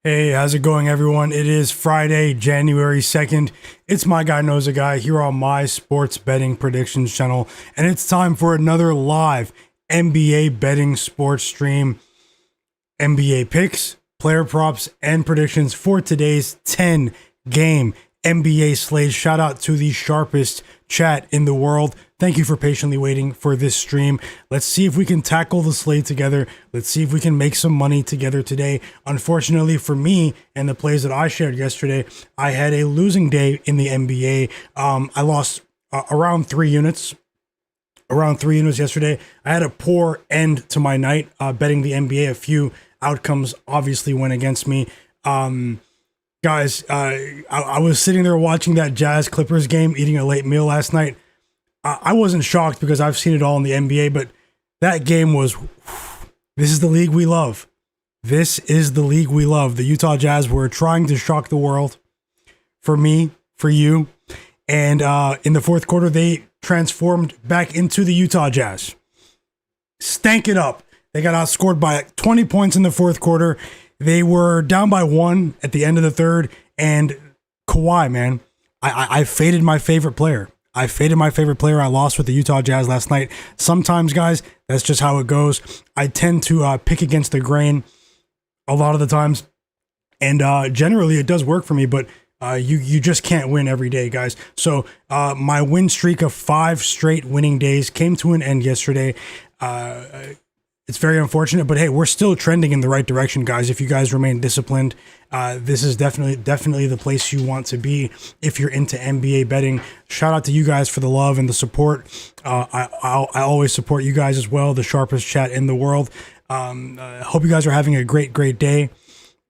Hey, how's it going, everyone? It is Friday, January 2nd. It's Myguyknowsaguy here on my sports betting predictions channel, and it's time for another live NBA betting sports stream. NBA picks, player props, and predictions for today's 10-game NBA slate. Shout out to the sharpest chat in the world. Thank you for patiently waiting for this stream. Let's see if we can tackle the slate together. Let's see if we can make some money together today. Unfortunately for me and the plays that I shared yesterday, I had a losing day in the NBA. I lost around 3 units. Around 3 units yesterday. I had a poor end to my night betting the NBA. A few outcomes obviously went against me. Guys, I was sitting there watching that Jazz Clippers game, eating a late meal last night. I wasn't shocked because I've seen it all in the NBA, but that game was, this is the league we love. This is the league we love. The Utah Jazz were trying to shock the world for me, for you. And in the fourth quarter, they transformed back into the Utah Jazz. Stank it up. They got outscored by 20 points in the fourth quarter. They were down by 1 at the end of the third. And Kawhi, man, I faded my favorite player. I lost with the Utah Jazz last night. Sometimes, guys, that's just how it goes. I tend to pick against the grain a lot of the times. And generally, it does work for me. But you just can't win every day, guys. So my win streak of 5 straight winning days came to an end yesterday. It's very unfortunate, but hey, we're still trending in the right direction, guys. If you guys remain disciplined, this is definitely the place you want to be if you're into NBA betting. Shout out to you guys for the love and the support. I always support you guys as well, the sharpest chat in the world. Hope you guys are having a great day.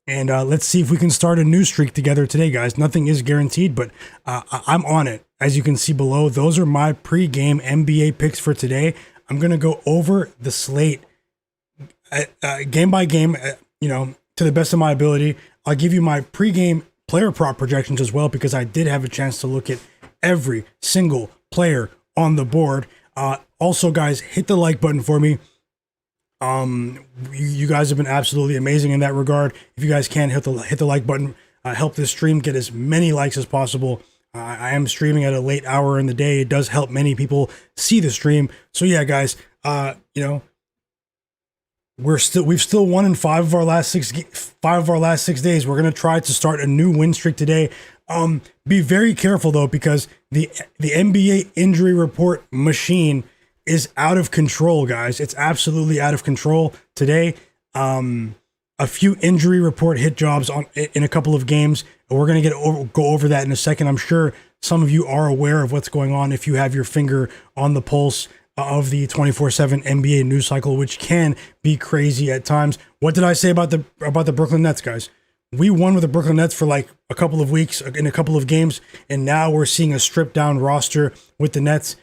And let's see if we can start a new streak together today, guys. Nothing is guaranteed, but I'm on it. As you can see below, those are my pre-game NBA picks for today. I'm going to go over the slate game by game, to the best of my ability. I'll give you my pregame player prop projections as well, because I did have a chance to look at every single player on the board. Also, guys, hit the like button for me. You guys have been absolutely amazing in that regard. If you guys can hit the like button, help this stream get as many likes as possible. I am streaming at a late hour in the day. It does help many people see the stream. So yeah, guys, we've still won in 5 of our last 6 days. We're gonna try to start a new win streak today. Be very careful though, because the NBA injury report machine is out of control, guys. It's absolutely out of control today. A few injury report hit jobs in a couple of games. We're gonna go over that in a second. I'm sure some of you are aware of what's going on if you have your finger on the pulse of the 24/7 NBA news cycle, which can be crazy at times. What did I say about the Brooklyn Nets, guys? We won with the Brooklyn Nets for like a couple of weeks in a couple of games, and now we're seeing a stripped down roster with the Nets.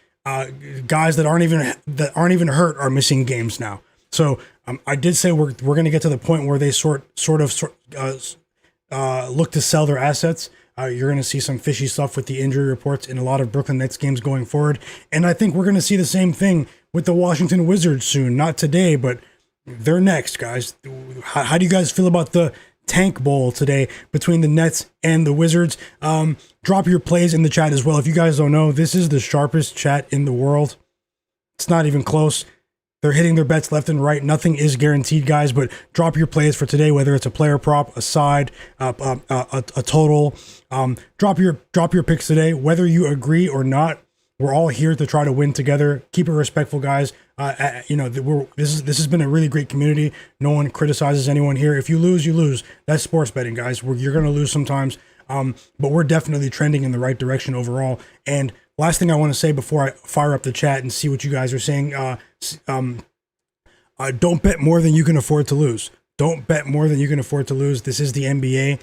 Guys that aren't even hurt are missing games now. So I did say we're going to get to the point where they sort of look to sell their assets. You're going to see some fishy stuff with the injury reports in a lot of Brooklyn Nets games going forward. And I think we're going to see the same thing with the Washington Wizards soon. Not today, but they're next, guys. How do you guys feel about the Tank Bowl today between the Nets and the Wizards? Drop your plays in the chat as well. If you guys don't know, this is the sharpest chat in the world. It's not even close. They're hitting their bets left and right. Nothing is guaranteed, guys, but drop your plays for today, whether it's a player prop, a side, a total. Drop your picks today, whether you agree or not. We're all here to try to win together. Keep it respectful, guys. This has been a really great community. No one criticizes anyone here. If you lose, you lose. That's sports betting, guys. You're going to lose sometimes, but we're definitely trending in the right direction overall. And last thing I want to say before I fire up the chat and see what you guys are saying, don't bet more than you can afford to lose. Don't bet more than you can afford to lose. This is the NBA.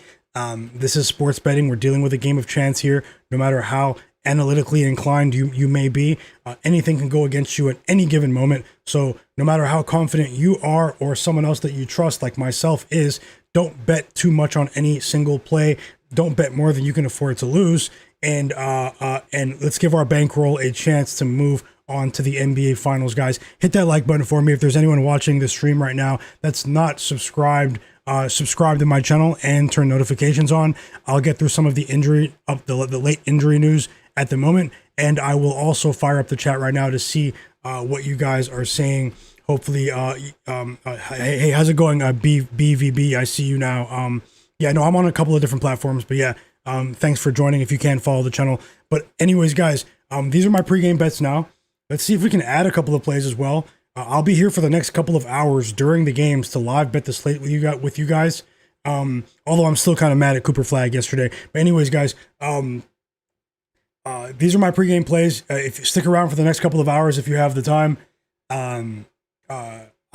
This is sports betting. We're dealing with a game of chance here. No matter how analytically inclined you may be, anything can go against you at any given moment. So no matter how confident you are or someone else that you trust, like myself, is, don't bet too much on any single play. Don't bet more than you can afford to lose. And let's give our bankroll a chance to move on to the NBA Finals, guys. Hit that like button for me. If there's anyone watching the stream right now that's not subscribed subscribe to my channel and turn notifications on. I'll get through some of the the late injury news at the moment, and I will also fire up the chat right now to see what you guys are saying. Hopefully, hey, how's it going? BVB, I see you now. Yeah, no, I'm on a couple of different platforms, but yeah, thanks for joining. If you can, follow the channel. But anyways, guys, these are my pregame bets now. Let's see if we can add a couple of plays as well. I'll be here for the next couple of hours during the games to live bet the slate with you guys. Although I'm still kind of mad at Cooper Flag yesterday. But anyways, guys, these are my pregame plays. If you stick around for the next couple of hours, if you have the time,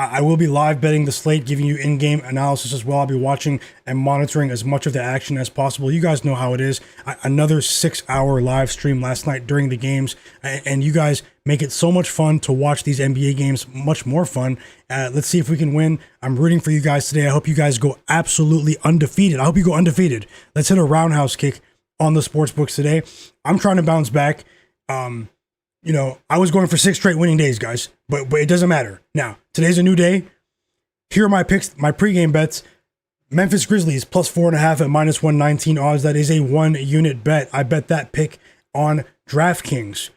I will be live betting the slate, giving you in-game analysis as well. I'll be watching and monitoring as much of the action as possible. You guys know how it is. Another 6-hour live stream last night during the games, and you guys make it so much fun to watch these NBA games, much more fun. Let's see if we can win. I'm rooting for you guys today. I hope you guys go absolutely undefeated. I hope you go undefeated. Let's hit a roundhouse kick on the sports books today. I'm trying to bounce back. You know, I was going for 6 straight winning days, guys, but it doesn't matter. Now, today's a new day. Here are my picks, my pregame bets. Memphis Grizzlies plus 4.5 at minus 119 odds. That is a 1-unit bet. I bet that pick on DraftKings.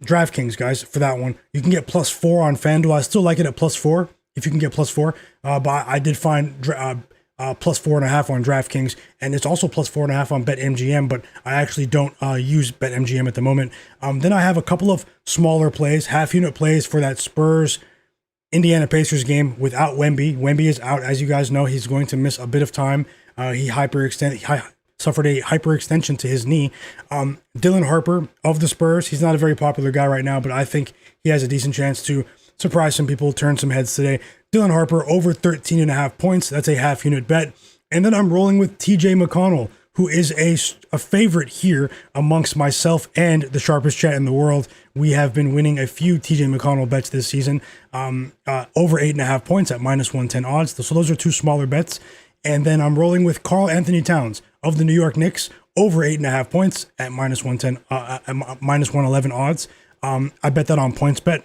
DraftKings, guys, for that one. You can get plus 4 on FanDuel. I still like it at plus 4 if you can get plus 4. But I did find plus 4.5 on DraftKings, and it's also plus 4.5 on BetMGM, but I actually don't use BetMGM at the moment. Then I have a couple of smaller plays, half-unit plays for that Spurs Indiana Pacers game without Wemby. Wemby is out, as you guys know. He's going to miss a bit of time. He suffered a hyperextension to his knee. Dylan Harper of the Spurs, he's not a very popular guy right now, but I think he has a decent chance to surprise some people, turn some heads today. Dylan Harper over 13.5 points. That's a half-unit bet. And then I'm rolling with TJ McConnell, who is a favorite here amongst myself and the sharpest chat in the world. We have been winning a few TJ McConnell bets this season, over 8.5 points at minus 110 odds. So those are 2 smaller bets. And then I'm rolling with Karl Anthony Towns of the New York Knicks, over 8.5 points at minus 110, at minus 111 odds. I bet that on PointsBet.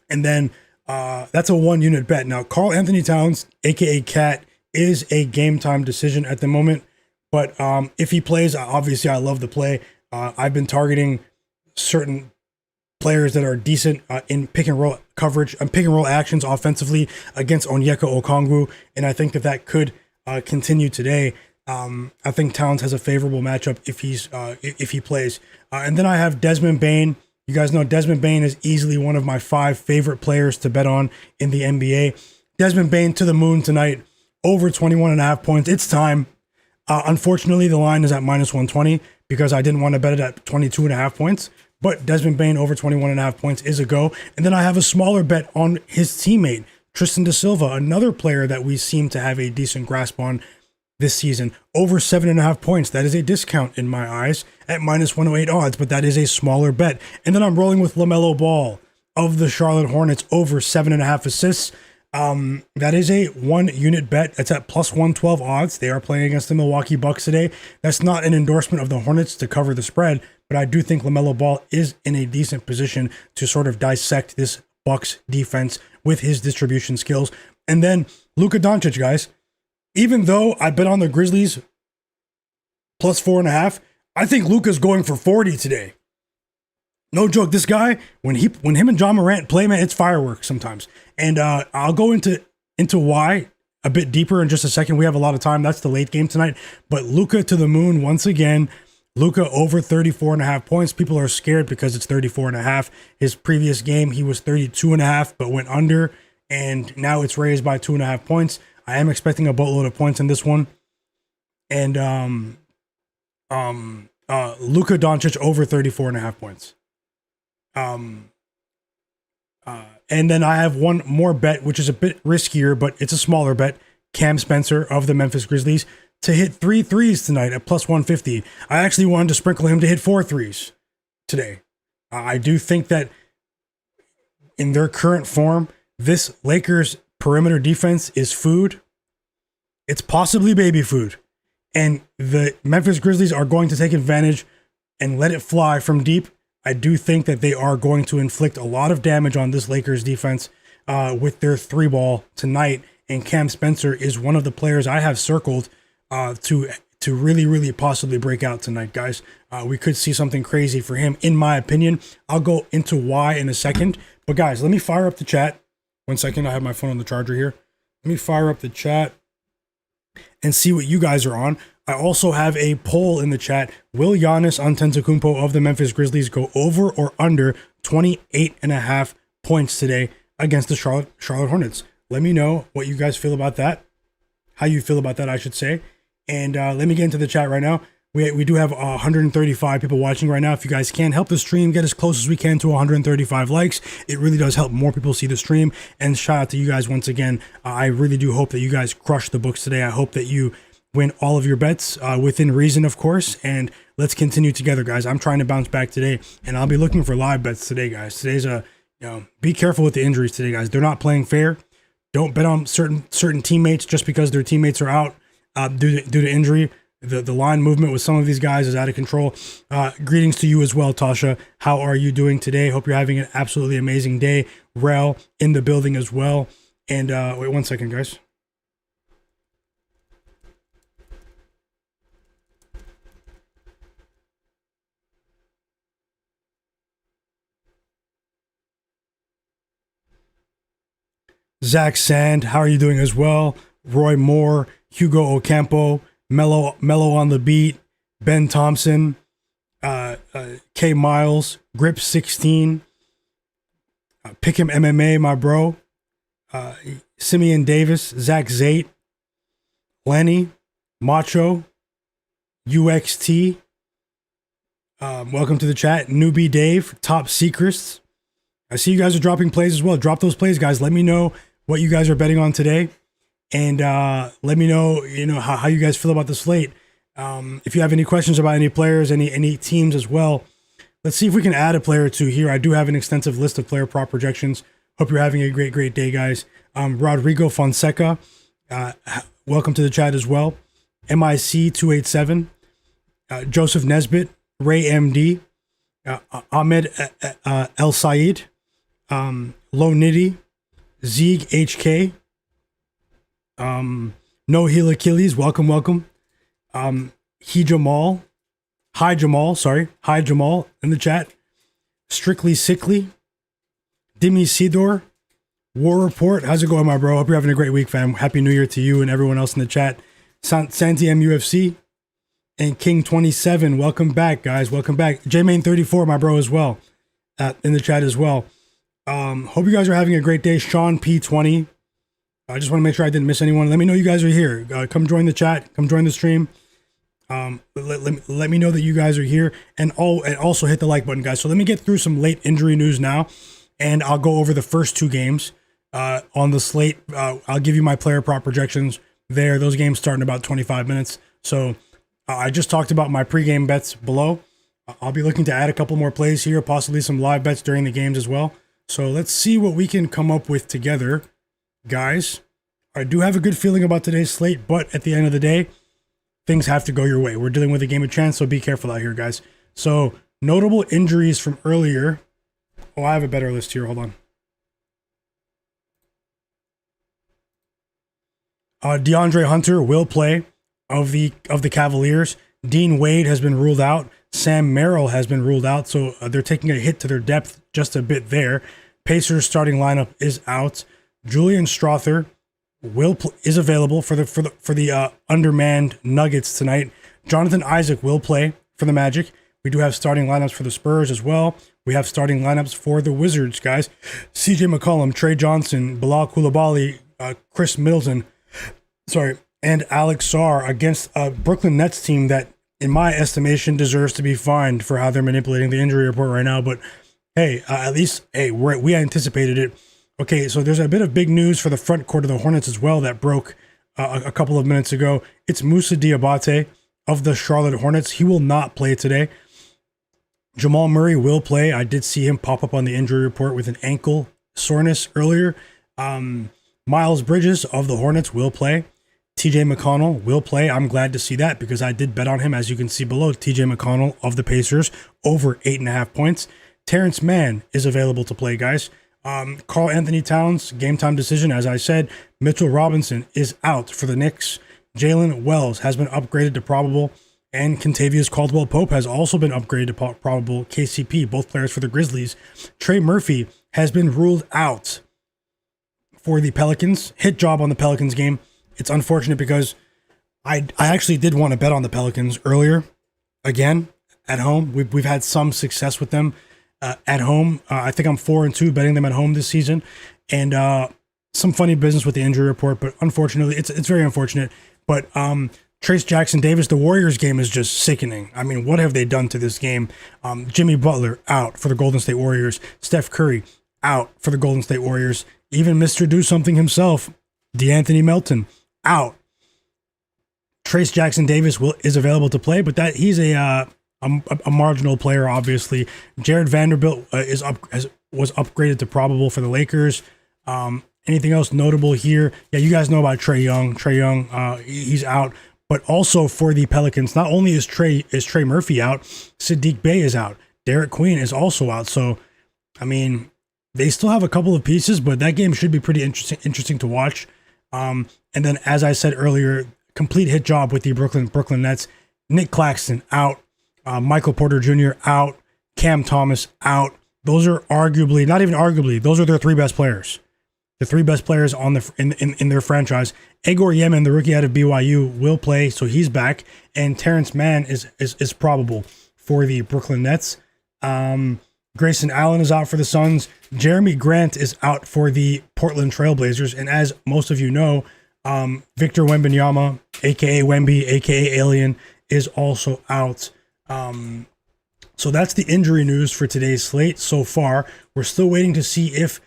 And then that's a 1-unit bet. Now, Karl Anthony Towns, aka Cat, is a game time decision at the moment. But if he plays, obviously I love the play. I've been targeting certain players that are decent in pick and roll coverage and pick and roll actions offensively against Onyeka Okongwu, and I think that could continue today. I think Towns has a favorable matchup if he plays. And then I have Desmond Bane. You guys know Desmond Bane is easily one of my 5 favorite players to bet on in the NBA. Desmond Bane to the moon tonight, over 21.5 points. It's time. Unfortunately, the line is at minus 120 because I didn't want to bet it at 22.5 points. But Desmond Bane over 21.5 points is a go. And then I have a smaller bet on his teammate, Tristan da Silva, another player that we seem to have a decent grasp on this season, over 7.5 points. That is a discount in my eyes at minus 108 odds, but that is a smaller bet. And then I'm rolling with Lamelo Ball of the Charlotte Hornets, over 7.5 assists. That is a 1-unit bet. That's at plus 112 odds. They are playing against the Milwaukee Bucks today. That's not an endorsement of the Hornets to cover the spread, but I do think Lamelo Ball is in a decent position to sort of dissect this Bucks defense with his distribution skills. And then Luka Doncic, guys. Even though I bet on the Grizzlies plus 4.5, I think Luka's going for 40 today. No joke. This guy, when him and John Morant play, man, it's fireworks sometimes. And I'll go into why a bit deeper in just a second. We have a lot of time. That's the late game tonight. But Luka to the moon once again. Luka over 34.5 points. People are scared because it's 34.5. His previous game, he was 32.5, but went under. And now it's raised by 2.5 points. I am expecting a boatload of points in this one. And Luka Doncic over 34.5 points. And then I have one more bet, which is a bit riskier, but it's a smaller bet. Cam Spencer of the Memphis Grizzlies to hit 3 threes tonight at plus 150. I actually wanted to sprinkle him to hit 4 threes today. I do think that in their current form, this Lakers perimeter defense is food. It's possibly baby food. And the Memphis Grizzlies are going to take advantage and let it fly from deep. I do think that they are going to inflict a lot of damage on this Lakers defense with their 3-ball tonight. and Cam Spencer is one of the players I have circled to really possibly break out tonight, guys. We could see something crazy for him, in my opinion. I'll go into why in a second. But guys, let me fire up the chat. 1 second, I have my phone on the charger here. Let me fire up the chat and see what you guys are on. I also have a poll in the chat. Will Giannis Antetokounmpo of the Memphis Grizzlies go over or under 28.5 points today against the Charlotte Hornets? Let me know what you guys feel about that. How you feel about that, I should say. And let me get into the chat right now. We do have 135 people watching right now. If you guys can help the stream get as close as we can to 135 likes, it really does help more people see the stream. And shout out to you guys once again. I really do hope that you guys crush the books today. I hope that you win all of your bets within reason, of course. And let's continue together, guys. I'm trying to bounce back today, and I'll be looking for live bets today, guys. Today's be careful with the injuries today, guys. They're not playing fair. Don't bet on certain teammates just because their teammates are out due to injury. The line movement with some of these guys is out of control. Greetings to you as well, Tasha. How are you doing today? Hope you're having an absolutely amazing day. Rel in the building as well. And wait 1 second, guys. Zach Sand, how are you doing as well? Roy Moore, Hugo Ocampo, Mello on the beat, Ben Thompson, K Miles, Grip 16, Pick'em MMA, my bro, Simeon Davis, Zach Zate, Lenny, Macho, UXT. Welcome to the chat. Newbie Dave, Top Secrets. I see you guys are dropping plays as well. Drop those plays, guys. Let me know what you guys are betting on today. And let me know, how you guys feel about the slate. If you have any questions about any players, any teams as well. Let's see if we can add a player or two here. I do have an extensive list of player prop projections. Hope you're having a great day, guys. Rodrigo Fonseca, welcome to the chat as well. MIC287, Joseph Nesbitt, Ray MD, Ahmed El Said, Low Nitty, Zeeg HK, No Heel Achilles, welcome. Hi Jamal in the chat. Strictly Sickly, Demi Sidor, War Report. How's it going, my bro? Hope you're having a great week, fam. Happy New Year to you and everyone else in the chat. Santi MUFC and King 27. Welcome back, guys. Welcome back. J-Main34, my bro, as well, in the chat as well. Hope you guys are having a great day. Sean P20. I just want to make sure I didn't miss anyone. Let me know you guys are here. Come join the chat. Come join the stream. Let me know that you guys are here, and also hit the like button, guys. So let me get through some late injury news now, and I'll go over the first two games on the slate. I'll give you my player prop projections there. Those games start in about 25 minutes. So I just talked about my pregame bets below. I'll be looking to add a couple more plays here, possibly some live bets during the games as well. So let's see what we can come up with together, guys. I do have a good feeling about today's slate, but at the end of the day, things have to go your way. We're dealing with a game of chance, so be careful out here, guys. So notable injuries from earlier. Oh, I have a better list here. Hold on. DeAndre Hunter will play of the Cavaliers. Dean Wade has been ruled out. Sam Merrill has been ruled out, so they're taking a hit to their depth just a bit there. Pacers starting lineup is out. Julian Strother is available for the undermanned Nuggets tonight. Jonathan Isaac will play for the Magic. We do have starting lineups for the Spurs as well. We have starting lineups for the Wizards, guys. CJ McCollum, Trey Johnson, Bilal Coulibaly, Chris Middleton, and Alex Sarr against a Brooklyn Nets team that, in my estimation, deserves to be fined for how they're manipulating the injury report right now. But hey, at least we anticipated it. Okay, so there's a bit of big news for the front court of the Hornets as well that broke a couple of minutes ago. It's Moussa Diabate of the Charlotte Hornets. He will not play today. Jamal Murray will play. I did see him pop up on the injury report with an ankle soreness earlier. Miles Bridges of the Hornets will play. TJ McConnell will play. I'm glad to see that because I did bet on him, as you can see below. TJ McConnell of the Pacers over 8.5 points. Terrence Mann is available to play, guys. Karl Anthony Towns, game time decision, as I said. Mitchell Robinson is out for the Knicks. Jalen Wells has been upgraded to probable. And Kentavious Caldwell-Pope has also been upgraded to probable. KCP, both players for the Grizzlies. Trey Murphy has been ruled out for the Pelicans. Hit job on the Pelicans game. It's unfortunate because I actually did want to bet on the Pelicans earlier. Again, at home. We've had some success with them at home. I think I'm 4-2 betting them at home this season. And some funny business with the injury report, but unfortunately, it's very unfortunate. But Trace Jackson Davis, the Warriors game is just sickening. I mean, what have they done to this game? Jimmy Butler out for the Golden State Warriors. Steph Curry out for the Golden State Warriors. Even Mr. Do Something himself, DeAnthony Melton, out. Trace Jackson Davis is available to play, but he's a marginal player, obviously. Jared Vanderbilt was upgraded to probable for the Lakers. Anything else notable here? Yeah, you guys know about Trae Young. Trae Young, he's out. But also for the Pelicans, not only is Trey Murphy out, Sadiq Bey is out. Derek Queen is also out. So, I mean, they still have a couple of pieces, but that game should be pretty interesting to watch. And then, as I said earlier, complete hit job with the Brooklyn Nets. Nick Claxton out. Michael Porter Jr. out. Cam Thomas out. Those are arguably, not even arguably, those are their three best players. The three best players on in their franchise. Egor Yemen, the rookie out of BYU, will play, so he's back. And Terrence Mann is probable for the Brooklyn Nets. Grayson Allen is out for the Suns. Jeremy Grant is out for the Portland Trailblazers. And as most of you know, Victor Wembanyama, a.k.a. Wemby, a.k.a. Alien, is also out. So that's the injury news for today's slate so far. We're still waiting to see if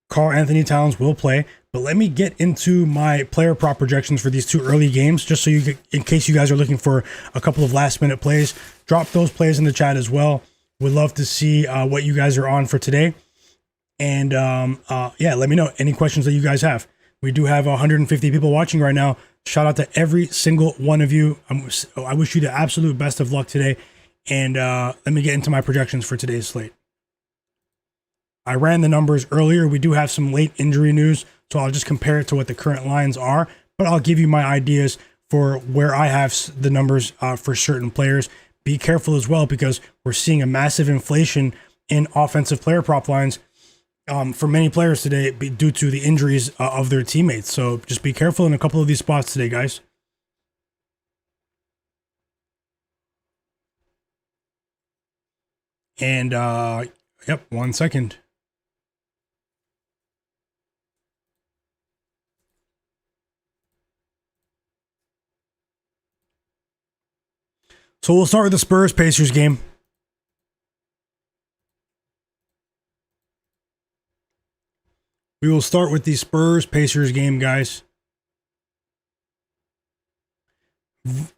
Karl Anthony Towns will play, but let me get into my player prop projections for these two early games, just so in case you guys are looking for a couple of last minute plays, drop those plays in the chat as well. Would love to see what you guys are on for today. And yeah, let me know any questions that you guys have. We do have 150 people watching right now. Shout out to every single one of you. I wish you the absolute best of luck today. And let me get into my projections for today's slate. I ran the numbers earlier. We do have some late injury news, so I'll just compare it to what the current lines are, but I'll give you my ideas for where I have the numbers for certain players. Be careful as well, because we're seeing a massive inflation in offensive player prop lines for many players today due to the injuries of their teammates. So just be careful in a couple of these spots today, guys. And yep, 1 second. So we'll start with the Spurs-Pacers game. We will start with the Spurs-Pacers game, guys.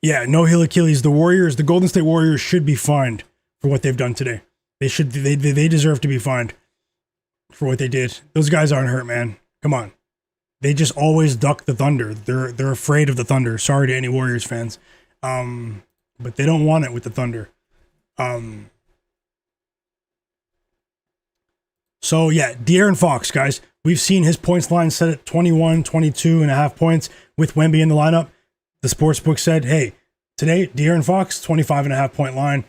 Yeah, no heel Achilles. The Golden State Warriors should be fined for what they've done today. They deserve to be fined for what they did. Those guys aren't hurt, man. Come on. They just always duck the Thunder. They're afraid of the Thunder. Sorry to any Warriors fans. But they don't want it with the Thunder. So yeah, De'Aaron Fox, guys. We've seen his points line set at 21, 22 and a half points with Wemby in the lineup. The sportsbook said, hey, today, De'Aaron Fox, 25 and a half point line.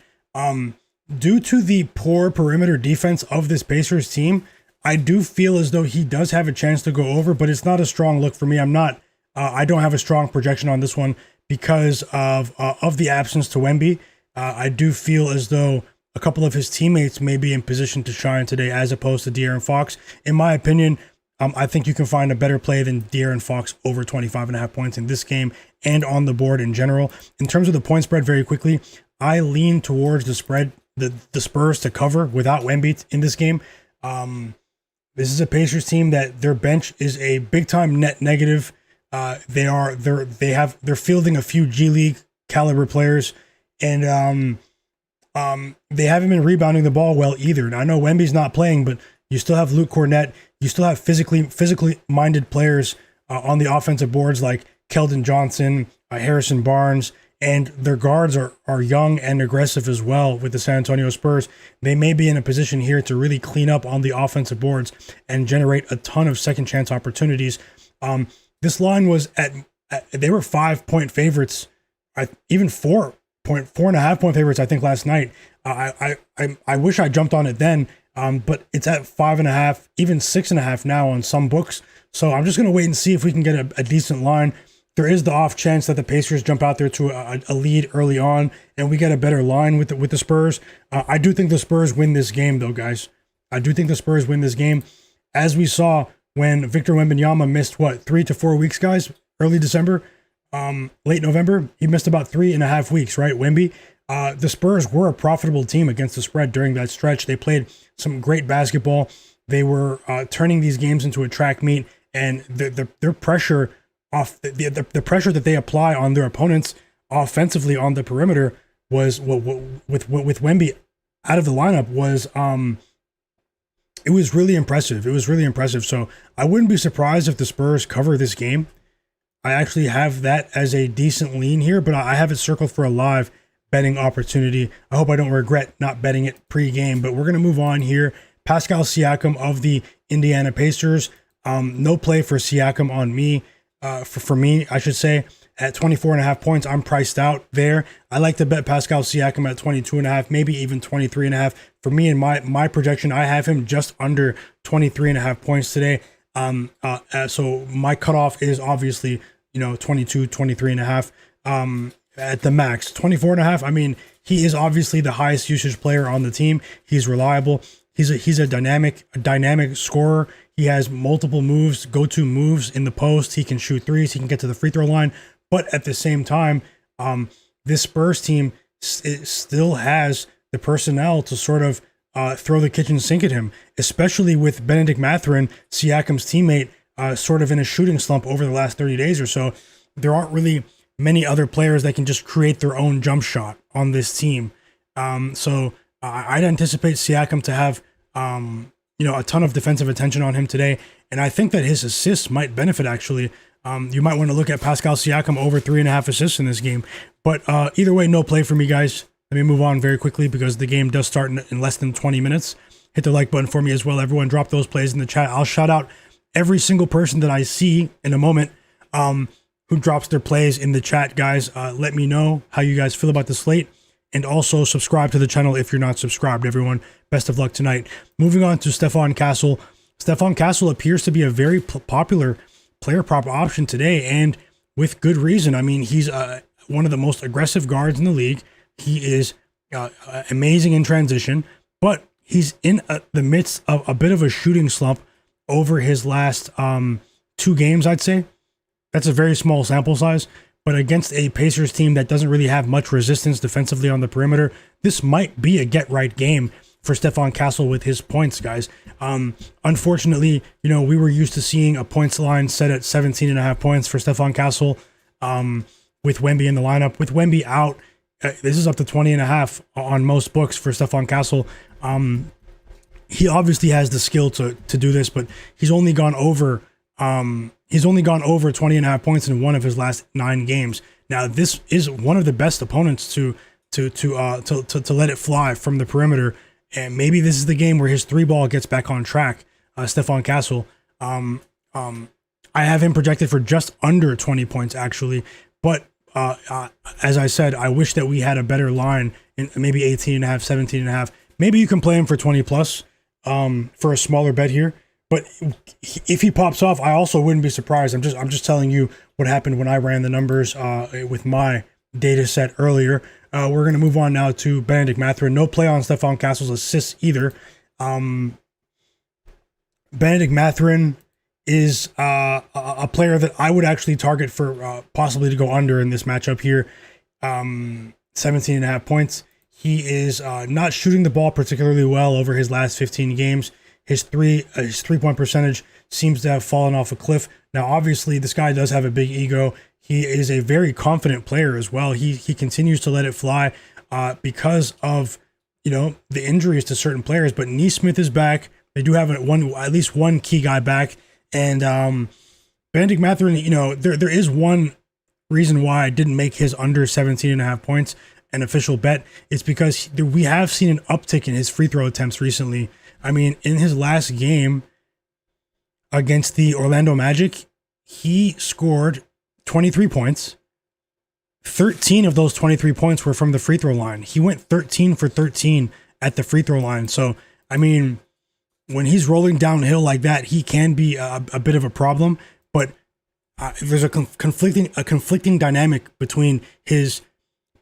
Due to the poor perimeter defense of this Pacers team, I do feel as though he does have a chance to go over, but it's not a strong look for me. I don't have a strong projection on this one because of the absence to Wemby. I do feel as though a couple of his teammates may be in position to shine today as opposed to De'Aaron Fox. In my opinion, I think you can find a better play than De'Aaron Fox over 25 and a half points in this game and on the board in general. In terms of the point spread, very quickly, I lean towards the spread, the Spurs to cover without Wemby in this game. This is a Pacers team that their bench is a big time net negative. They're fielding a few G League caliber players, and they haven't been rebounding the ball well either. Now, I know Wemby's not playing, but you still have Luke Cornett. You still have physically minded players on the offensive boards like Keldon Johnson, Harrison Barnes, and their guards are young and aggressive as well with the San Antonio Spurs. They may be in a position here to really clean up on the offensive boards and generate a ton of second chance opportunities. This line was they were 5-point favorites, even 4.5 point favorites, I think, last night. I wish I jumped on it then, but it's at 5.5, even 6.5 now on some books. So I'm just going to wait and see if we can get a decent line. There is the off chance that the Pacers jump out there to a lead early on and we get a better line with the Spurs. I do think the Spurs win this game, though, guys. I do think the Spurs win this game. As we saw when Victor Wembanyama missed, 3 to 4 weeks, guys? Early December, late November, he missed about 3.5 weeks, right, Wemby? The Spurs were a profitable team against the spread during that stretch. They played some great basketball. They were turning these games into a track meet, and their pressure off the pressure that they apply on their opponents offensively on the perimeter was with Wemby out of the lineup was it was really impressive. It was really impressive. So I wouldn't be surprised if the Spurs cover this game. I actually have that as a decent lean here, but I have it circled for a live betting opportunity. I hope I don't regret not betting it pre-game, but we're going to move on here. Pascal Siakam of the Indiana Pacers. No play for Siakam on me. For me, I should say, at 24.5 points, I'm priced out there. I like to bet Pascal Siakam at 22.5, maybe even 23.5. For me and my projection, I have him just under 23.5 points today. So my cutoff is obviously 22, 23.5 at the max. 24.5. I mean, he is obviously the highest usage player on the team. He's reliable. He's a dynamic scorer. He has multiple moves, go-to moves in the post. He can shoot threes. He can get to the free throw line. But at the same time, this Spurs team still has the personnel to sort of throw the kitchen sink at him, especially with Bennedict Mathurin, Siakam's teammate, sort of in a shooting slump over the last 30 days or so. There aren't really many other players that can just create their own jump shot on this team. So I'd anticipate Siakam to have a ton of defensive attention on him today, and I think that his assists might benefit actually. You might want to look at Pascal Siakam over 3.5 assists in this game. But either way, no play for me, guys. Let me move on very quickly because the game does start in less than 20 minutes. Hit the like button for me as well. Everyone drop those plays in the chat. I'll shout out every single person that I see in a moment who drops their plays in the chat, guys. Let me know how you guys feel about the slate. And also subscribe to the channel if you're not subscribed, everyone. Best of luck tonight. Moving on to Stephon Castle. Stephon Castle appears to be a very popular player prop option today, and with good reason. I mean, he's one of the most aggressive guards in the league. He is amazing in transition, but he's in the midst of a bit of a shooting slump over his last 2 games, I'd say. That's a very small sample size, but against a Pacers team that doesn't really have much resistance defensively on the perimeter, this might be a get-right game for Stephon Castle with his points, guys. Unfortunately, we were used to seeing a points line set at 17.5 points for Stephon Castle with Wemby in the lineup. With Wemby out, this is up to 20.5 on most books for Stephon Castle. He obviously has the skill to do this, but he's only gone over 20.5 points in one of his last 9 games. Now, this is one of the best opponents to let it fly from the perimeter. And maybe this is the game where his 3-ball gets back on track. Stephon Castle. I have him projected for just under 20 points, actually. But as I said, I wish that we had a better line in maybe 18.5, 17.5. Maybe you can play him for 20 plus for a smaller bet here. But if he pops off, I also wouldn't be surprised. I'm just telling you what happened when I ran the numbers with my data set earlier. We're going to move on now to Bennedict Mathurin. No play on Stephon Castle's assists either. Bennedict Mathurin is a player that I would actually target for possibly to go under in this matchup here. 17.5 points. He is not shooting the ball particularly well over his last 15 games. His three-point percentage seems to have fallen off a cliff. Now, obviously, this guy does have a big ego. He is a very confident player as well. He continues to let it fly because of the injuries to certain players. But Nesmith is back. They do have at least one key guy back, and Bennedict Mathurin. There is one reason why I didn't make his under 17.5 points an official bet is because we have seen an uptick in his free throw attempts recently. I mean, in his last game against the Orlando Magic, he scored 23 points. 13 of those 23 points were from the free throw line. He went 13 for 13 at the free throw line. So, I mean, when he's rolling downhill like that, he can be a bit of a problem. But there's a conflicting dynamic between his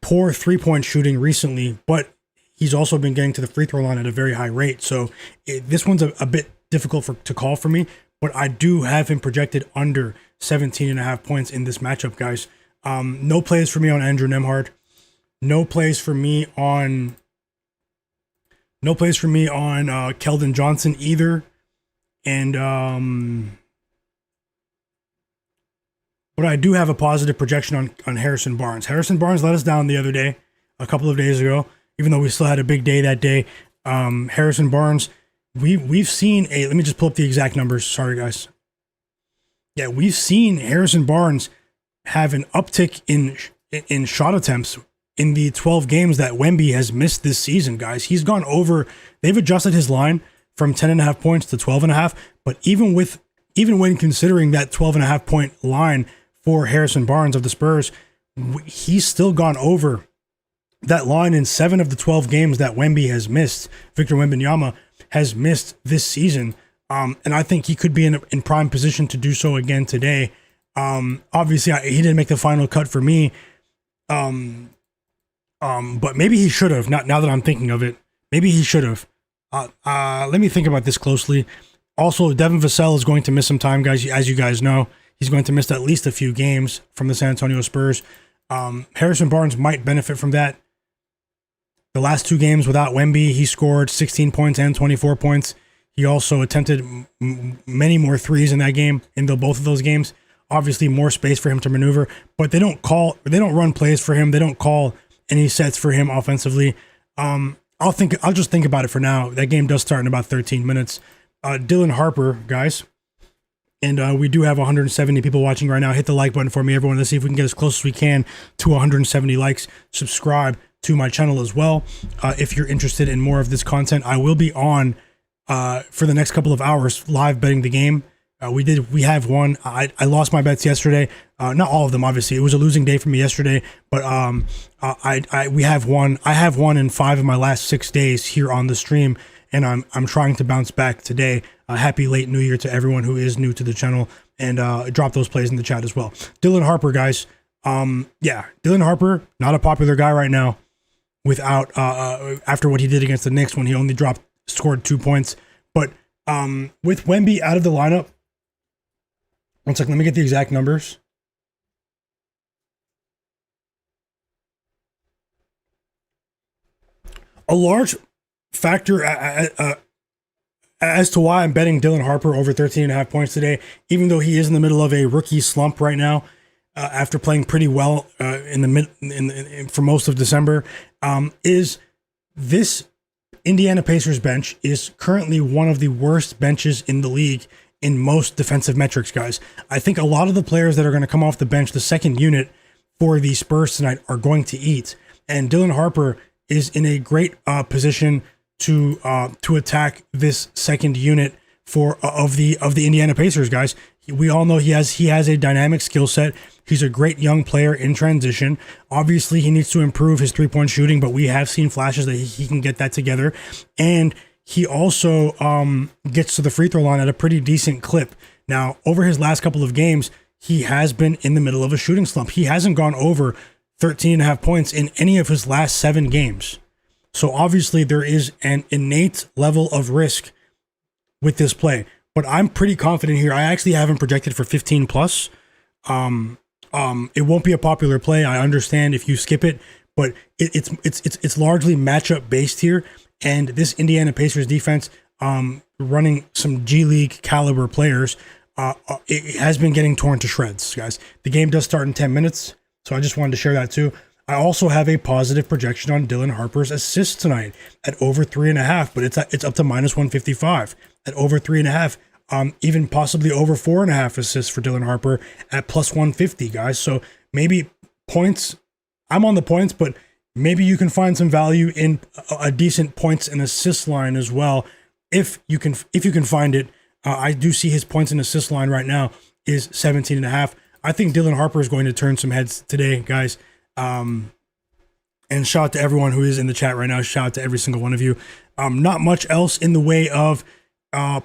poor three-point shooting recently, but he's also been getting to the free throw line at a very high rate. So this one's a bit difficult to call for me, but I do have him projected under 17.5 points in this matchup, guys. No plays for me on Andrew Nembhard. No plays for me on Keldon Johnson either. And but I do have a positive projection on Harrison Barnes. Harrison Barnes let us down the other day, a couple of days ago, even though we still had a big day that day. Harrison Barnes, we've seen let me just pull up the exact numbers. Sorry, guys. Yeah, we've seen Harrison Barnes have an uptick in shot attempts in the 12 games that Wemby has missed this season, guys. He's gone over. They've adjusted his line from 10.5 points to 12.5. But even when considering that 12.5 point line for Harrison Barnes of the Spurs, he's still gone over that line in 7 of the 12 games that Wemby has missed. Victor Wembanyama has missed this season. And I think he could be in prime position to do so again today. Obviously, he didn't make the final cut for me. But maybe he should have. Now that I'm thinking of it, maybe he should have. Let me think about this closely. Also, Devin Vassell is going to miss some time, guys. As you guys know, he's going to miss at least a few games from the San Antonio Spurs. Harrison Barnes might benefit from that. The last 2 games without Wemby, he scored 16 points and 24 points. He also attempted many more threes in that game, in both of those games. Obviously, more space for him to maneuver, but they don't run plays for him. They don't call any sets for him offensively. I'll just think about it for now. That game does start in about 13 minutes. Dylan Harper, guys, and we do have 170 people watching right now. Hit the like button for me, everyone. Let's see if we can get as close as we can to 170 likes. Subscribe to my channel as well. If you're interested in more of this content, I will be on for the next couple of hours live betting the game. We have one. I lost my bets yesterday. Not all of them, obviously. It was a losing day for me yesterday, but we have one. I have won in 5 of my last 6 days here on the stream, and I'm trying to bounce back today. Happy late New Year to everyone who is new to the channel, and drop those plays in the chat as well. Dylan Harper, guys. Dylan Harper, not a popular guy right now. Without after what he did against the Knicks when he only scored 2 points, but with Wemby out of the lineup. One second, let me get the exact numbers. A large factor as to why I'm betting Dylan Harper over 13.5 points today, even though he is in the middle of a rookie slump right now, after playing pretty well for most of December, is this Indiana Pacers bench is currently one of the worst benches in the league in most defensive metrics, guys. I think a lot of the players that are going to come off the bench, the second unit for the Spurs tonight, are going to eat. And Dylan Harper is in a great position to attack this second unit of the Indiana Pacers, guys. We all know he has a dynamic skill set. He's a great young player in transition. Obviously, he needs to improve his three-point shooting, but we have seen flashes that he can get that together. And he also gets to the free throw line at a pretty decent clip. Now, over his last couple of games, he has been in the middle of a shooting slump. He hasn't gone over 13.5 points in any of his last 7 games. So obviously, there is an innate level of risk with this play. But I'm pretty confident here. I actually have him projected for 15 plus. It won't be a popular play. I understand if you skip it, but it's largely matchup based here. And this Indiana Pacers defense, running some G League caliber players, it has been getting torn to shreds, guys. The game does start in 10 minutes, so I just wanted to share that too. I also have a positive projection on Dylan Harper's assists tonight at over 3.5, but it's up to minus 155 at over 3.5. even possibly over 4.5 assists for Dylan Harper at plus 150, guys. So maybe points. I'm on the points, but maybe you can find some value in a decent points and assist line as well. If you can find it. I do see his points and assist line right now is 17.5. I think Dylan Harper is going to turn some heads today, guys. And shout out to everyone who is in the chat right now. Shout out to every single one of you. Not much else in the way of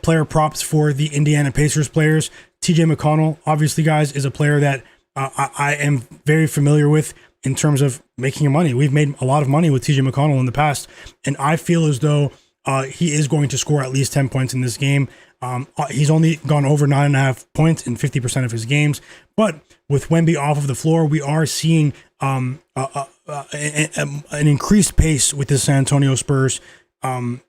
player props for the Indiana Pacers players. TJ McConnell, obviously, guys, is a player that I am very familiar with in terms of making money. We've made a lot of money with TJ McConnell in the past, and I feel as though he is going to score at least 10 points in this game. He's only gone over 9.5 points in 50% of his games, but with Wemby off of the floor, we are seeing an increased pace with the San Antonio Spurs team.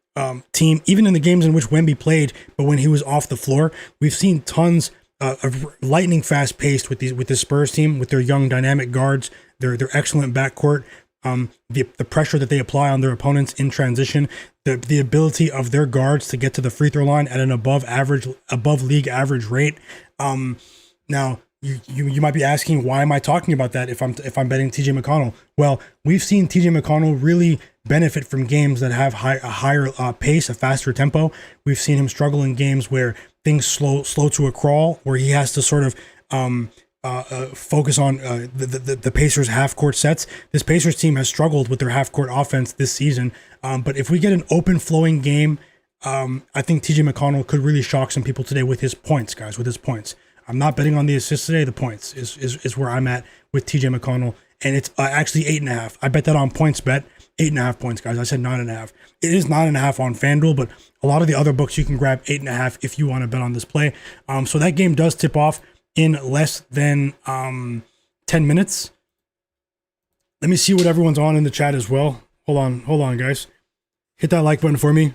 Even in the games in which Wemby played, but when he was off the floor, we've seen tons of lightning fast paced with the Spurs team, with their young dynamic guards, their excellent backcourt. The pressure that they apply on their opponents in transition, the ability of their guards to get to the free throw line at an above league average rate. Now you might be asking, why am I talking about that if I'm betting TJ McConnell? Well, we've seen TJ McConnell really benefit from games that have a higher pace, a faster tempo. We've seen him struggle in games where things slow to a crawl, where he has to sort of focus on the Pacers half-court sets. This Pacers team has struggled with their half-court offense this season, but if we get an open flowing game, I think TJ McConnell could really shock some people today with his points, guys, with his points. I'm not betting on the assists today. The points is where I'm at with TJ McConnell, and it's actually 8.5. I bet that on points bet, 8.5 points, guys. I said 9.5. It is 9.5 on FanDuel, but a lot of the other books you can grab 8.5 if you want to bet on this play. So that game does tip off in less than 10 minutes. Let me see what everyone's on in the chat as well. Hold on, guys. Hit that like button for me.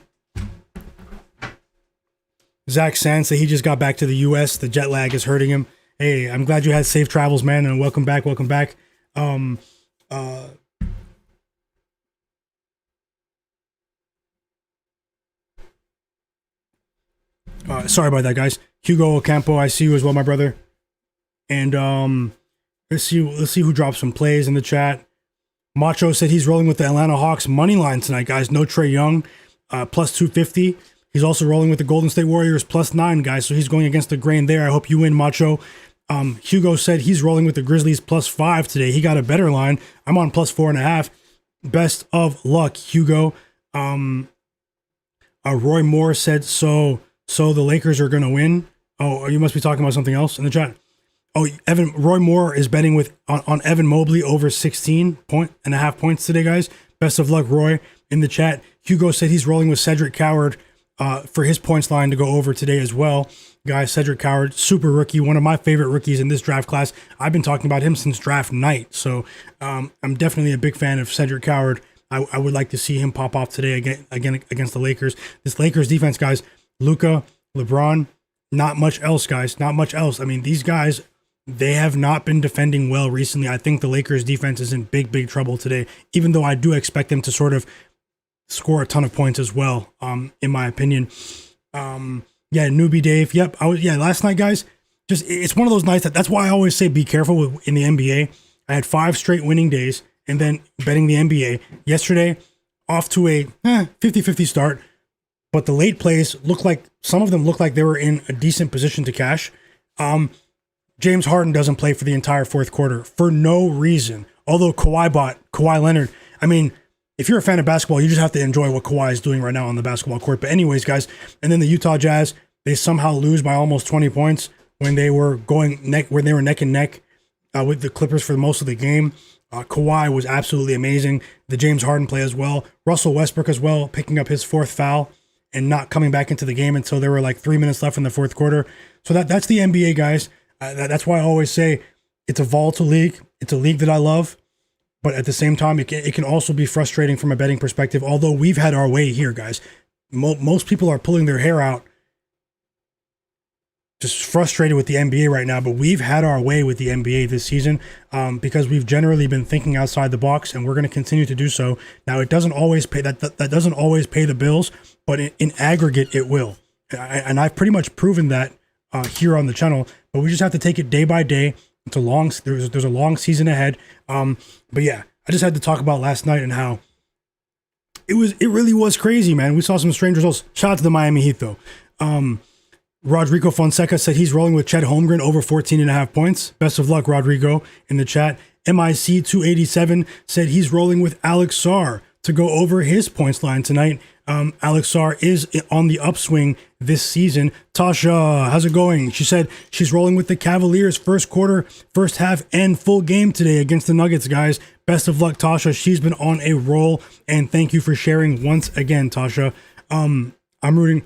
Zach Sands said he just got back to the U.S. The jet lag is hurting him. Hey, I'm glad you had safe travels, man, and welcome back. Sorry about that, guys. Hugo Ocampo, I see you as well, my brother. And let's see who drops some plays in the chat. Macho said he's rolling with the Atlanta Hawks money line tonight, guys. No Trae Young, plus 250. He's also rolling with the Golden State Warriors plus 9, guys. So he's going against the grain there. I hope you win, Macho. Hugo said he's rolling with the Grizzlies plus 5 today. He got a better line. I'm on plus 4.5. Best of luck, Hugo. Roy Moore said so the Lakers are going to win. Oh, you must be talking about something else in the chat. Oh, Roy Moore is betting on Evan Mobley over 16.5 points today, guys. Best of luck, Roy, in the chat. Hugo said he's rolling with Cedric Coward for his points line to go over today as well. Guys, Cedric Coward, super rookie, one of my favorite rookies in this draft class. I've been talking about him since draft night, so I'm definitely a big fan of Cedric Coward. I would like to see him pop off today again against the Lakers. This Lakers defense, guys, Luka, LeBron, not much else, guys, not much else. I mean, these guys, they have not been defending well recently. I think the Lakers defense is in big trouble today, even though I do expect them to sort of score a ton of points as well, in my opinion. Yeah, newbie Dave. Yep. Last night, guys, it's one of those nights that's why I always say be careful in the NBA. I had 5 straight winning days and then betting the NBA. Yesterday, off to a 50-50 start, but the late plays some of them look like they were in a decent position to cash. James Harden doesn't play for the entire fourth quarter for no reason. Although Kawhi Leonard, I mean, if you're a fan of basketball, you just have to enjoy what Kawhi is doing right now on the basketball court. But anyways, guys, and then the Utah Jazz, they somehow lose by almost 20 points when they were neck and neck with the Clippers for most of the game. Kawhi was absolutely amazing. The James Harden play as well. Russell Westbrook as well, picking up his 4th foul and not coming back into the game until there were like 3 minutes left in the fourth quarter. So that's the NBA, guys. That's why I always say it's a volatile league. It's a league that I love. But at the same time, it can also be frustrating from a betting perspective, although we've had our way here, guys. Most people are pulling their hair out, just frustrated with the NBA right now, but we've had our way with the NBA this season because we've generally been thinking outside the box, and we're going to continue to do so. Now, it doesn't always pay, that doesn't always pay the bills, but in aggregate, it will. And I've pretty much proven that here on the channel, but we just have to take it day by day. It's a long, there's a long season ahead. But yeah, I just had to talk about last night and how it really was crazy, man. We saw some strange results. Shout out to the Miami Heat though. Rodrigo Fonseca said he's rolling with Chet Holmgren over 14.5 points. Best of luck, Rodrigo, in the chat. MIC287 said he's rolling with Alex Sarr to go over his points line tonight. Alex Sarr is on the upswing this season. Tasha, how's it going? She said she's rolling with the Cavaliers first quarter, first half, and full game today against the Nuggets, guys. Best of luck, Tasha. She's been on a roll, and thank you for sharing once again, Tasha. I'm rooting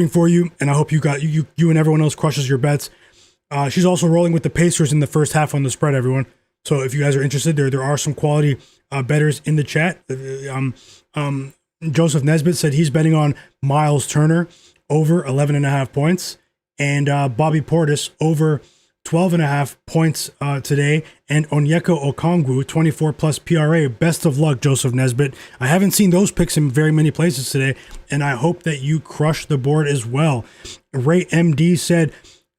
for you, and I hope you and everyone else crushes your bets. She's also rolling with the Pacers in the first half on the spread, everyone. So if you guys are interested, there are some quality bettors in the chat. Joseph Nesbitt said he's betting on Miles Turner over 11.5 points, and Bobby Portis over 12.5 points today, and Onyeka Okongwu 24 plus PRA. Best of luck, Joseph Nesbitt. I haven't seen those picks in very many places today, and I hope that you crush the board as well. Ray MD said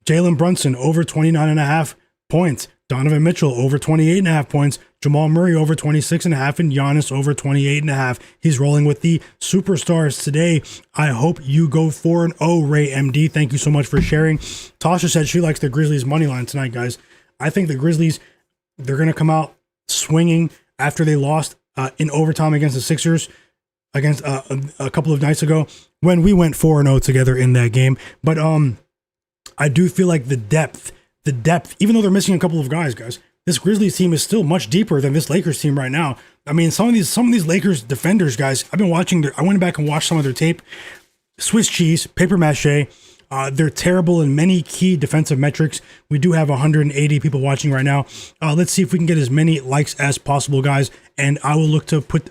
Jalen Brunson over 29.5 points. Donovan Mitchell over 28.5 points. Jamal Murray over 26.5 and Giannis over 28.5. He's rolling with the superstars today. I hope you go 4-0, Ray MD. Thank you so much for sharing. Tasha said she likes the Grizzlies money line tonight, guys. I think the Grizzlies, they're going to come out swinging after they lost in overtime against the Sixers against a couple of nights ago when we went 4-0 together in that game. But I do feel like the depth, even though they're missing a couple of guys, this Grizzlies team is still much deeper than this Lakers team right now. I mean, some of these Lakers defenders, guys, I've been watching I went back and watched some of their tape. Swiss cheese, paper mache. They're terrible in many key defensive metrics. We do have 180 people watching right now. Let's see if we can get as many likes as possible, guys. And I will look to put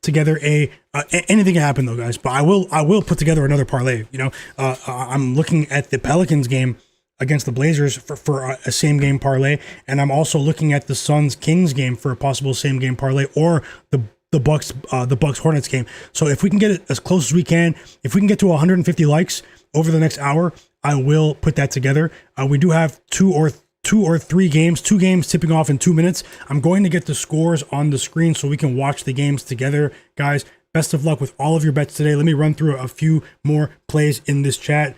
together anything can happen though, guys. But I will put together another parlay. You know, I'm looking at the Pelicans game against the Blazers for a same game parlay, and I'm also looking at the Suns Kings game for a possible same game parlay, or the Bucks Hornets game. So if we can get it as close as we can, if we can get to 150 likes over the next hour, I will put that together. We do have two or three games, 2 games tipping off in 2 minutes. I'm going to get the scores on the screen so we can watch the games together, guys. Best of luck with all of your bets today. Let me run through a few more plays in this chat.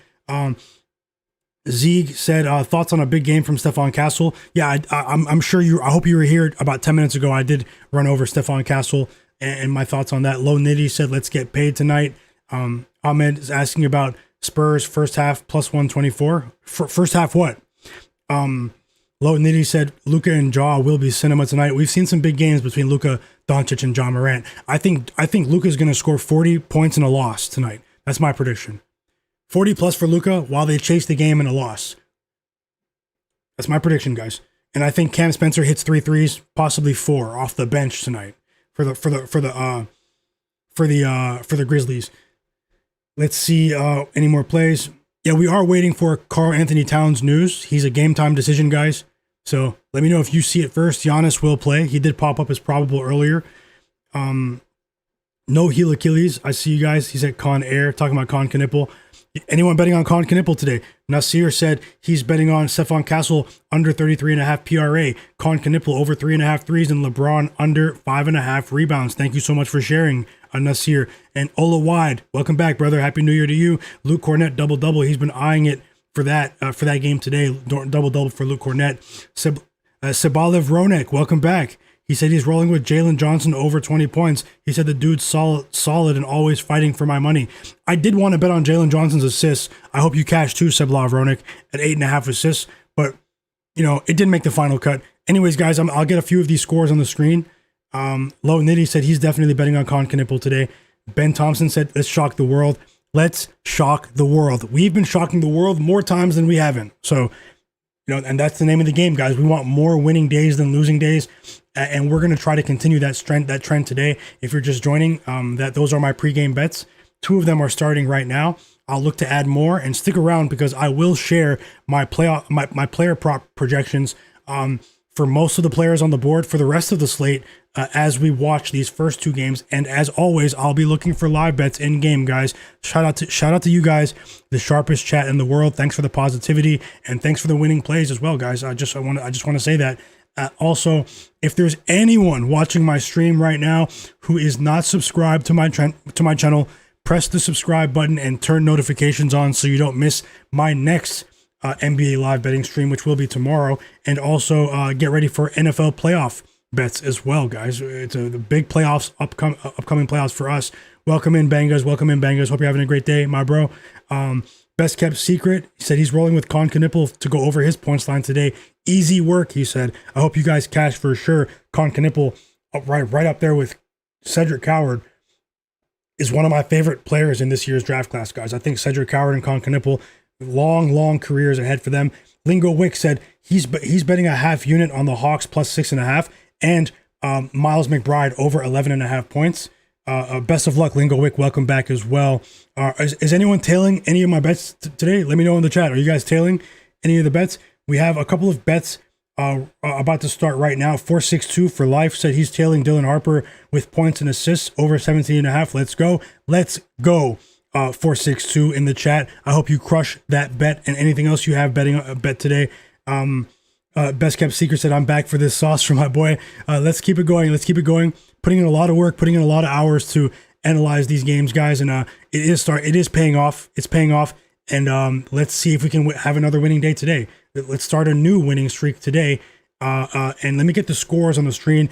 Zeeg said thoughts on a big game from Stephon Castle. Yeah, I'm sure I hope you were here about 10 minutes ago. I did run over Stephon Castle and my thoughts on that. Low Nitty said let's get paid tonight. Ahmed is asking about Spurs first half plus 124. First half what? Low Nitty said Luka and Ja will be cinema tonight. We've seen some big games between Luka Doncic and John Morant. I think Luka is going to score 40 points in a loss tonight. That's my prediction. 40 plus for Luka while they chase the game in a loss. That's my prediction, guys. And I think Cam Spencer hits 3 threes, possibly 4 off the bench tonight for the Grizzlies. Let's see any more plays. Yeah, we are waiting for Karl Anthony Towns news. He's a game time decision, guys. So let me know if you see it first. Giannis will play. He did pop up as probable earlier. No heel Achilles. I see you guys. He's at Con Air talking about Con Knipple. Anyone betting on Con Knipple today? Nasir said he's betting on Stephon Castle under 33.5 PRA, Con Knipple over 3.5 threes, and LeBron under 5.5 rebounds. Thank you so much for sharing, Nasir. And Ola Wide, welcome back, brother. Happy New Year to you. Luke Cornett double-double. He's been eyeing it for that game today. Double-double for Luke Cornett. Sebalev Ronek, welcome back. He said he's rolling with Jalen Johnson over 20 points. He said the dude's solid and always fighting for my money. I did want to bet on Jalen Johnson's assists. I hope you cash too, Sebalev Ronek, at 8.5 assists. But, you know, it didn't make the final cut. Anyways, guys, I'll get a few of these scores on the screen. Low Nitty said he's definitely betting on Con Knipple today. Ben Thompson said, let's shock the world. Let's shock the world. We've been shocking the world more times than we haven't. So, you know, and that's the name of the game, guys. We want more winning days than losing days. And we're going to try to continue that trend today. If you're just joining, those are my pregame bets. 2 of them are starting right now. I'll look to add more and stick around because I will share my player prop projections for for most of the players on the board for the rest of the slate as we watch these first two games. And as always, I'll be looking for live bets in game, guys. Shout out to you guys, the sharpest chat in the world. Thanks for the positivity and thanks for the winning plays as well, guys. I just want to say that. Also, if there's anyone watching my stream right now who is not subscribed to my channel, press the subscribe button and turn notifications on so you don't miss my next NBA live betting stream, which will be tomorrow. And also get ready for NFL playoff bets as well, guys. It's the big playoffs, upcoming playoffs for us. Welcome in, Bangers. Welcome in, Bangers. Hope you're having a great day, my bro. Best kept secret, he said he's rolling with Con Knipple to go over his points line today. Easy work, he said. I hope you guys cash for sure. Con Knipple, right up there with Cedric Coward, is one of my favorite players in this year's draft class, guys. I think Cedric Coward and Con Knipple, long careers ahead for them. Lingo Wick said he's betting a half unit on the Hawks plus 6.5 and Miles McBride over 11.5 points. Best of luck, Lingo Wick. Welcome back as well. Is anyone tailing any of my bets today? Let me know in the chat. Are you guys tailing any of the bets? We have a couple of bets about to start right now. 462 for life said he's tailing Dylan Harper with points and assists over 17.5. Let's go. 462 in the chat. I hope you crush that bet and anything else you have betting a bet today. Best kept secret said I'm back for this sauce from my boy. Let's keep it going. Putting in a lot of work, putting in a lot of hours to analyze these games, guys, and it is paying off. It's paying off, and let's see if we can have another winning day today. Let's start a new winning streak today. And let me get the scores on the screen.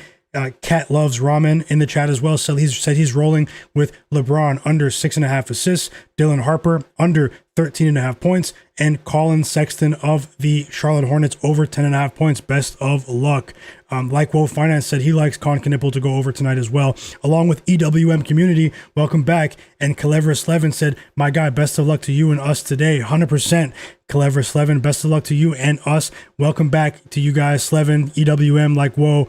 Cat Loves Ramen in the chat as well. So he said he's rolling with LeBron under 6.5 assists, Dylan Harper under 13.5 points, and Colin Sexton of the Charlotte Hornets over 10.5 points. Best of luck. Like Woe Finance said, he likes Con Knipple to go over tonight as well, along with EWM Community. Welcome back. And Cleverest Levin said, my guy, best of luck to you and us today. 100%. Cleverest Levin, best of luck to you and us. Welcome back to you guys. Slevin, EWM, like Woe.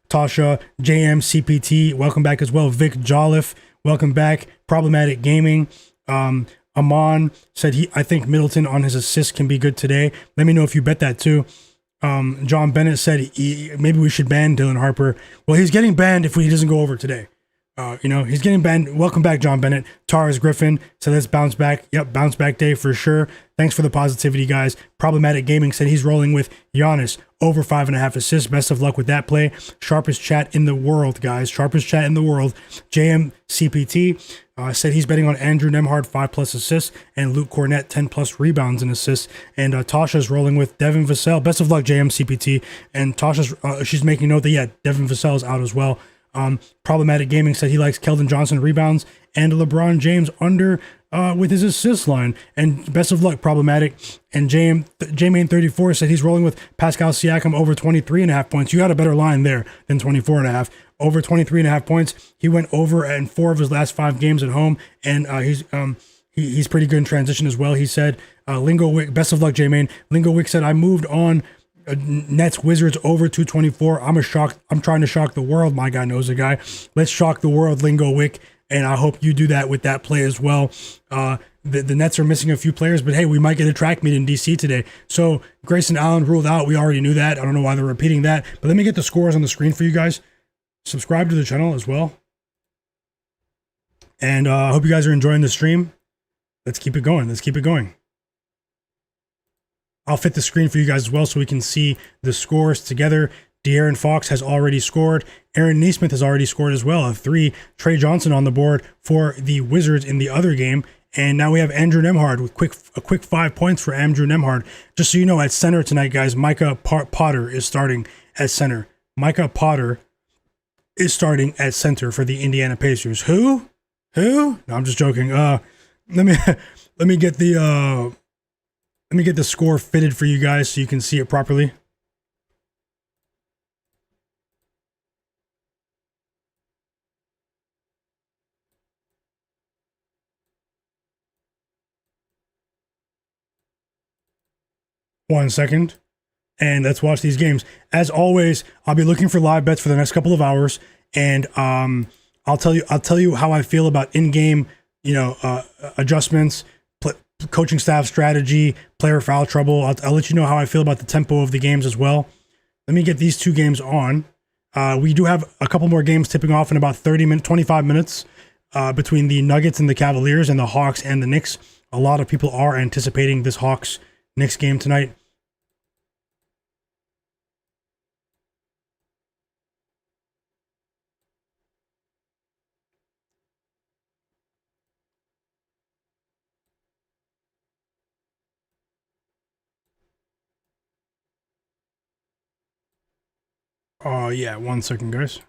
Tasha, JM, CPT, welcome back as well. Vic Jolliffe, welcome back. Problematic Gaming. Amon said I think Middleton on his assist can be good today. Let me know if you bet that too. John Bennett said maybe we should ban Dylan Harper. Well, he's getting banned if he doesn't go over today. He's getting banned. Welcome back, John Bennett. Taras Griffin said let's bounce back. Yep, bounce back day for sure. Thanks for the positivity, guys. Problematic Gaming said he's rolling with Giannis over 5.5 assists. Best of luck with that play. Sharpest chat in the world, guys. Sharpest chat in the world. JM CPT said he's betting on Andrew Nembhard 5+ assists and Luke Cornett 10+ rebounds and assists. And Tasha's rolling with Devin Vassell. Best of luck, JM CPT. And Tasha's she's making note that Devin Vassell is out as well. Problematic Gaming said he likes Keldon Johnson rebounds and LeBron James under with his assist line. And best of luck, Problematic. And J-Main34 said he's rolling with Pascal Siakam over 23.5 points. You got a better line there than 24.5. Over 23.5 points. He went over in 4 of his last 5 games at home, and he's pretty good in transition as well. He said, Lingo Wick, best of luck, J-Main. Lingo Wick said, I moved on Nets Wizards over 224. I'm trying to shock the world. My guy knows a guy. Let's shock the world, Lingo Wick. And I hope you do that with that play as well. The Nets are missing a few players, but hey, we might get a track meet in DC today. So Grayson Allen ruled out. We already knew that. I don't know why they're repeating that. But let me get the scores on the screen for you guys. Subscribe to the channel as well. And I hope you guys are enjoying the stream. Let's keep it going. I'll fit the screen for you guys as well so we can see the scores together. De'Aaron Fox has already scored. Aaron Nesmith has already scored as well. A 3. Trey Johnson on the board for the Wizards in the other game. And now we have Andrew Nembhard with a quick 5 points for Andrew Nembhard. Just so you know, at center tonight, guys, Micah Potter is starting at center. Micah Potter is starting at center for the Indiana Pacers. Who? No, I'm just joking. Let me get the score fitted for you guys so you can see it properly. One second. And let's watch these games. As always, I'll be looking for live bets for the next couple of hours. And I'll tell you how I feel about in-game, adjustments, coaching staff strategy, player foul trouble. I'll let you know how I feel about the tempo of the games as well. Let me get these two games on. We do have a couple more games tipping off in about 25 minutes between the Nuggets and the Cavaliers and the Hawks and the Knicks. A lot of people are anticipating this Hawks-Knicks game tonight. Yeah, 1 second, guys.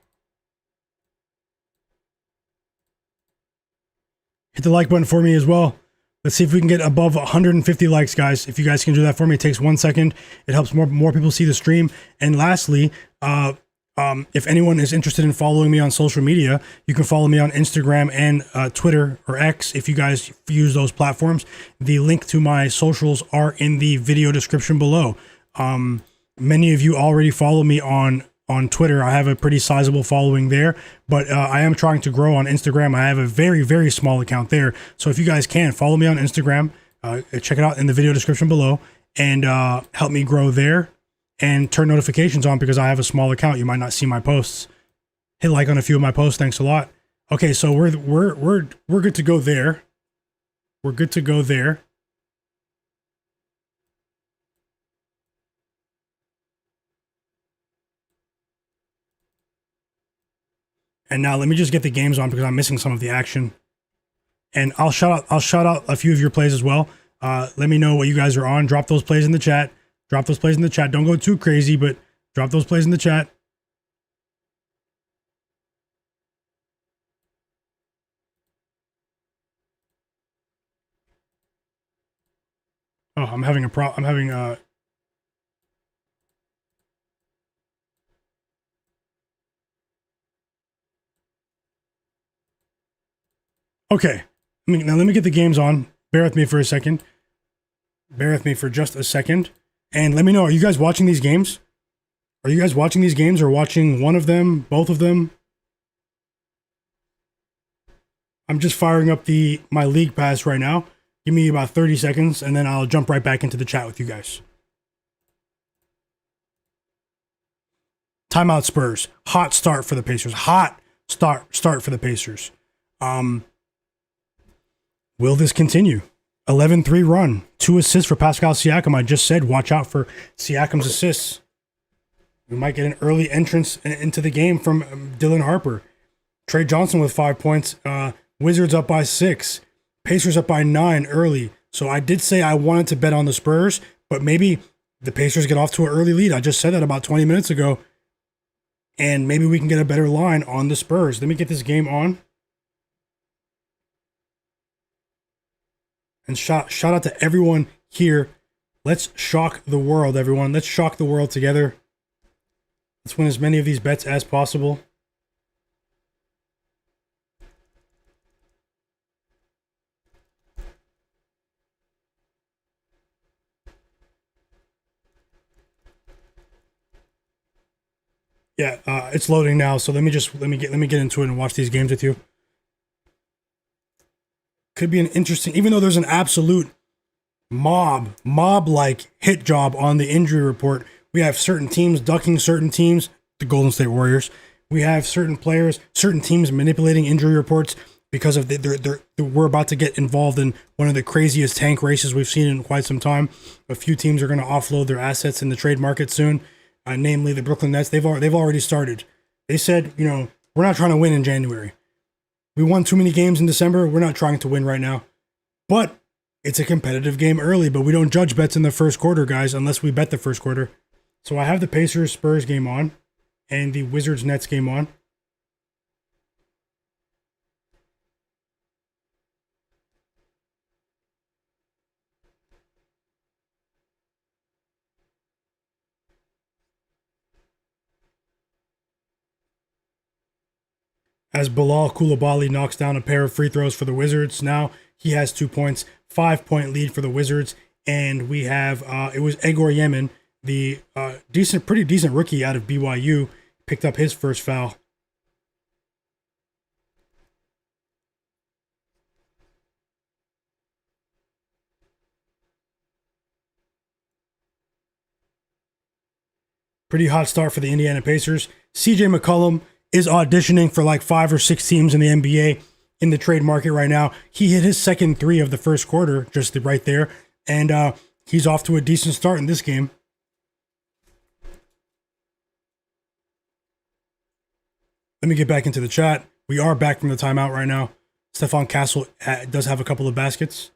Hit the like button for me as well. Let's see if we can get above 150 likes, guys. If you guys can do that for me, it takes 1 second. It helps more people see the stream. And lastly, if anyone is interested in following me on social media, you can follow me on Instagram and Twitter or X if you guys use those platforms. The link to my socials are in the video description below. Many of you already follow me on Twitter. I have a pretty sizable following there, but I am trying to grow on Instagram. I have a very, very small account there. So if you guys can, follow me on Instagram, check it out in the video description below, and help me grow there and turn notifications on because I have a small account. You might not see my posts. Hit like on a few of my posts. Thanks a lot. Okay, so we're good to go there. We're good to go there. And now let me just get the games on because I'm missing some of the action. And I'll shout out a few of your plays as well. Let me know what you guys are on. Drop those plays in the chat. Drop those plays in the chat. Don't go too crazy, but drop those plays in the chat. Oh, I'm having Okay. Now let me get the games on. Bear with me for a second. Bear with me for just a second. And let me know, are you guys watching these games? Are you guys watching these games or watching one of them, both of them? I'm just firing up my league pass right now. Give me about 30 seconds and then I'll jump right back into the chat with you guys. Timeout Spurs. Hot start for the Pacers. Hot start for the Pacers. Will this continue? 11-3 run. 2 assists for Pascal Siakam. I just said watch out for Siakam's assists. We might get an early entrance into the game from Dylan Harper. Trey Johnson with 5 points. Wizards up by 6. Pacers up by 9 early. So I did say I wanted to bet on the Spurs, but maybe the Pacers get off to an early lead. I just said that about 20 minutes ago. And maybe we can get a better line on the Spurs. Let me get this game on. And shout out to everyone here. Let's shock the world, everyone. Let's shock the world together. Let's win as many of these bets as possible. Yeah, it's loading now. So let me get into it and watch these games with you. Could be an interesting, even though there's an absolute mob-like hit job on the injury report. We have certain teams ducking certain teams, the Golden State Warriors. We have certain players, certain teams manipulating injury reports because of we're about to get involved in one of the craziest tank races we've seen in quite some time. A few teams are going to offload their assets in the trade market soon, namely the Brooklyn Nets. They've already started. They said, we're not trying to win in January. We won too many games in December. We're not trying to win right now. But it's a competitive game early, but we don't judge bets in the first quarter, guys, unless we bet the first quarter. So I have the Pacers-Spurs game on and the Wizards-Nets game on. As Bilal Coulibaly knocks down a pair of free throws for the Wizards. Now he has 2 points, 5-point lead for the Wizards. And we have, it was Egor Yemen, the pretty decent rookie out of BYU, picked up his first foul. Pretty hot start for the Indiana Pacers. CJ McCollum is auditioning for like 5 or 6 teams in the NBA in the trade market right now. He hit his second three of the first quarter, just right there. And he's off to a decent start in this game. Let me get back into the chat. We are back from the timeout right now. Stephon Castle does have a couple of baskets,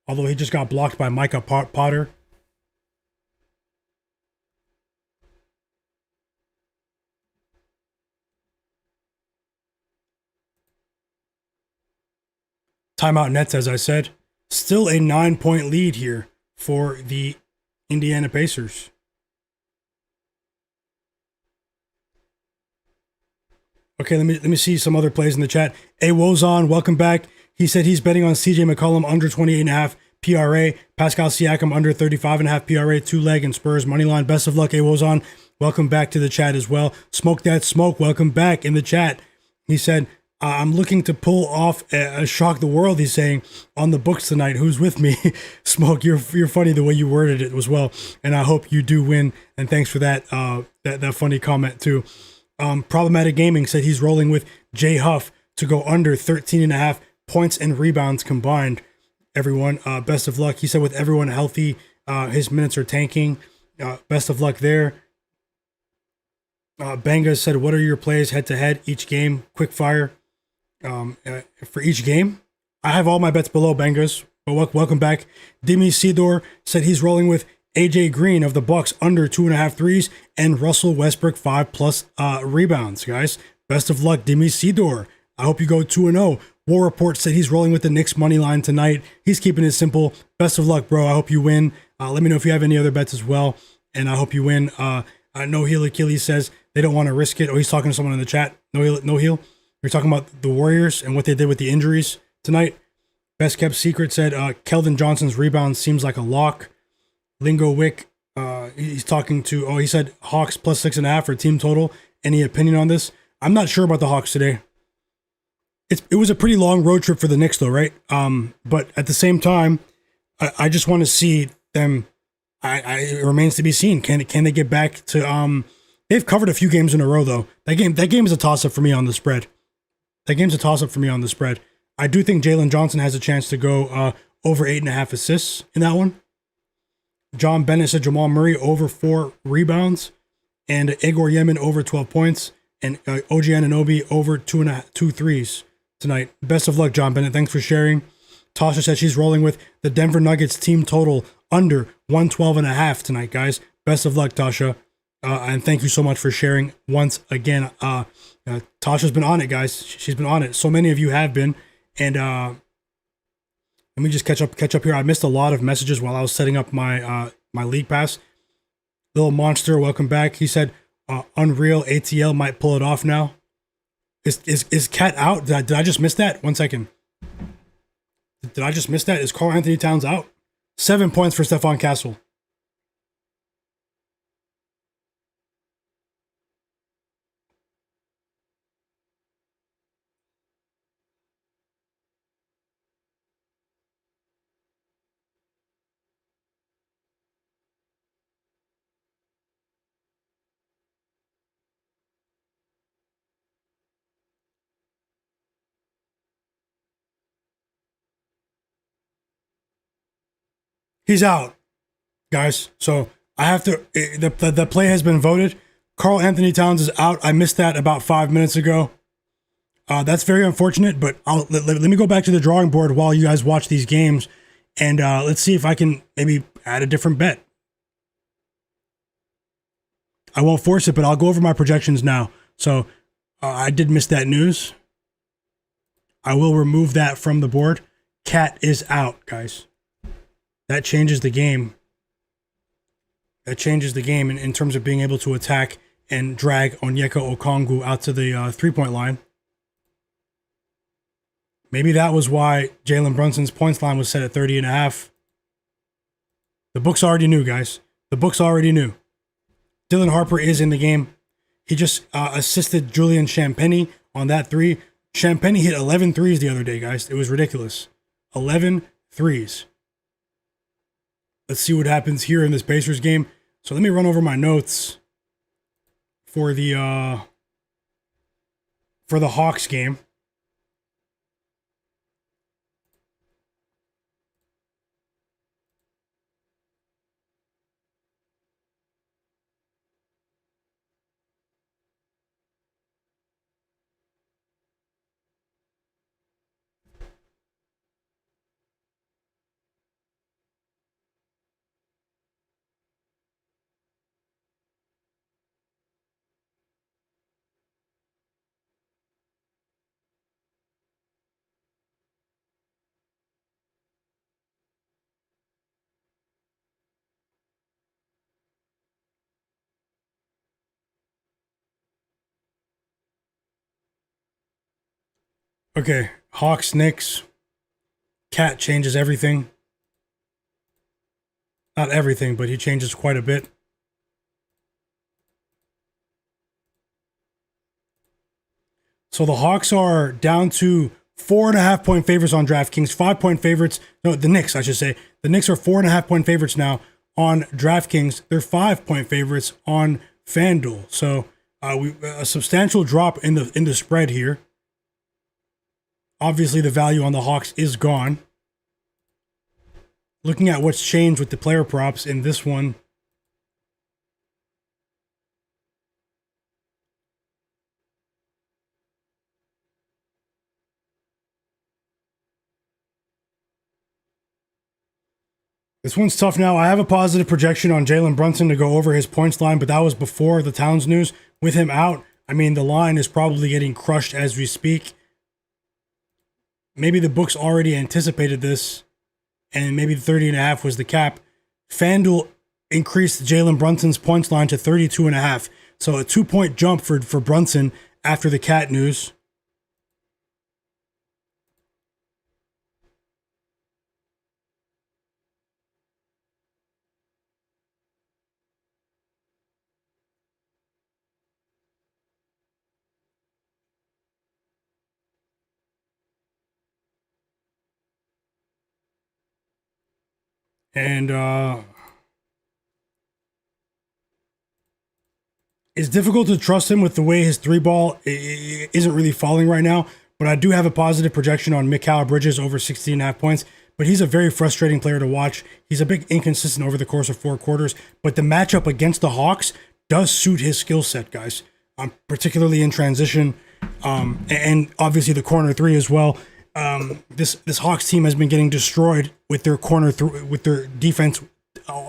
although he just got blocked by Micah Potter. Timeout Nets, as I said. Still a 9-point lead here for the Indiana Pacers. Okay, let me see some other plays in the chat. Wozon, welcome back. He said he's betting on CJ McCollum under 28.5 PRA. Pascal Siakam under 35.5 PRA. 2-leg and Spurs moneyline. Best of luck, Wozon. Welcome back to the chat as well. Smoke That Smoke, welcome back in the chat. He said, I'm looking to pull off a shock the world, he's saying, on the books tonight. Who's with me? Smoke, you're funny the way you worded it as well. And I hope you do win. And thanks for that that funny comment too. Problematic Gaming said he's rolling with Jay Huff to go under 13.5 points and rebounds combined. Everyone, best of luck. He said with everyone healthy, his minutes are tanking. Best of luck there. Banga said, what are your plays head-to-head each game? Quick fire for each game. I have all my bets below, Bangas. But welcome back. Demi Sidor said he's rolling with AJ Green of the Bucks under 2.5 threes and Russell Westbrook 5+ rebounds, guys. Best of luck, Demi Sidor. I hope you go 2-0. War Report said he's rolling with the Knicks money line tonight. He's keeping it simple. Best of luck, bro. I hope you win. Let me know if you have any other bets as well, and I hope you win. No Heel Achilles says they don't want to risk it. Oh, he's talking to someone in the chat. No Heel. We're talking about the Warriors and what they did with the injuries tonight. Best Kept Secret said Keldon Johnson's rebound seems like a lock. Lingo Wick, he's talking to, he said Hawks plus 6.5 for team total. Any opinion on this? I'm not sure about the Hawks today. It was a pretty long road trip for the Knicks though, right? But at the same time, I just want to see them. It remains to be seen. Can they get back to? They've covered a few games in a row though. That game is a toss up for me on the spread. I do think Jalen Johnson has a chance to go over 8.5 assists in that one. John Bennett said Jamal Murray over 4 rebounds, and Igor Yemen over 12 points, and OG Anunoby over 2 threes tonight. Best of luck, John Bennett. Thanks for sharing. Tasha said she's rolling with the Denver Nuggets team total under 112.5 tonight, guys. Best of luck, Tasha. And thank you so much for sharing once again. Tasha's been on it, guys. She's been on it. So many of you have been. And let me just catch up here. I missed a lot of messages while I was setting up my my league pass. Little Monster, welcome back. He said Unreal ATL might pull it off now. Is Cat out? Did I just miss that? 1 second. Did I just miss that? Is Karl Anthony Towns out? 7 points for Stephon Castle. He's out, guys. So I have to. The play has been voted. Karl Anthony Towns is out. I missed that about 5 minutes ago. That's very unfortunate. But let me go back to the drawing board while you guys watch these games, and let's see if I can maybe add a different bet. I won't force it, but I'll go over my projections now. So I did miss that news. I will remove that from the board. Cat is out, guys. That changes the game. That changes the game in terms of being able to attack and drag Onyeka Okongwu out to the 3-point line. Maybe that was why Jalen Brunson's points line was set at 30.5. The books already knew, guys. The books already knew. Dylan Harper is in the game. He just assisted Julian Champagny on that 3. Champagny hit 11 threes the other day, guys. It was ridiculous. 11 threes. Let's see what happens here in this Pacers game. So let me run over my notes. for the Hawks game. Okay, Hawks, Knicks. Cat changes everything. Not everything, but he changes quite a bit. So the Hawks are down to 4.5-point favorites on DraftKings, 5-point favorites. No, the Knicks, I should say. The Knicks are 4.5-point favorites now on DraftKings. They're 5-point favorites on FanDuel. So a substantial drop in the spread here. Obviously, the value on the Hawks is gone. Looking at what's changed with the player props in this one. This one's tough now. I have a positive projection on Jalen Brunson to go over his points line, but that was before the Towns news. With him out, I mean, the line is probably getting crushed as we speak. Maybe the books already anticipated this, and maybe the 30.5 was the cap. FanDuel increased Jalen Brunson's points line to 32.5. So a 2-point jump for Brunson after the cat news. And it's difficult to trust him with the way his three ball isn't really falling right now. But I do have a positive projection on Mikal Bridges over 16.5 points. But he's a very frustrating player to watch. He's a bit inconsistent over the course of 4 quarters. But the matchup against the Hawks does suit his skill set, guys. Particularly in transition, and obviously the corner three as well. This Hawks team has been getting destroyed with their with their defense,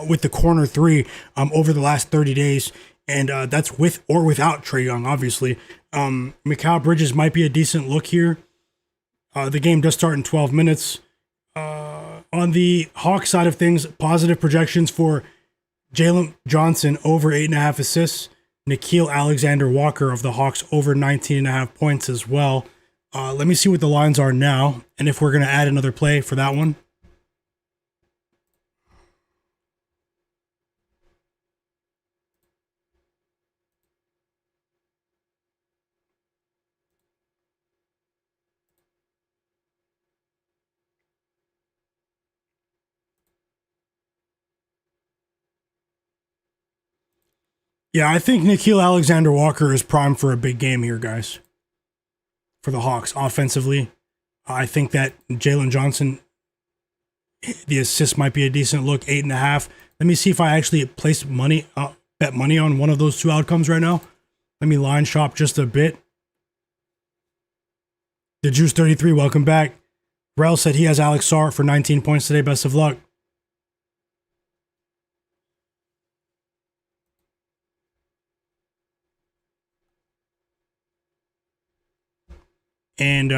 with the corner three over the last 30 days, and that's with or without Trae Young, obviously. Mikal Bridges might be a decent look here. The game does start in 12 minutes. On the Hawks side of things, positive projections for Jalen Johnson over 8.5 assists, Nickeil Alexander-Walker of the Hawks over 19.5 points as well. Let me see what the lines are now, and if we're going to add another play for that one. Yeah, I think Nickeil Alexander-Walker is primed for a big game here, guys. For the Hawks offensively, I think that Jalen Johnson, the assist might be a decent look, 8.5. Let me see if I actually place money, bet money on one of those two outcomes right now. Let me line shop just a bit. The Juice 33, welcome back. Rel said he has Alex Sarr for 19 points today. Best of luck. And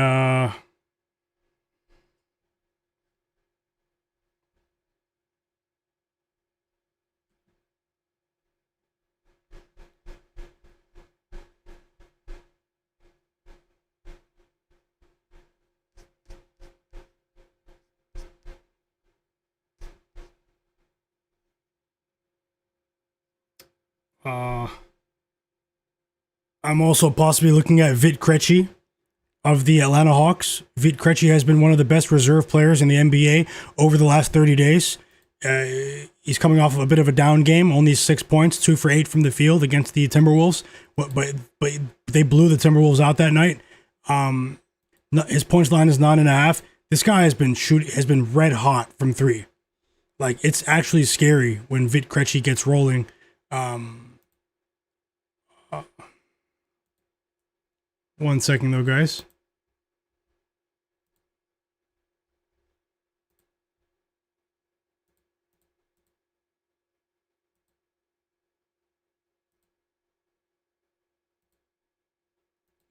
I'm also possibly looking at Vit Krejci of the Atlanta Hawks. Vit Krejci has been one of the best reserve players in the NBA over the last 30 days. He's coming off of a bit of a down game, only 6 points, 2 for 8 from the field against the Timberwolves. But they blew the Timberwolves out that night. His points line is 9.5. This guy has been red hot from three. Like, it's actually scary when Vit Krejci gets rolling. One second though, guys.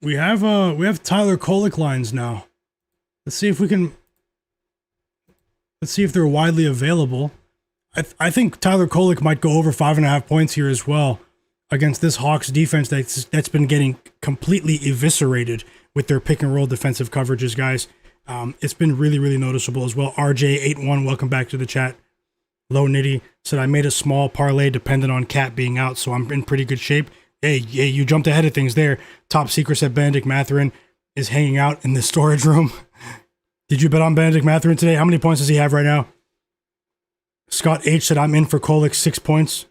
We have Tyler Kolek lines now. Let's see if they're widely available. I think Tyler Kolek might go over 5.5 points here as well against this Hawks defense that's been getting completely eviscerated with their pick and roll defensive coverages, guys. It's been really, really noticeable as well. RJ81, welcome back to the chat. Low Nitty said, I made a small parlay dependent on Cat being out, so I'm in pretty good shape. Hey, you jumped ahead of things there. Top Secret said Benedict Mathurin is hanging out in the storage room. Did you bet on Benedict Mathurin today? How many points does he have right now? Scott H said, I'm in for Kolek, 6 points.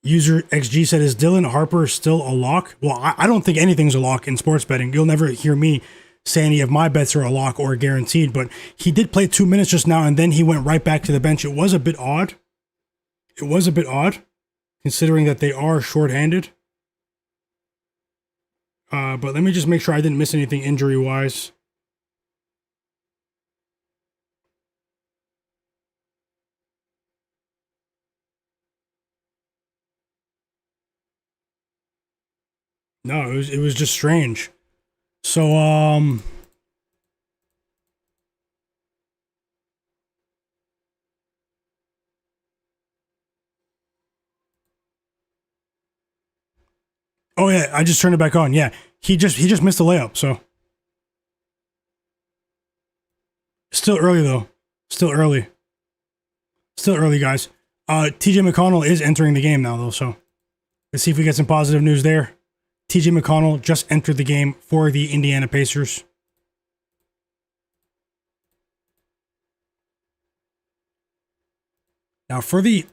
User XG said, is Dylan Harper still a lock? Well, I don't think anything's a lock in sports betting. You'll never hear me say any of my bets are a lock or guaranteed, but he did play 2 minutes just now, and then he went right back to the bench. It was a bit odd. Considering that they are shorthanded. But let me just make sure I didn't miss anything injury-wise. No, it was just strange. So, oh yeah, I just turned it back on. Yeah, he just missed a layup. So still early though. Still early, guys. TJ McConnell is entering the game now though. So let's see if we get some positive news there. TJ McConnell just entered the game for the Indiana Pacers. Now let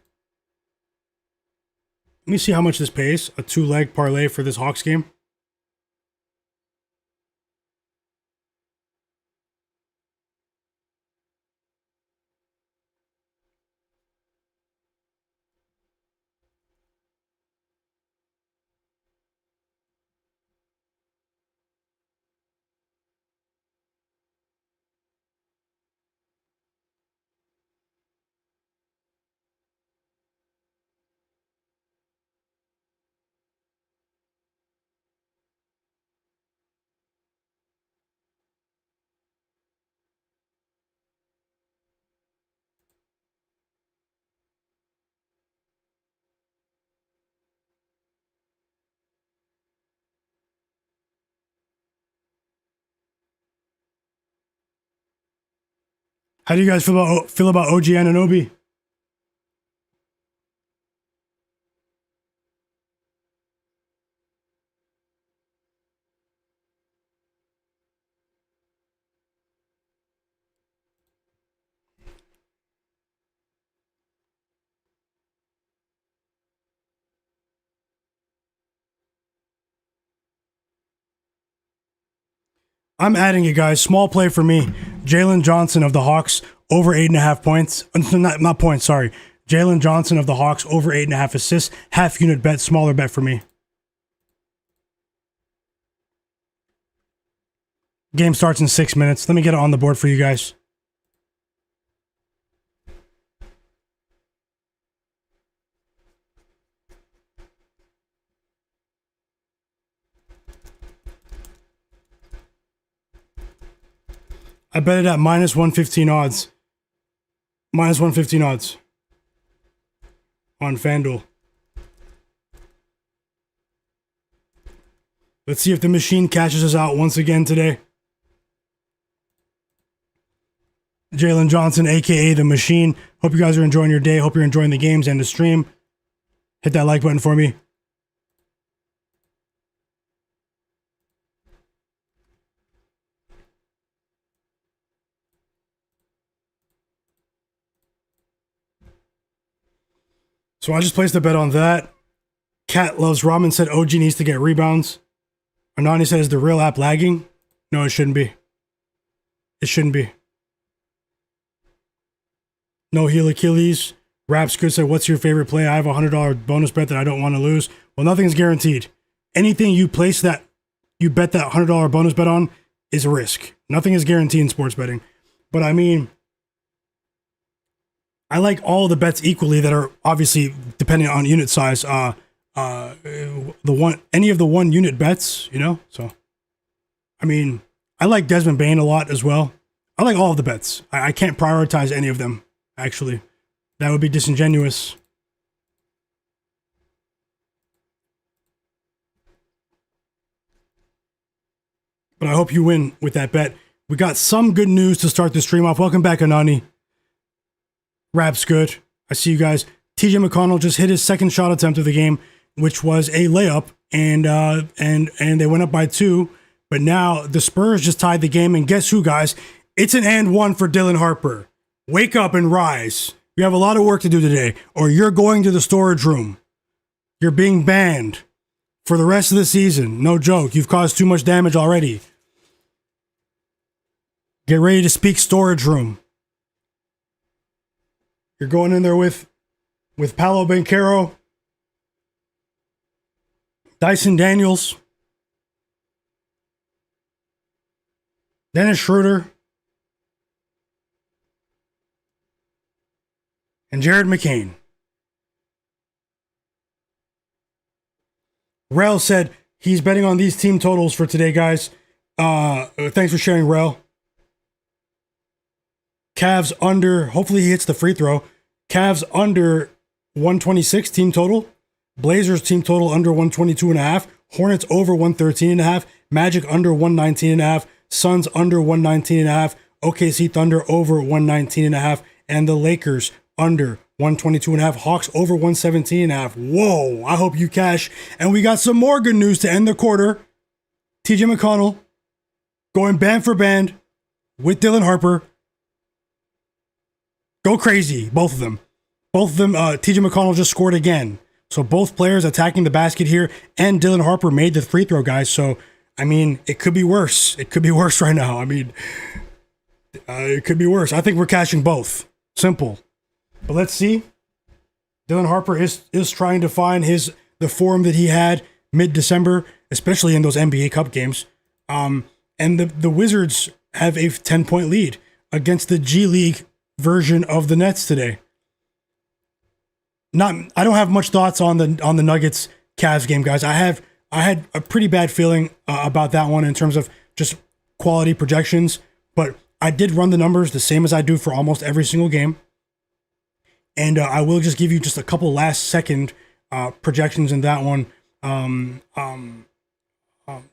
me see how much this pays. A 2-leg parlay for this Hawks game. How do you guys feel about OG Anunoby? I'm adding it, guys. Small play for me. Jalen Johnson of the Hawks over 8.5 points. Not points, sorry. Jalen Johnson of the Hawks over 8.5 assists. Half unit bet, smaller bet for me. Game starts in 6 minutes. Let me get it on the board for you guys. I bet it at minus 115 odds. Minus 115 odds. On FanDuel. Let's see if the machine catches us out once again today. Jalen Johnson, a.k.a. The Machine. Hope you guys are enjoying your day. Hope you're enjoying the games and the stream. Hit that like button for me. So I just placed a bet on that. Cat Loves Ramen said OG needs to get rebounds. Anani said, is the real app lagging? No, it shouldn't be. It shouldn't be. No heel Achilles. Raps Good said, what's your favorite play? I have a $100 bonus bet that I don't want to lose. Well, nothing's guaranteed. Anything you place that you bet that $100 bonus bet on is a risk. Nothing is guaranteed in sports betting. But I mean, I like all the bets equally that are obviously depending on unit size. Any of the 1 unit bets, you know? So, I mean, I like Desmond Bane a lot as well. I like all of the bets. I can't prioritize any of them, actually. That would be disingenuous. But I hope you win with that bet. We got some good news to start the stream off. Welcome back, Anani. Rap's good. I see you guys. TJ McConnell just hit his second shot attempt of the game, which was a layup, and they went up by 2. But now the Spurs just tied the game, and guess who, guys? It's an and 1 for Dylan Harper. Wake up and rise. You have a lot of work to do today, or you're going to the storage room. You're being banned for the rest of the season. No joke. You've caused too much damage already. Get ready to speak storage room. You're going in there with Paolo Banchero, Dyson Daniels, Dennis Schroeder, and Jared McCain. Rel said he's betting on these team totals for today, guys. Thanks for sharing, Rel. Cavs under, hopefully he hits the free throw. Cavs under 126 team total. Blazers team total under 122.5. Hornets over 113.5. Magic under 119.5. Suns under 119.5. OKC Thunder over 119.5. And the Lakers under 122.5. Hawks over 117.5. Whoa, I hope you cash. And we got some more good news to end the quarter. TJ McConnell going band for band with Dylan Harper. Go crazy, both of them. TJ McConnell just scored again. So both players attacking the basket here, and Dylan Harper made the free throw, guys. So, I mean, it could be worse. It could be worse right now. I mean, it could be worse. I think we're cashing both. Simple. But let's see. Dylan Harper is trying to find the form that he had mid-December, especially in those NBA Cup games. And the Wizards have a 10-point lead against the G League version of the Nets today. I don't have much thoughts on the Nuggets Cavs game, guys. I had a pretty bad feeling about that one in terms of just quality projections, but I did run the numbers the same as I do for almost every single game. And I will just give you just a couple last second projections in that one.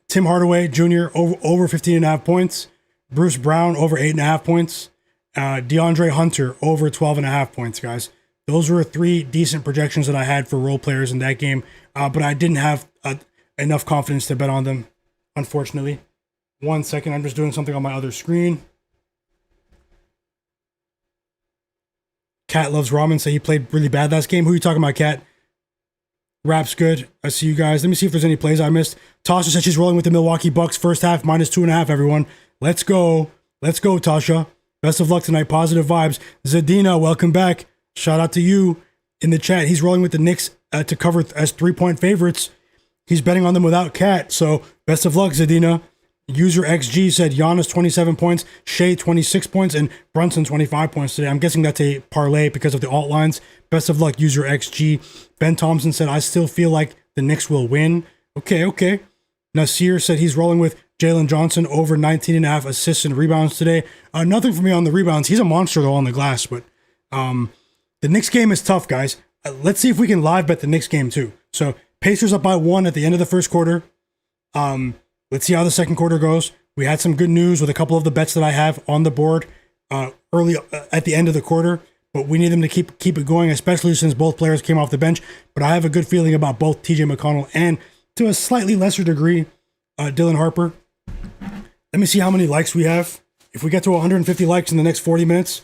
Tim Hardaway Jr. over 15.5 points. Bruce Brown over 8.5 points. DeAndre Hunter over 12.5 points, guys. Those were 3 decent projections that I had for role players in that game, but I didn't have enough confidence to bet on them, unfortunately. 1 second, I'm just doing something on my other screen. Cat Loves Ramen said he played really bad last game. Who are you talking about, Cat? Rap's good. I see you guys. Let me see if there's any plays I missed. Tasha said she's rolling with the Milwaukee Bucks first half -2.5, everyone. Let's go. Let's go, Tasha. Best of luck tonight. Positive vibes. Zadina, welcome back. Shout out to you in the chat. He's rolling with the Knicks to cover as 3-point favorites. He's betting on them without Cat. So best of luck, Zadina. User XG said Giannis 27 points, Shai 26 points, and Brunson 25 points today. I'm guessing that's a parlay because of the alt lines. Best of luck, User XG. Ben Thompson said, I still feel like the Knicks will win. Okay. Nasir said he's rolling with Jalen Johnson over 19.5 assists and rebounds today. Nothing for me on the rebounds. He's a monster, though, on the glass. But the Knicks game is tough, guys. Let's see if we can live bet the Knicks game, too. So Pacers up by 1 at the end of the first quarter. Let's see how the second quarter goes. We had some good news with a couple of the bets that I have on the board early at the end of the quarter, but we need them to keep it going, especially since both players came off the bench. But I have a good feeling about both TJ McConnell and, to a slightly lesser degree, Dylan Harper. Let me see how many likes we have. If we get to 150 likes in the next 30 minutes,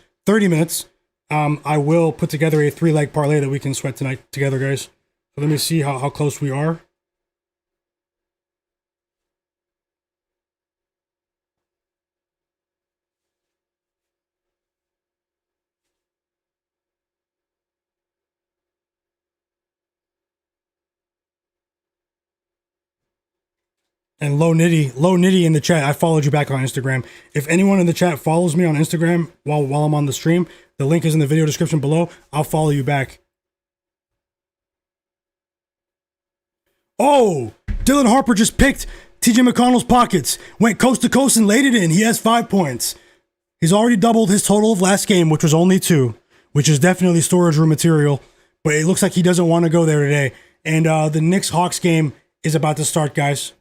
I will put together a 3-leg parlay that we can sweat tonight together, guys. So let me see how close we are. And low nitty in the chat. I followed you back on Instagram. If anyone in the chat follows me on Instagram while I'm on the stream, the link is in the video description below. I'll follow you back. Oh, Dylan Harper just picked TJ McConnell's pockets, went coast to coast and laid it in. He has 5 points. He's already doubled his total of last game, which was only 2, which is definitely storage room material. But it looks like he doesn't want to go there today. And the Knicks-Hawks game is about to start, guys.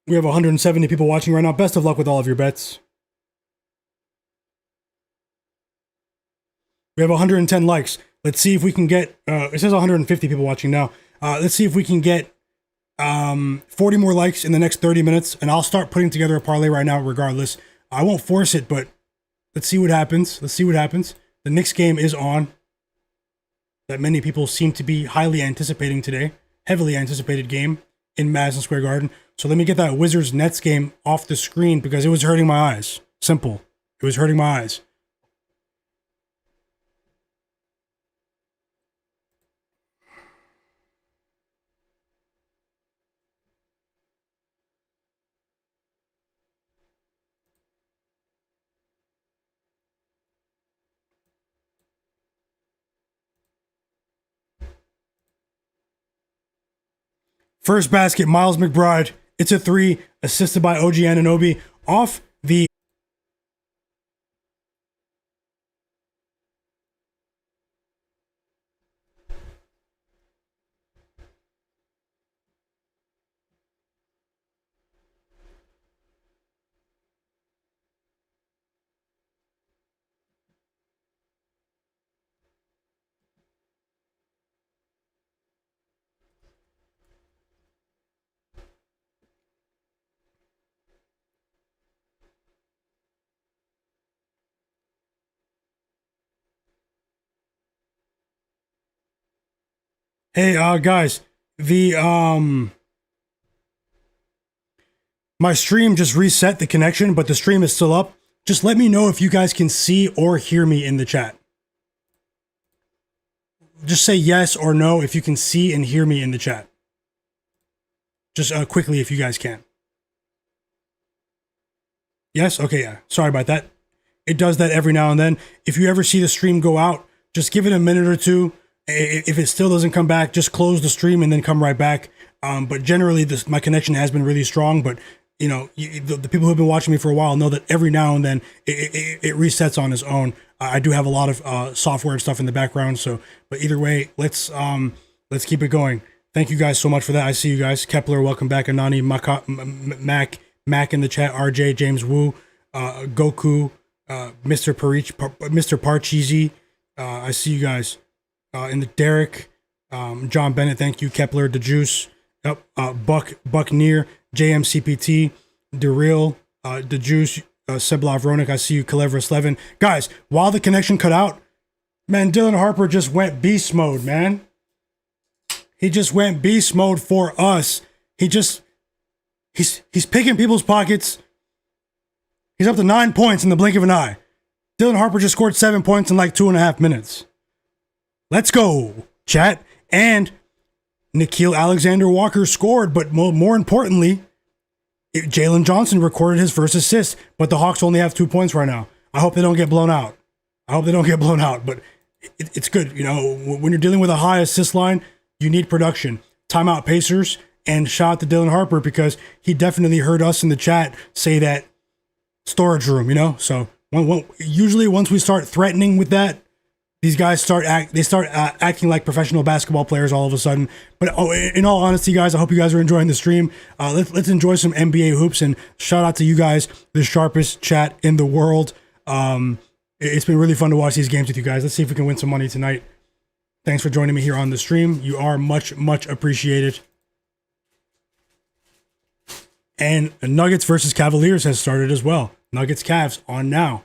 We have 170 people watching right now. Best of luck with all of your bets. We have 110 likes. Let's see if we can get, it says 150 people watching now. Let's see if we can get 40 more likes in the next 30 minutes, and I'll start putting together a parlay right now regardless. I won't force it, but let's see what happens. Let's see what happens. The Knicks game is on. That many people seem to be highly anticipating today. Heavily anticipated game in Madison Square Garden. So let me get that Wizards-Nets game off the screen because it was hurting my eyes. Simple. It was hurting my eyes. First basket, Miles McBride. It's a 3, assisted by OG Anunoby off the... Hey, guys, my stream just reset the connection, but the stream is still up. Just let me know if you guys can see or hear me in the chat. Just say yes or no if you can see and hear me in the chat. Just quickly if you guys can. Yes? Okay, yeah. Sorry about that. It does that every now and then. If you ever see the stream go out, just give it a minute or two. If it still doesn't come back, just close the stream and then come right back. But generally, my connection has been really strong. But, you know, the people who have been watching me for a while know that every now and then it resets on its own. I do have a lot of software and stuff in the background. So, but either way, let's keep it going. Thank you guys so much for that. I see you guys. Kepler, welcome back. Anani, Mac in the chat. RJ, James Wu, Goku, Mr. Parcheesi. I see you guys. In the Derek, John Bennett, thank you. Kepler, the Juice, Buck Near, JMCPT, The Real, the Juice, Seblov Ronik, I see you. Calevris Levin. Guys, while the connection cut out, man, Dylan Harper just went beast mode, man. He just went beast mode for us. He's picking people's pockets. He's up to 9 points in the blink of an eye. Dylan Harper just scored 7 points in like 2.5 minutes. Let's go, chat. And Nickeil Alexander-Walker scored, but more importantly, Jalen Johnson recorded his first assist, but the Hawks only have 2 points right now. I hope they don't get blown out. But it's good. You know, when you're dealing with a high assist line, you need production. Timeout Pacers, and shout out to Dylan Harper because he definitely heard us in the chat say that storage room, you know? So usually once we start threatening with that, these guys start acting like professional basketball players all of a sudden. But in all honesty, guys, I hope you guys are enjoying the stream. Let's enjoy some NBA hoops, and shout out to you guys, the sharpest chat in the world. It's been really fun to watch these games with you guys. Let's see if we can win some money tonight. Thanks for joining me here on the stream. You are much, much appreciated. And Nuggets versus Cavaliers has started as well. Nuggets Cavs on now.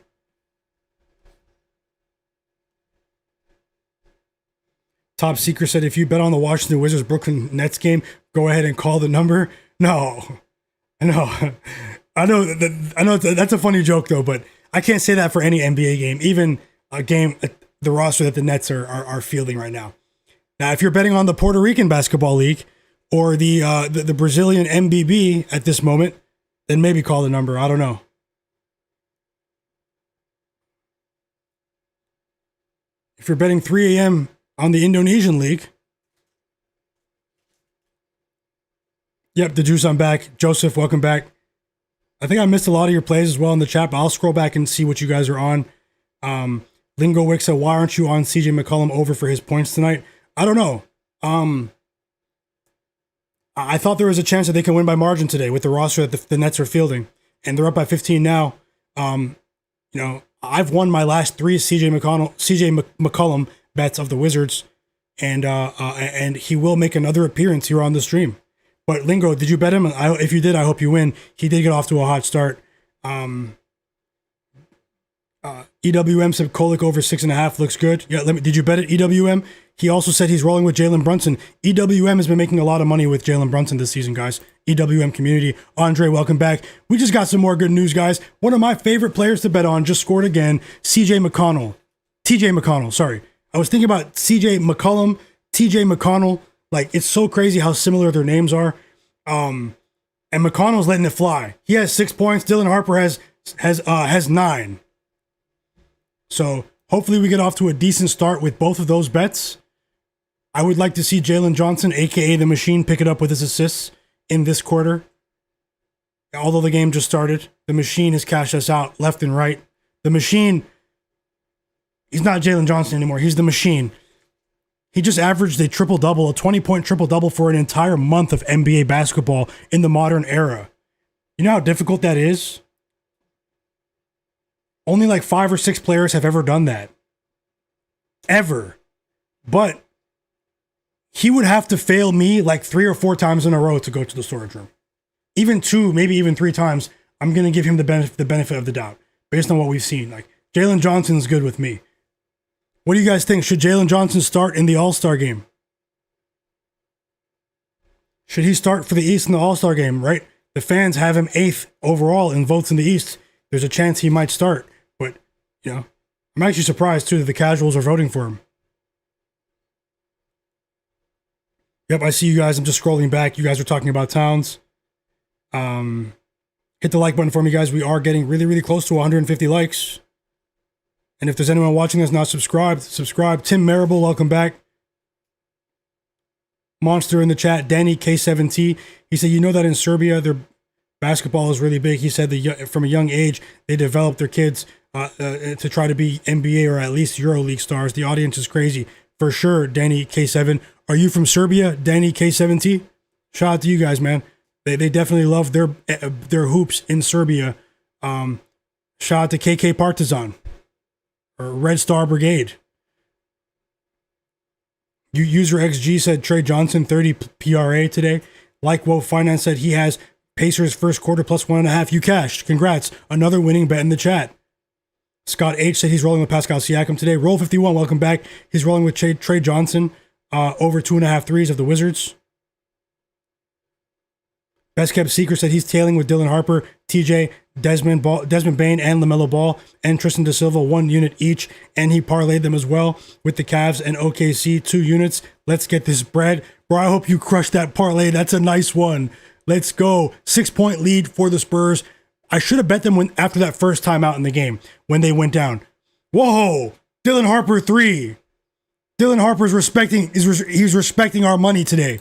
Top Secret said, if you bet on the Washington Wizards Brooklyn Nets game, go ahead and call the number. No, I know that's a funny joke though, but I can't say that for any NBA game, even a game, the roster that the Nets are fielding right now. Now, if you're betting on the Puerto Rican Basketball League or the Brazilian MBB at this moment, then maybe call the number. I don't know. If you're betting 3 a.m. on the Indonesian League. Yep, the juice, I'm back. Joseph, welcome back. I think I missed a lot of your plays as well in the chat, but I'll scroll back and see what you guys are on. Lingo Wick said, why aren't you on CJ McCollum over for his points tonight? I don't know. I thought there was a chance that they can win by margin today with the roster that the Nets are fielding, and they're up by 15 now. I've won my last 3 CJ McCollum bets of the Wizards, and he will make another appearance here on the stream. But Lingo, did you bet him? If you did, I hope you win. He did get off to a hot start. EWM said Kolik over 6.5 looks good. Yeah, did you bet it, EWM? He also said he's rolling with Jalen Brunson. EWM has been making a lot of money with Jalen Brunson this season, guys. EWM community. Andre, welcome back. We just got some more good news, guys. One of my favorite players to bet on just scored again. TJ McConnell, sorry. I was thinking about CJ McCollum, TJ McConnell. Like, it's so crazy how similar their names are. And McConnell's letting it fly. He has 6 points. Dylan Harper has 9. So hopefully we get off to a decent start with both of those bets. I would like to see Jalen Johnson, aka the Machine, pick it up with his assists in this quarter. Although the game just started, the Machine has cashed us out left and right. The Machine, he's not Jalen Johnson anymore. He's the Machine. He just averaged a triple-double, a 20-point triple-double for an entire month of NBA basketball in the modern era. You know how difficult that is? Only like 5 or 6 players have ever done that. Ever. But he would have to fail me like 3 or 4 times in a row to go to the storage room. Even 2, maybe even 3 times, I'm going to give him the benefit of the doubt based on what we've seen. Like, Jalen Johnson's good with me. What do you guys think? Should Jalen Johnson start in the All-Star game? Should he start for the East in the All-Star game, right? The fans have him 8th overall in votes in the East. There's a chance he might start. But, I'm actually surprised, too, that the casuals are voting for him. Yep, I see you guys. I'm just scrolling back. You guys are talking about Towns. Hit the like button for me, guys. We are getting really, really close to 150 likes. And if there's anyone watching us not subscribed, subscribe. Tim Marable, welcome back. Monster in the chat. Danny K7T. He said, you know that in Serbia, their basketball is really big. He said that from a young age, they develop their kids to try to be NBA or at least EuroLeague stars. The audience is crazy. For sure, Danny K7. Are you from Serbia, Danny K7T? Shout out to you guys, man. They definitely love their hoops in Serbia. Shout out to KK Partizan. Or Red Star Brigade. User XG said Trey Johnson 30 PRA today. Like Woe Finance said he has Pacers first quarter plus 1.5. You cashed. Congrats. Another winning bet in the chat. Scott H said he's rolling with Pascal Siakam today. Roll 51, welcome back. He's rolling with Trey Johnson over 2.5 threes of the Wizards. Best Kept Secret said he's tailing with Dylan Harper, TJ, Desmond Bane, and Lamelo Ball, and Tristan Da Silva, 1 unit each, and he parlayed them as well with the Cavs and OKC, 2 units. Let's get this bread. Bro, I hope you crush that parlay. That's a nice one. Let's go. 6-point lead for the Spurs. I should have bet them after that first time out in the game when they went down. Whoa! Dylan Harper 3. Dylan Harper's he's respecting our money today.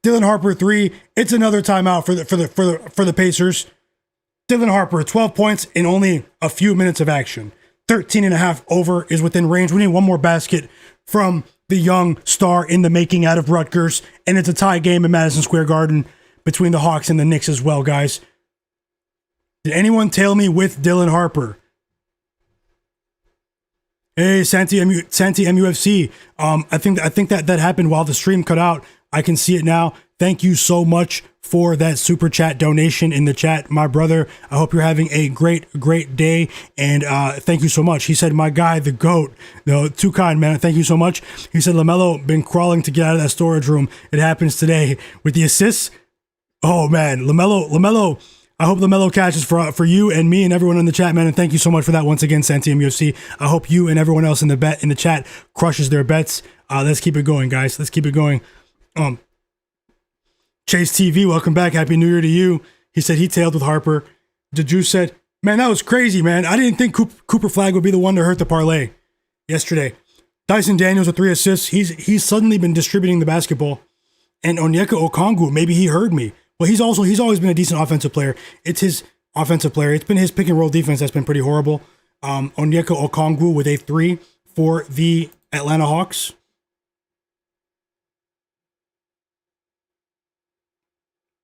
Dylan Harper 3. It's another timeout for the Pacers. Dylan Harper 12 points in only a few minutes of action. 13.5 over is within range. We need one more basket from the young star in the making out of Rutgers, and it's a tie game in Madison Square Garden between the Hawks and the Knicks as well, guys. Did anyone tail me with Dylan Harper? Hey, Santi MUFC. I think that happened while the stream cut out. I can see it now. Thank you so much for that super chat donation in the chat, my brother. I hope you're having a great day. And thank you so much. He said, my guy, the GOAT. No, too kind, man. Thank you so much. He said, LaMelo been crawling to get out of that storage room. It happens today. With the assists, oh, man. LaMelo. I hope LaMelo catches for you and me and everyone in the chat, man. And thank you so much for that once again, Santiam UFC. I hope you and everyone else in the chat crushes their bets. Let's keep it going, guys. Let's keep it going. Chase TV, welcome back. Happy New Year to you. He said he tailed with Harper. The Juice said, man, that was crazy, man. I didn't think Cooper Flag would be the one to hurt the parlay yesterday. Dyson Daniels with 3 assists. He's suddenly been distributing the basketball. And Onyeka Okongwu, maybe he heard me. Well, he's always been a decent offensive player. It's his offensive player. It's been his pick and roll defense that's been pretty horrible. Onyeka Okongwu with a 3 for the Atlanta Hawks.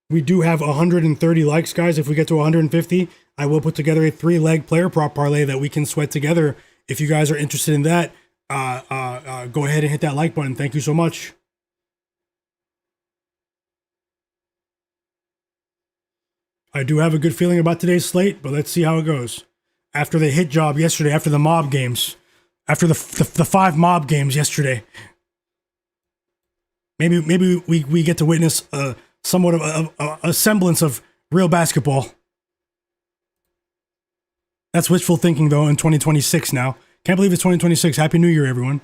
We do have 130 likes, guys. If we get to 150, I will put together a 3-leg player prop parlay that we can sweat together. If you guys are interested in that, go ahead and hit that like button. Thank you so much. I do have a good feeling about today's slate, but let's see how it goes. After the hit job yesterday, after the mob games, after the 5 mob games yesterday, maybe we get to witness somewhat of a semblance of real basketball. That's wishful thinking, though, in 2026 now. Can't believe it's 2026. Happy New Year, everyone.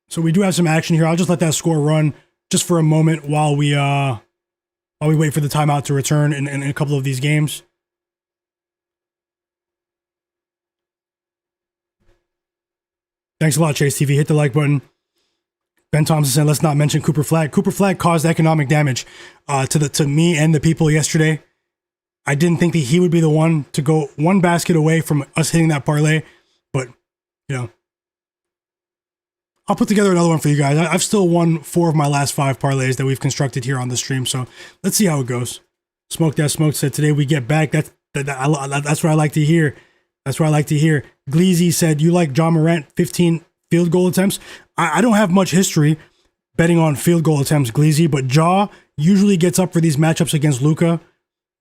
So we do have some action here. I'll just let that score run just for a moment while we wait for the timeout to return in a couple of these games. Thanks a lot, Chase TV. Hit the like button. Ben Thompson said, let's not mention Cooper Flag. Cooper Flag caused economic damage to me and the people yesterday. I didn't think that he would be the one to go one basket away from us hitting that parlay, but, I'll put together another one for you guys. I've still won 4 of my last 5 parlays that we've constructed here on the stream, so let's see how it goes. Smoke That Smoke said, today we get back. That's what I like to hear. That's what I like to hear. Gleazy said, you like John Morant 15 field goal attempts? I don't have much history betting on field goal attempts, Gleazy, but Ja usually gets up for these matchups against Luka.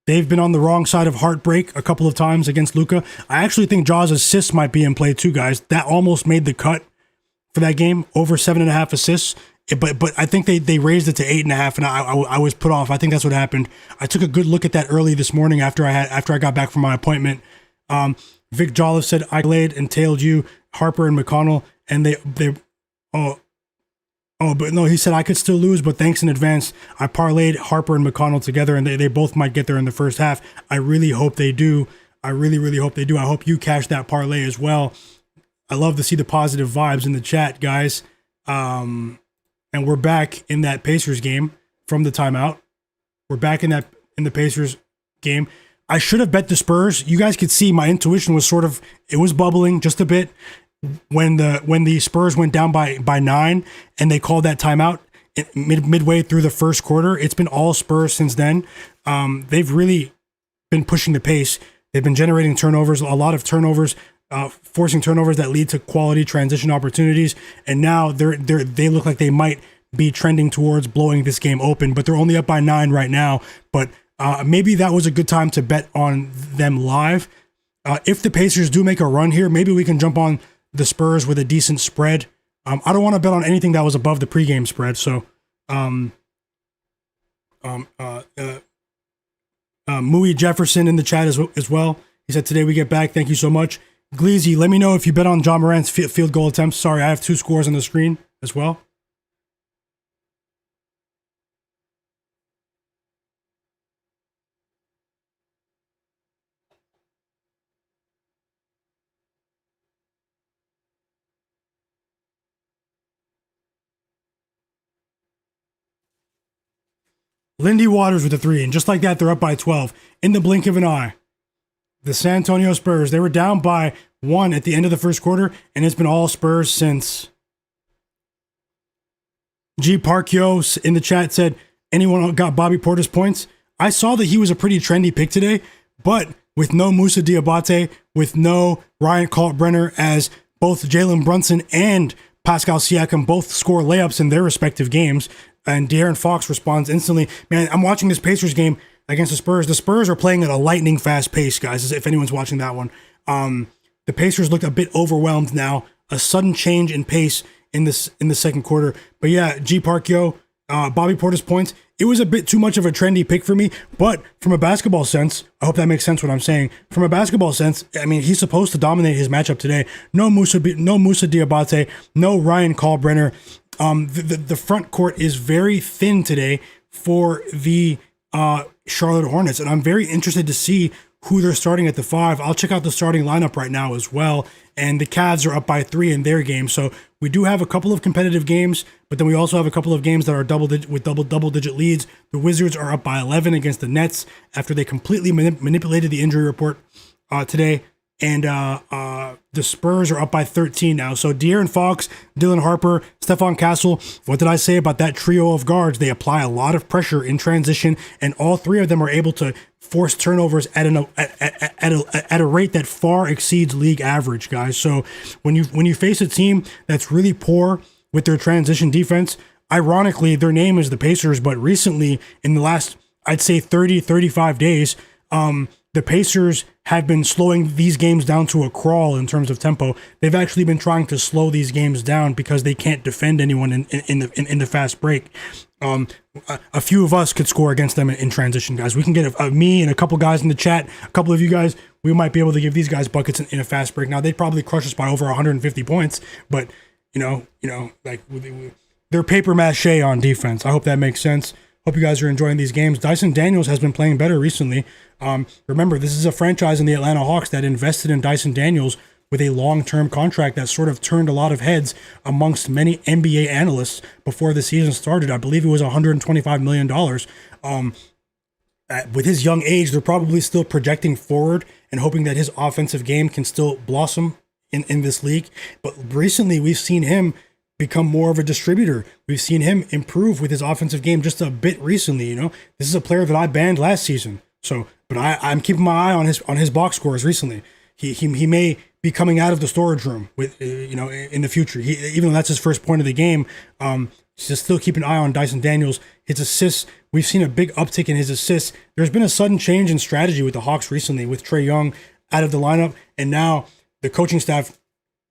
They've been on the wrong side of heartbreak a couple of times against Luka. I actually think Ja's assists might be in play too, guys. That almost made the cut for that game, over 7.5 assists. But I think they raised it to 8.5, and I was put off. I think that's what happened. I took a good look at that early this morning after I got back from my appointment. Vic Jolliffe said, I laid and tailed you, Harper and McConnell, and but no, he said I could still lose, but thanks in advance. I parlayed Harper and McConnell together, and they both might get there in the first half. I really hope they do. I really hope they do. I hope you cash that parlay as well. I love to see the positive vibes in the chat, guys. And we're back in that Pacers game from the timeout. We're back in the Pacers game. I should have bet the Spurs. You guys could see my intuition was it was bubbling just a bit when the Spurs went down by 9 and they called that timeout midway through the first quarter. It's been all Spurs since then. They've really been pushing the pace. They've been generating turnovers, a lot of turnovers, forcing turnovers that lead to quality transition opportunities. And now they look like they might be trending towards blowing this game open, but they're only up by 9 right now. But maybe that was a good time to bet on them live. If the Pacers do make a run here, maybe we can jump on the Spurs with a decent spread. I don't want to bet on anything that was above the pregame spread. So, Mui Jefferson in the chat as well. He said, today we get back. Thank you so much. Gleazy, let me know if you bet on John Morant's field goal attempts. Sorry, I have 2 scores on the screen as well. Lindy Waters with a 3, and just like that, they're up by 12 in the blink of an eye. The San Antonio Spurs, they were down by 1 at the end of the first quarter, and it's been all Spurs since. G. Parkyo in the chat said, anyone got Bobby Portis points? I saw that he was a pretty trendy pick today, but with no Moussa Diabate, with no Ryan Kalkbrenner, as both Jalen Brunson and Pascal Siakam both score layups in their respective games, and De'Aaron Fox responds instantly. Man, I'm watching this Pacers game against the Spurs. The Spurs are playing at a lightning fast pace, guys, if anyone's watching that one. The Pacers looked a bit overwhelmed now. A sudden change in pace in the second quarter. But yeah, G Park, Bobby Portis points. It was a bit too much of a trendy pick for me, but from a basketball sense, I hope that makes sense what I'm saying. From a basketball sense, I mean, he's supposed to dominate his matchup today. No Musa Diabate, no Ryan Kalkbrenner. The front court is very thin today for the Charlotte Hornets, and I'm very interested to see who they're starting at the 5. I'll check out the starting lineup right now as well. And the Cavs are up by 3 in their game. So we do have a couple of competitive games, but then we also have a couple of games that are double digit leads. The Wizards are up by 11 against the Nets after they completely manipulated the injury report today. And the Spurs are up by 13 now. So De'Aaron Fox, Dylan Harper, Stephon Castle, what did I say about that trio of guards? They apply a lot of pressure in transition, and all 3 of them are able to force turnovers at a rate that far exceeds league average, guys. So when you face a team that's really poor with their transition defense, ironically, their name is the Pacers, but recently in the last, I'd say 35 days, the Pacers have been slowing these games down to a crawl in terms of tempo. They've actually been trying to slow these games down because they can't defend anyone in the fast break. A few of us could score against them in transition, guys. We can get me and a couple guys in the chat, a couple of you guys, we might be able to give these guys buckets in a fast break. Now, they'd probably crush us by over 150 points, but, like they're paper mache on defense. I hope that makes sense. Hope you guys are enjoying these games. Dyson Daniels has been playing better recently. Remember, this is a franchise in the Atlanta Hawks that invested in Dyson Daniels with a long-term contract that sort of turned a lot of heads amongst many NBA analysts before the season started. I believe it was $125 million. With his young age, they're probably still projecting forward and hoping that his offensive game can still blossom in this league. But recently, we've seen him become more of a distributor. We've seen him improve with his offensive game just a bit recently. This is a player that I banned last season. But I'm keeping my eye on his box scores recently. He may be coming out of the storage room with in the future. Even though that's his first point of the game, just still keep an eye on Dyson Daniels. His assists, we've seen a big uptick in his assists. There's been a sudden change in strategy with the Hawks recently, with Trae Young out of the lineup, and now the coaching staff,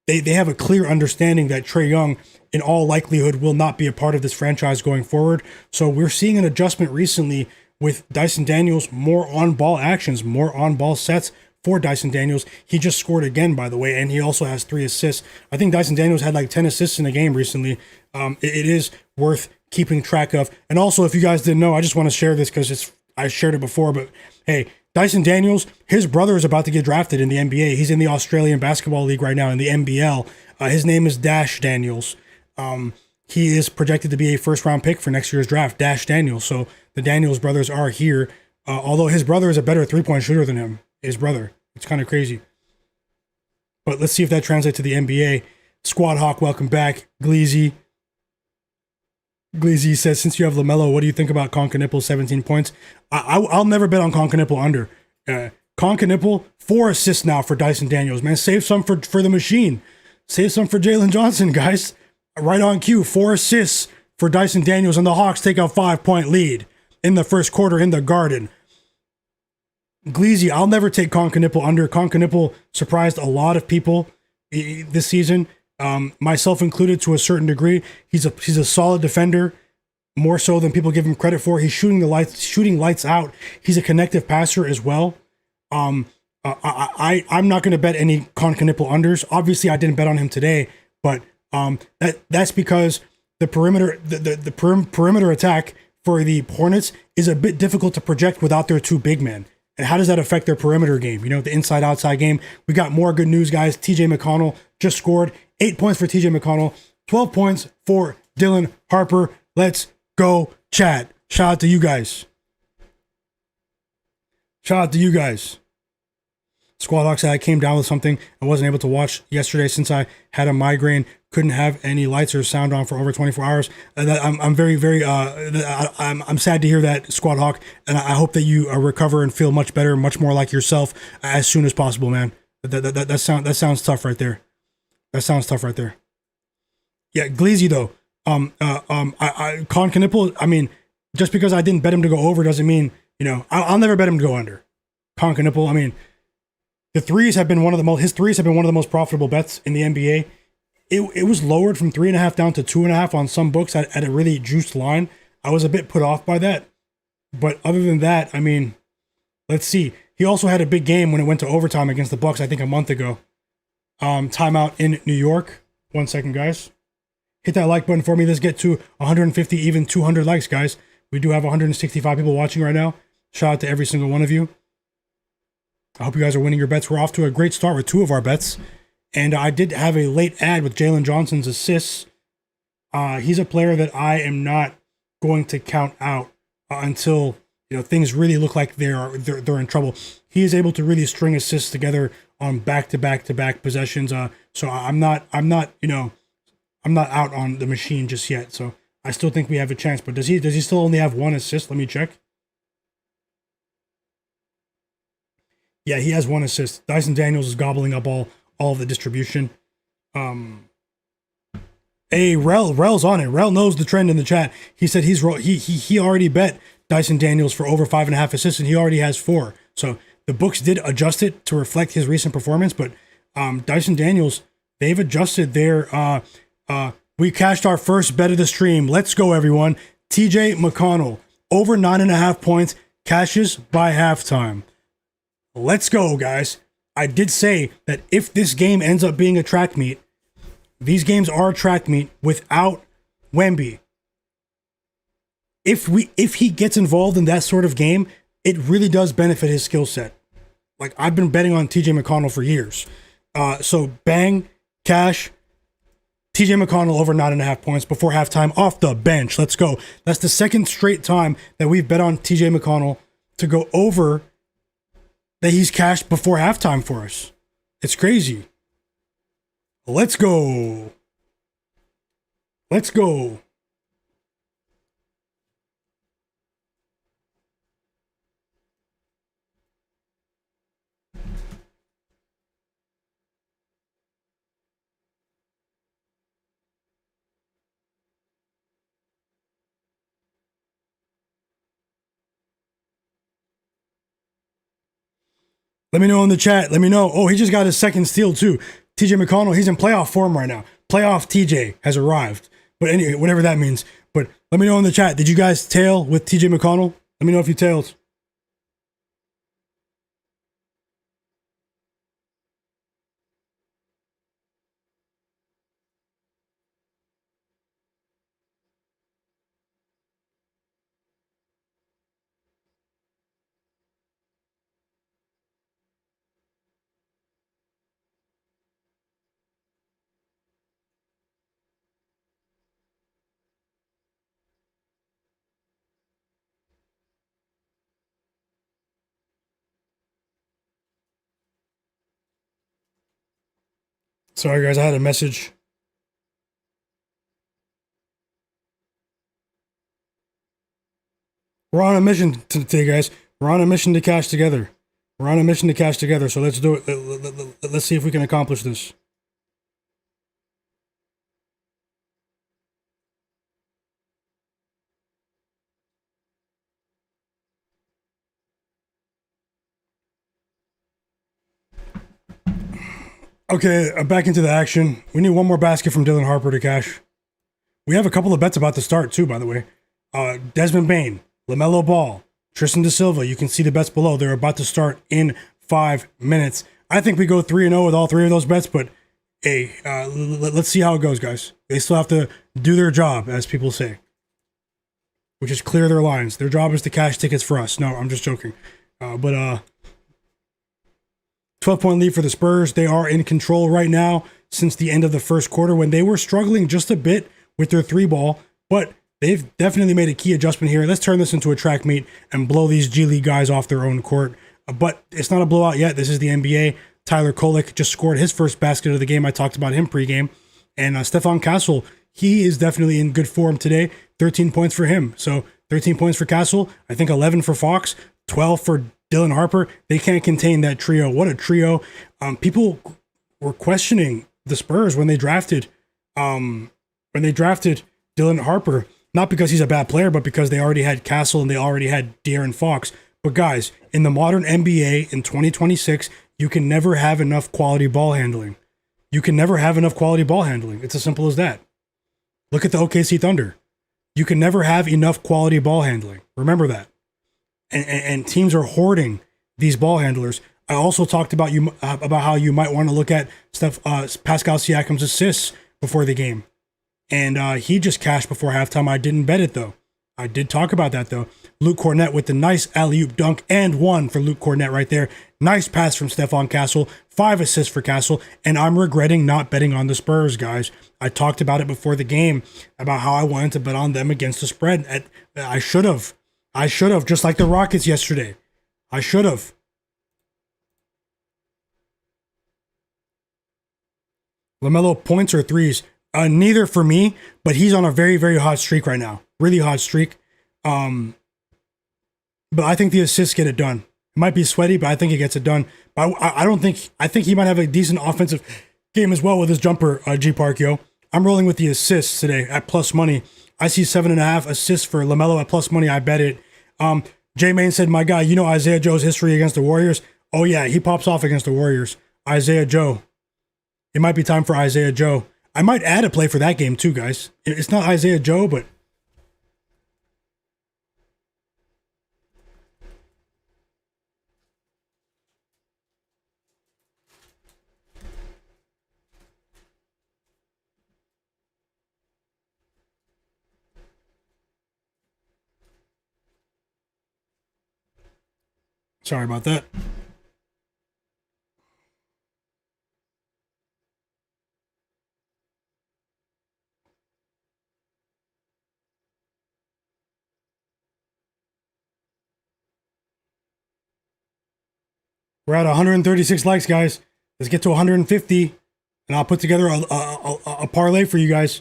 they have a clear understanding that Trae Young, in all likelihood, will not be a part of this franchise going forward. So we're seeing an adjustment recently with Dyson Daniels, more on-ball actions, more on-ball sets for Dyson Daniels. He just scored again, by the way, and he also has 3 assists. I think Dyson Daniels had like 10 assists in a game recently. It is worth keeping track of. And also, if you guys didn't know, I just want to share this because I shared it before, but hey, Dyson Daniels, his brother is about to get drafted in the NBA. He's in the Australian Basketball League right now, in the NBL. His name is Dash Daniels. He is projected to be a first-round pick for next year's draft, Dash Daniels. So the Daniels brothers are here, although his brother is a better three-point shooter than him, his brother. It's kind of crazy. But let's see if that translates to the NBA. Squad Hawk, welcome back. Gleazy says, since you have LaMelo, what do you think about Concanipple 17 points? I'll never bet on Concanipple under. Concanipple, 4 assists now for Dyson Daniels. Man, save some for the machine. Save some for Jalen Johnson, guys. Right on cue, 4 assists for Dyson Daniels, and the Hawks take a 5-point lead in the first quarter in the Garden. Gleazy, I'll never take Concanipple under. Concanipple surprised a lot of people this season, myself included to a certain degree. He's a solid defender, more so than people give him credit for. He's shooting lights out. He's a connective passer as well. I'm not going to bet any Concanipple unders. Obviously, I didn't bet on him today, but that's because the perimeter attack for the Hornets is a bit difficult to project without their 2 big men. And how does that affect their perimeter game? The inside-outside game. We got more good news, guys. TJ McConnell just scored 8 points for TJ McConnell, 12 points for Dylan Harper. Let's go, chat. Shout out to you guys. Squad Hawk said, I came down with something I wasn't able to watch yesterday since I had a migraine. Couldn't have any lights or sound on for over 24 hours. I'm very, very, I'm sad to hear that, Squad Hawk, and I hope that you recover and feel much better, much more like yourself as soon as possible, man. That sounds tough right there. Yeah, Gleazy though. Con Knipple. I mean, just because I didn't bet him to go over doesn't mean I'll never bet him to go under. Con Knipple. I mean, the threes have been one of the most. His threes have been one of the most profitable bets in the NBA. It was lowered from 3.5 down to 2.5 on some books at a really juiced line. I was a bit put off by that, but other than that, I mean, let's see. He also had a big game when it went to overtime against the Bucks. I think a month ago. Timeout in New York. 1 second, guys. Hit that like button for me. Let's get to 150, even 200 likes, guys. We do have 165 people watching right now. Shout out to every single one of you. I hope you guys are winning your bets. We're off to a great start with 2 of our bets. And I did have a late ad with Jalen Johnson's assists. He's a player that I am not going to count out until things really look like they're in trouble. He is able to really string assists together on back-to-back possessions. So I'm not out on the machine just yet. So I still think we have a chance. But does he still only have 1 assist? Let me check. Yeah, he has 1 assist. Dyson Daniels is gobbling up all of the distribution. Hey, Rel's on it. Rel knows the trend in the chat. He said he already bet Dyson Daniels for over 5.5 assists, and he already has 4. So the books did adjust it to reflect his recent performance, but Dyson Daniels, they've adjusted their we cashed our first bet of the stream. Let's go, everyone. TJ McConnell, over 9.5 points, cashes by halftime. Let's go, guys. I did say that if this game ends up being a track meet, these games are a track meet without Wemby. If he gets involved in that sort of game, it really does benefit his skill set. Like, I've been betting on TJ McConnell for years. So bang, cash, TJ McConnell over 9.5 points before halftime off the bench. Let's go. That's the second straight time that we've bet on TJ McConnell to go over that he's cashed before halftime for us. It's crazy. Let's go. Let's go. Let me know in the chat. Let me know. Oh, he just got his second steal too. TJ McConnell, he's in playoff form right now. Playoff TJ has arrived. But anyway, whatever that means. But let me know in the chat. Did you guys tail with TJ McConnell? Let me know if you tailed. Sorry, guys, I had a message. We're on a mission today, guys. We're on a mission to cash together. We're on a mission to cash together, so let's do it. Let's see if we can accomplish this. Okay, back into the action. We need 1 more basket from Dylan Harper to cash. We have a couple of bets about to start, too, by the way. Desmond Bane, Lamelo Ball, Tristan Da Silva. You can see the bets below. They're about to start in 5 minutes. I think we go 3-0 with all 3 of those bets, but hey, let's see how it goes, guys. They still have to do their job, as people say, which is clear their lines. Their job is to cash tickets for us. No, I'm just joking. 12-point lead for the Spurs. They are in control right now since the end of the first quarter when they were struggling just a bit with their 3-ball, but they've definitely made a key adjustment here. Let's turn this into a track meet and blow these G League guys off their own court. But it's not a blowout yet. This is the NBA. Tyler Kolek just scored his first basket of the game. I talked about him pregame. And Stephon Castle, he is definitely in good form today. 13 points for him. So 13 points for Castle. I think 11 for Fox. 12 for Dylan Harper. They can't contain that trio. What a trio. People were questioning the Spurs when they drafted when they drafted Dylan Harper, not because he's a bad player, but because they already had Castle and they already had De'Aaron Fox. But guys, in the modern NBA in 2026, you can never have enough quality ball handling. You can never have enough quality ball handling. It's as simple as that. Look at the OKC Thunder. You can never have enough quality ball handling. Remember that. And teams are hoarding these ball handlers. I also talked about how you might want to look at Pascal Siakam's assists before the game. And he just cashed before halftime. I didn't bet it, though. I did talk about that, though. Luke Cornett with the nice alley-oop dunk and one for Luke Cornett right there. Nice pass from Stephon Castle. 5 assists for Castle. And I'm regretting not betting on the Spurs, guys. I talked about it before the game, about how I wanted to bet on them against the spread. I should have. Just like the Rockets yesterday. I should have. LaMelo points or threes? Neither for me, but he's on a very, very hot streak right now. Really hot streak. But I think the assists get it done. It might be sweaty, but I think he gets it done. But I think he might have a decent offensive game as well with his jumper, G Park, yo. I'm rolling with the assists today at plus money. I see 7.5 assists for LaMelo at plus money. I bet it. J Main said, my guy, you know Isaiah Joe's history against the Warriors? Oh yeah, he pops off against the Warriors. Isaiah Joe. It might be time for Isaiah Joe. I might add a play for that game too, guys. It's not Isaiah Joe, but sorry about that. We're at 136 likes, guys. Let's get to 150, and I'll put together a parlay for you guys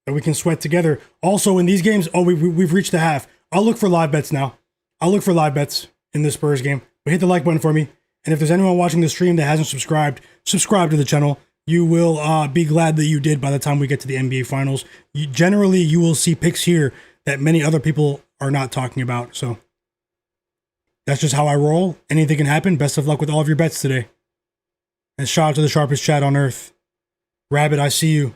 that we can sweat together. Also, in these games, we've reached the half. I'll look for live bets now. I'll look for live bets in this Spurs game. But hit the like button for me. And if there's anyone watching the stream that hasn't subscribed, subscribe to the channel. You will be glad that you did by the time we get to the NBA Finals. Generally, you will see picks here that many other people are not talking about. So that's just how I roll. Anything can happen. Best of luck with all of your bets today. And shout out to the sharpest chat on earth. Rabbit, I see you.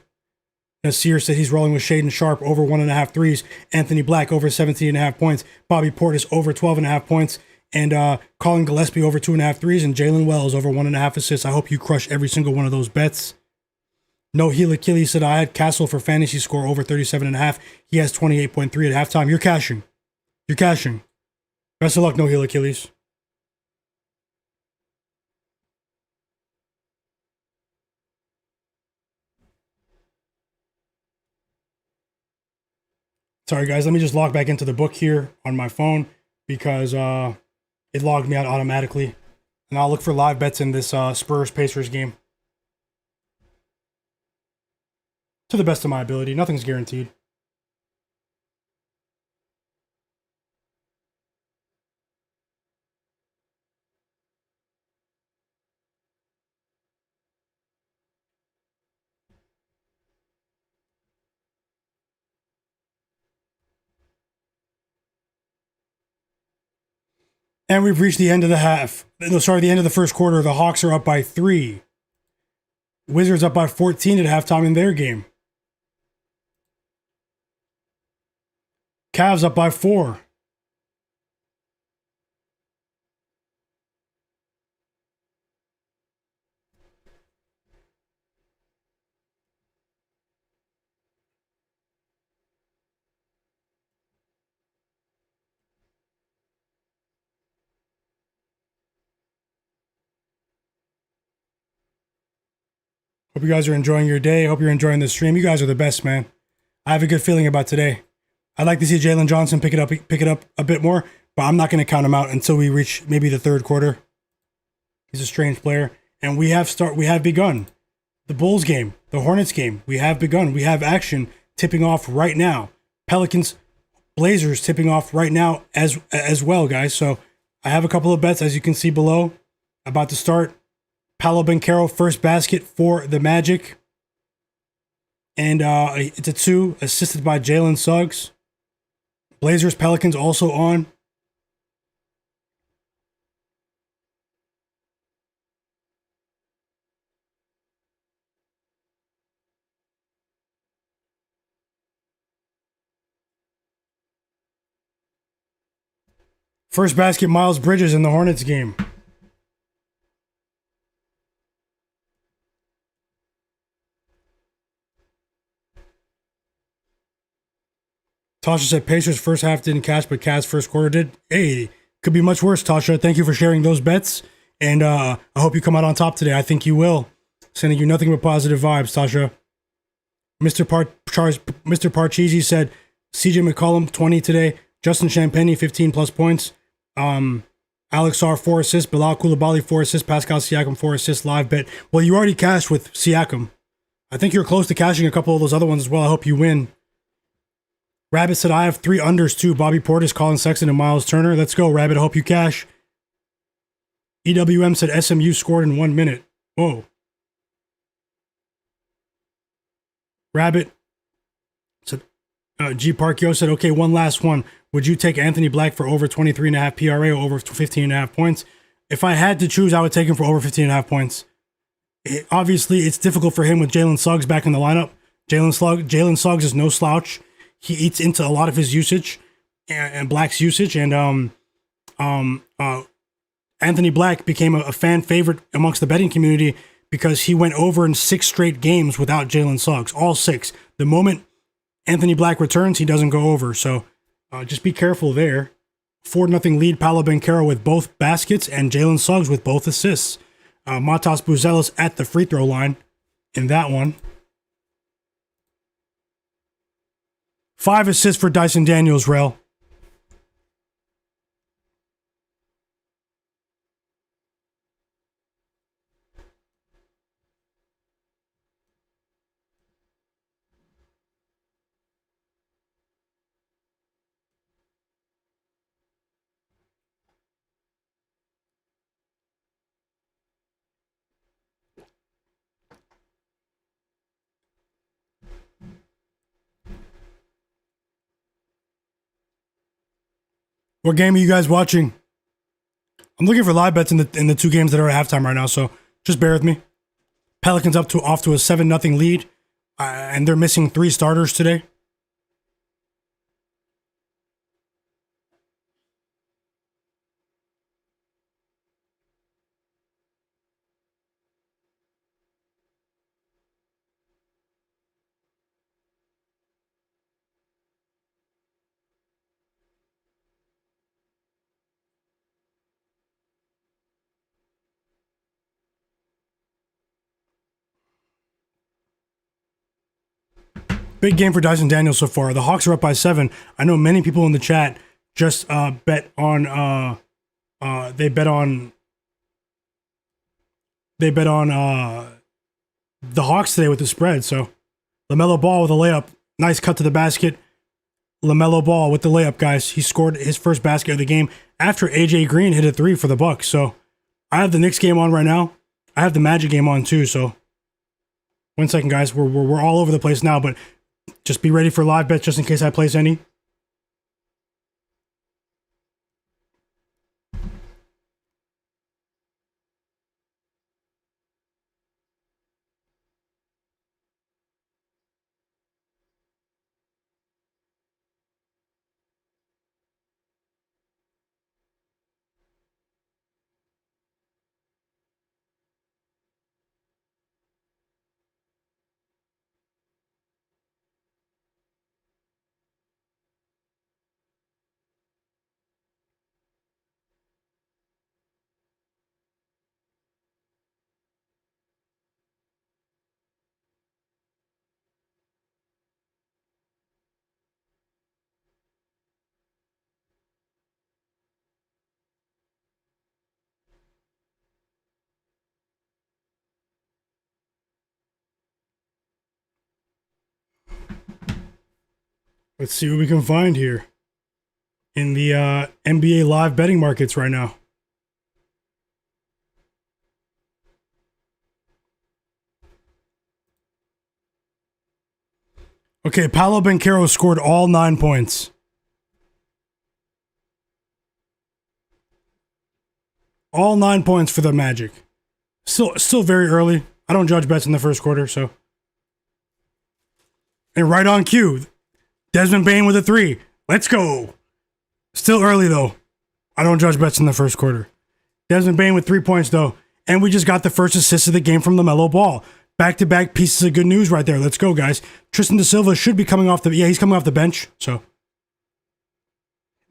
Nasir said he's rolling with Shaden Sharp over 1.5 threes. Anthony Black over 17.5 points. Bobby Portis over 12.5 points. And Colin Gillespie over 2.5 threes. And Jalen Wells over 1.5 assists. I hope you crush every single one of those bets. No Heel Achilles said I had Castle for fantasy score over 37.5. He has 28.3 at halftime. You're cashing. You're cashing. Best of luck, No Heel Achilles. Sorry, guys. Let me just log back into the book here on my phone because it logged me out automatically. And I'll look for live bets in this Spurs-Pacers game. To the best of my ability. Nothing's guaranteed. And we've reached the end of the half. No, sorry, the end of the first quarter. The Hawks are up by 3. Wizards up by 14 at halftime in their game. Cavs up by 4. Hope you guys are enjoying your day. Hope you're enjoying the stream. You guys are the best, man. I have a good feeling about today. I'd like to see Jalen Johnson pick it up a bit more, but I'm not going to count him out until we reach maybe the third quarter. He's a strange player, and we have begun the Bulls game, the Hornets game. We have begun. We have action tipping off right now. Pelicans, Blazers tipping off right now as well, guys. So I have a couple of bets, as you can see below, about to start. Paolo Banchero, first basket for the Magic. And it's a 2, assisted by Jalen Suggs. Blazers Pelicans also on. First basket, Miles Bridges in the Hornets game. Tasha said Pacers first half didn't cash, but Cavs first quarter did. Hey, could be much worse, Tasha. Thank you for sharing those bets. And I hope you come out on top today. I think you will. Sending you nothing but positive vibes, Tasha. Mr. Parcheesi said CJ McCollum 20 today. Justin Champagny 15 plus points. Alex R 4 assists. Bilal Koulibaly 4 assists. Pascal Siakam 4 assists. Live bet. Well, you already cashed with Siakam. I think you're close to cashing a couple of those other ones as well. I hope you win. Rabbit said I have 3 unders too. Bobby Portis, Colin Sexton, and Miles Turner. Let's go, Rabbit. I hope you cash. EWM said SMU scored in 1 minute. Whoa. Rabbit said, G Parkio said, okay, one last one. Would you take Anthony Black for over 23.5 PRA or over 15.5 points? If I had to choose, I would take him for over 15.5 points. Obviously, it's difficult for him with Jalen Suggs back in the lineup. Jalen Suggs is no slouch. He eats into a lot of his usage and Black's usage. And Anthony Black became a fan favorite amongst the betting community because he went over in 6 straight games without Jalen Suggs, all 6. The moment Anthony Black returns, he doesn't go over. So just be careful there. 4-0 lead, Paolo Banchero with both baskets and Jalen Suggs with both assists. Matas Buzelis at the free throw line in that one. 5 assists for Dyson Daniels, Rel. What game are you guys watching? I'm looking for live bets in the 2 games that are at halftime right now, so just bear with me. Pelicans off to a 7-0 lead, and they're missing 3 starters today. Big game for Dyson Daniels so far. The Hawks are up by 7. I know many people in the chat just bet on the Hawks today with the spread. So Lamelo Ball with a layup. Nice cut to the basket. Lamelo Ball with the layup, guys. He scored his first basket of the game after AJ Green hit a 3 for the Bucks. So I have the Knicks game on right now. I have the Magic game on too. So 1 second, guys. We're all over the place now, but just be ready for live bets just in case I place any. Let's see what we can find here in the NBA live betting markets right now. Okay, Paolo Banchero scored all 9 points. All 9 points for the Magic. Still very early. I don't judge bets in the first quarter, so. And right on cue, Desmond Bane with a 3. Let's go. Still early, though. I don't judge bets in the first quarter. Desmond Bane with 3 points, though. And we just got the first assist of the game from Lamelo Ball. Back-to-back pieces of good news right there. Let's go, guys. Tristan Da Silva should be coming off the... Yeah, he's coming off the bench, so...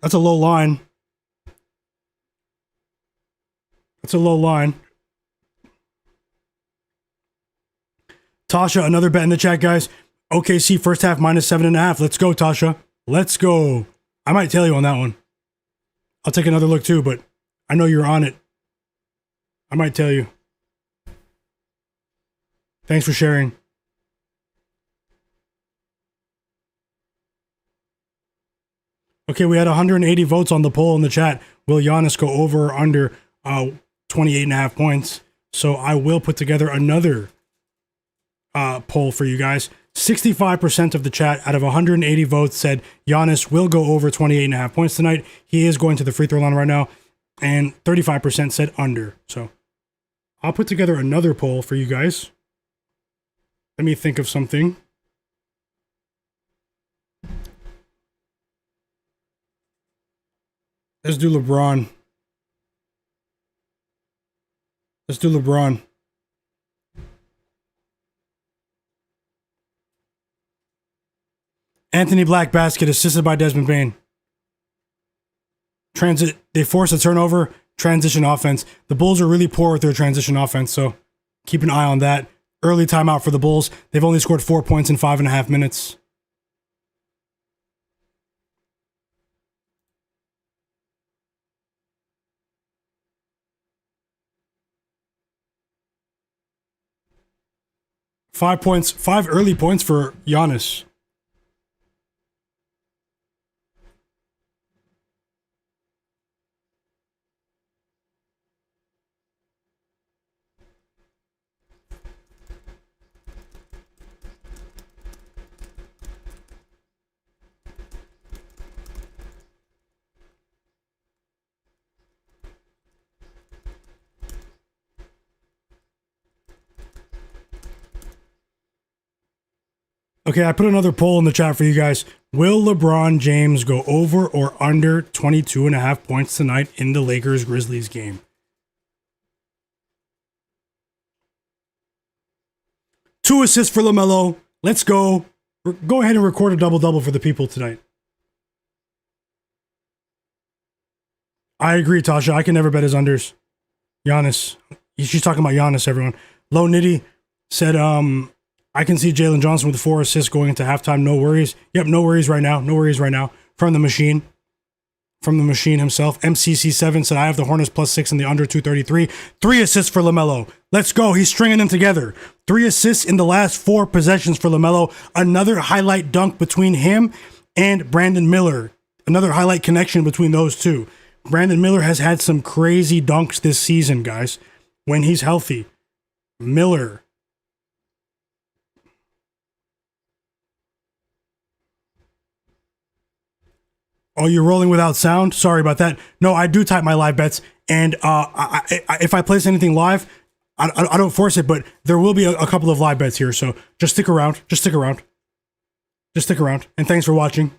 That's a low line. That's a low line. Tasha, another bet in the chat, guys. OKC first half -7.5. Let's go, Tasha. Let's go. I might tell you on that one. I'll take another look too, but I know you're on it. I might tell you. Thanks for sharing. Okay, we had 180 votes on the poll in the chat. Will Giannis go over or under 28.5 points? So I will put together another poll for you guys. 65% of the chat out of 180 votes said Giannis will go over 28.5 points tonight. He is going to the free throw line right now. And 35% said under. So I'll put together another poll for you guys. Let me think of something. Let's do LeBron. Let's do LeBron. Anthony Black basket assisted by Desmond Bane. They force a turnover, transition offense. The Bulls are really poor with their transition offense, so keep an eye on that. Early timeout for the Bulls. They've only scored 4 points in 5.5 minutes. Five early points for Giannis. Okay, I put another poll in the chat for you guys. Will LeBron James go over or under 22.5 points tonight in the Lakers-Grizzlies game? Two assists for LaMelo. Let's go. Go ahead and record a double-double for the people tonight. I agree, Tasha. I can never bet his unders. Giannis. She's talking about Giannis, everyone. Low Nitty said, I can see Jalen Johnson with 4 assists going into halftime. No worries. Yep, no worries right now. No worries right now. From the machine. From the machine himself. MCC7 said, I have the Hornets +6 in the under 233. 3 assists for LaMelo. Let's go. He's stringing them together. 3 assists in the last 4 possessions for LaMelo. Another highlight dunk between him and Brandon Miller. Another highlight connection between those two. Brandon Miller has had some crazy dunks this season, guys. When he's healthy. Miller. Oh, you're rolling without sound? Sorry about that. No, I do type my live bets, and if I place anything live, I don't force it, but there will be a couple of live bets here, so just stick around. Just stick around. Just stick around, and thanks for watching.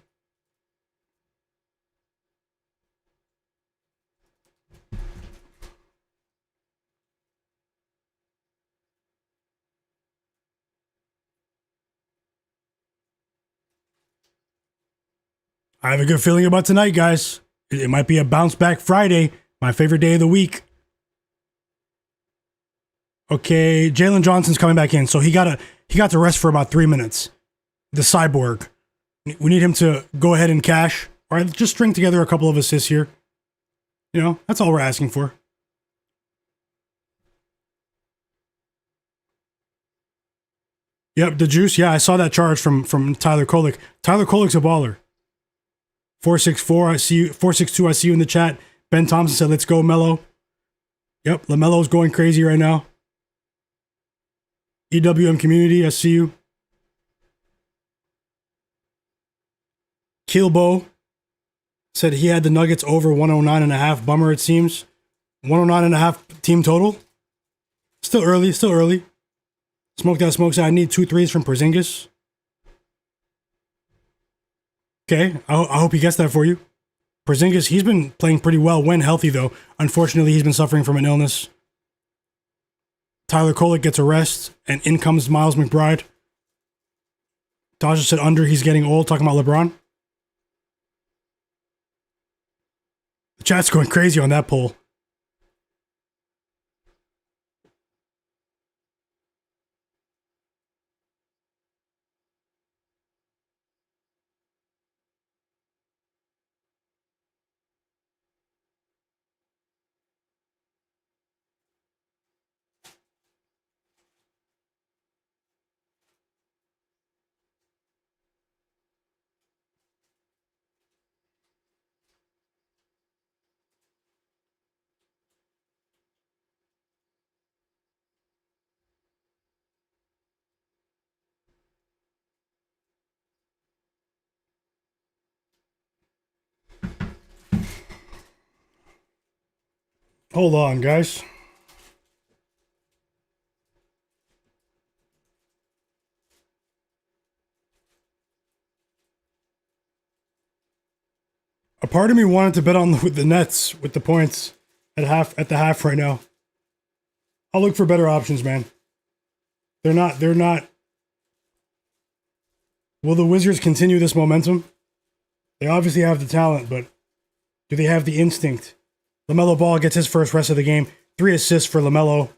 I have a good feeling about tonight, guys. It might be a bounce back Friday, my favorite day of the week. Okay, Jalen Johnson's coming back in, so he got to rest for about 3 minutes. The cyborg. We need him to go ahead and cash. All right, just string together a couple of assists here. You know, that's all we're asking for. Yep, the juice. Yeah, I saw that charge from Tyler Kolek. Tyler Kolek's a baller. 464, I see you. 462, I see you in the chat. Ben Thompson said, let's go, Melo. Yep, LaMelo's going crazy right now. EWM community, I see you. Kilbo said he had the Nuggets over 109.5. Bummer, it seems. 109.5 team total. Still early. Smoke that smoke. I need 2 threes from Porzingis. Okay, I hope he gets that for you. Porzingis, he's been playing pretty well when healthy, though. Unfortunately, he's been suffering from an illness. Tyler Kolek gets a rest, and in comes Miles McBride. Tasha said under, he's getting old, talking about LeBron. The chat's going crazy on that poll. Hold on, guys. A part of me wanted to bet on the Nets with the points at the half right now. I'll look for better options, man. They're not. Will the Wizards continue this momentum? They obviously have the talent, but do they have the instinct? Lamelo Ball gets his first rest of the game. 3 assists for Lamelo.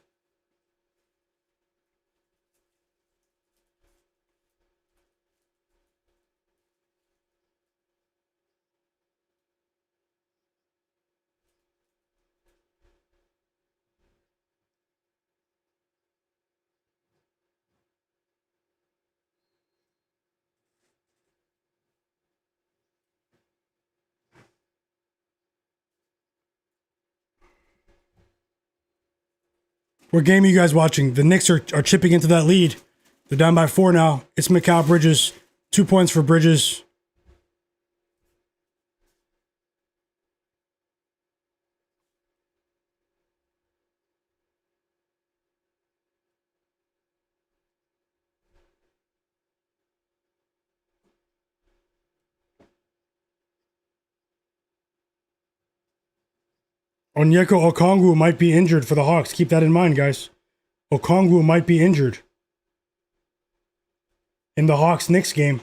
What game are you guys watching? The Knicks are chipping into that lead. They're down by 4 now. It's Mikal Bridges. 2 points for Bridges. Onyeka Okongwu might be injured for the Hawks. Keep that in mind, guys. Okongwu might be injured in the Hawks-Knicks game.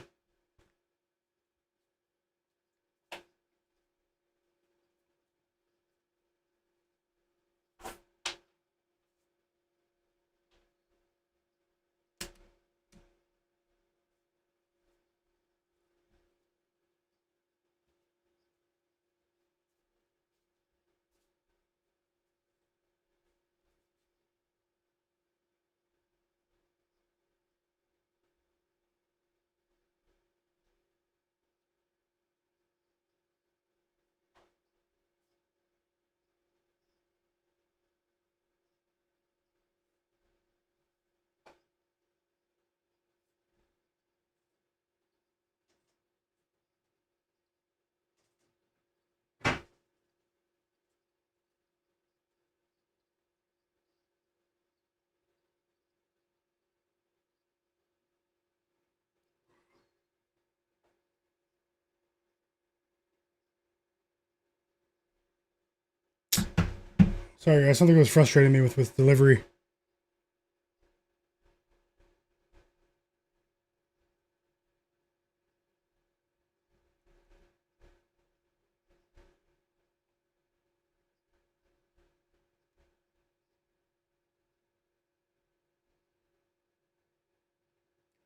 Sorry, guys. Something was frustrating me with delivery.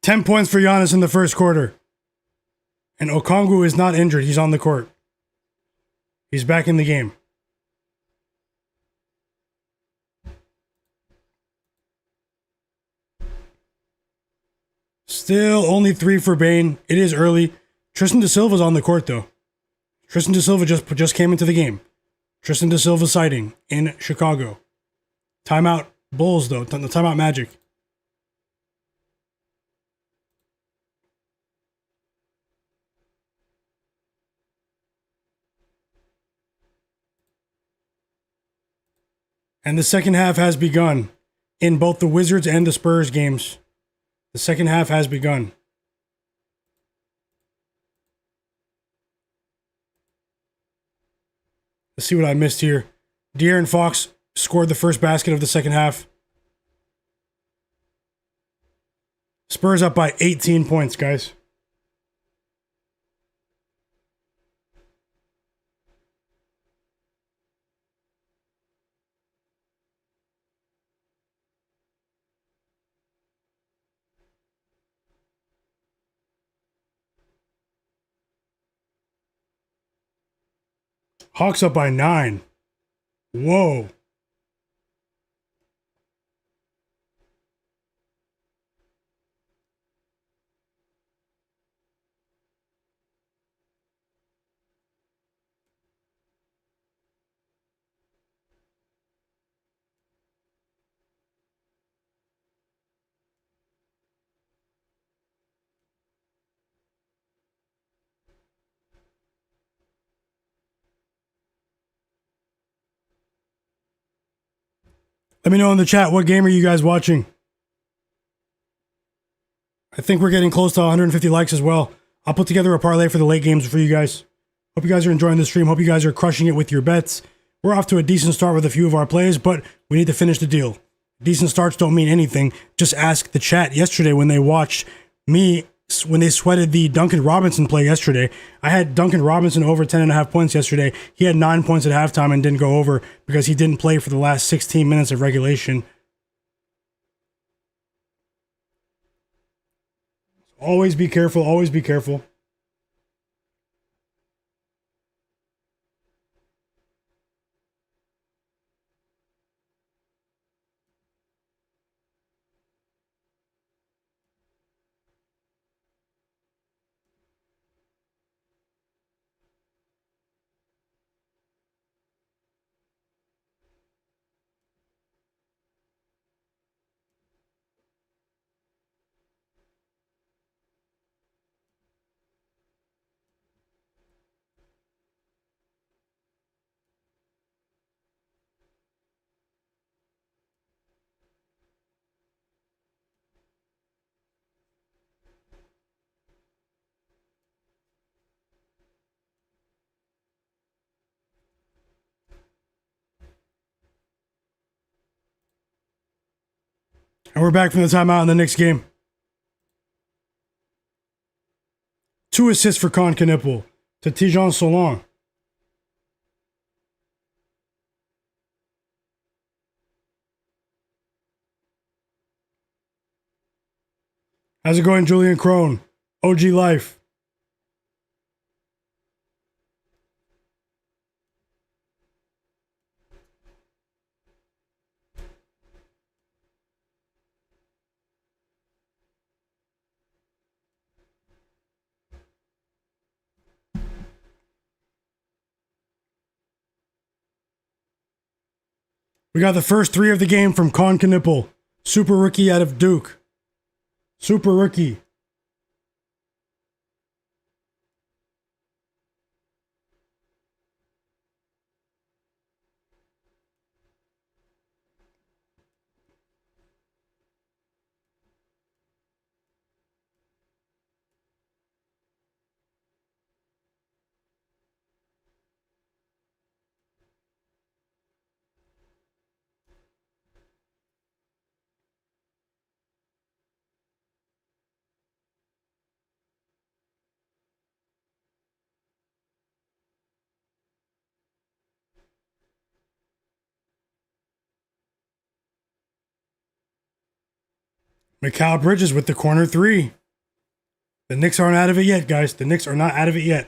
Ten points for Giannis in the first quarter. And Okongwu is not injured. He's on the court. He's back in the game. Still only 3 for Bane. It is early. Tristan DeSilva's on the court, though. Tristan DeSilva just came into the game. Tristan DeSilva sighting in Chicago. Timeout Bulls, though. The timeout Magic. And the second half has begun in both the Wizards and the Spurs games. The second half has begun. Let's see what I missed here. De'Aaron Fox scored the first basket of the second half. Spurs up by 18 points, guys. Hawks up by 9. Whoa. Let me know in the chat, what game are you guys watching? I think we're getting close to 150 likes as well. I'll put together a parlay for the late games for you guys. Hope you guys are enjoying the stream. Hope you guys are crushing it with your bets. We're off to a decent start with a few of our plays, but we need to finish the deal. Decent starts don't mean anything. Just ask the chat yesterday when they watched me, when they sweated the Duncan Robinson play yesterday. I had Duncan Robinson over 10.5 points yesterday. He had 9 points at halftime and didn't go over because he didn't play for the last 16 minutes of regulation. Always be careful. Always be careful. And we're back from the timeout in the Knicks game. 2 assists for Con Knipple to Tijon Solon. How's it going, Julian Crone? OG Life. We got the first 3 of the game from Con Knipple. Super rookie out of Duke. Super rookie. Mikal Bridges with the corner 3. The Knicks aren't out of it yet, guys. The Knicks are not out of it yet.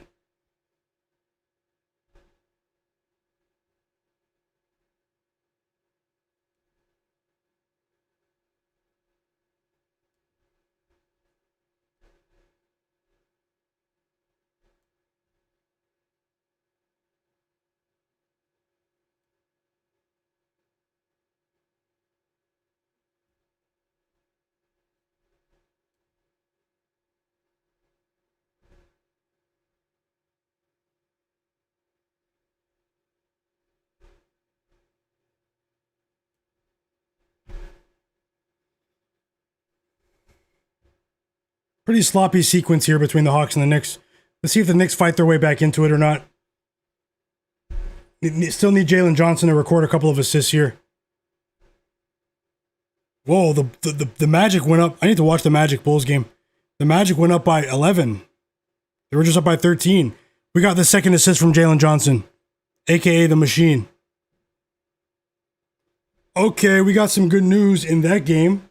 Pretty sloppy sequence here between the Hawks and the Knicks. Let's see if the Knicks fight their way back into it or not. Still need Jalen Johnson to record a couple of assists here. Whoa, the Magic went up. I need to watch the Magic Bulls game. The Magic went up by 11. They were just up by 13. We got the second assist from Jalen Johnson, a.k.a. the Machine. Okay, we got some good news in that game.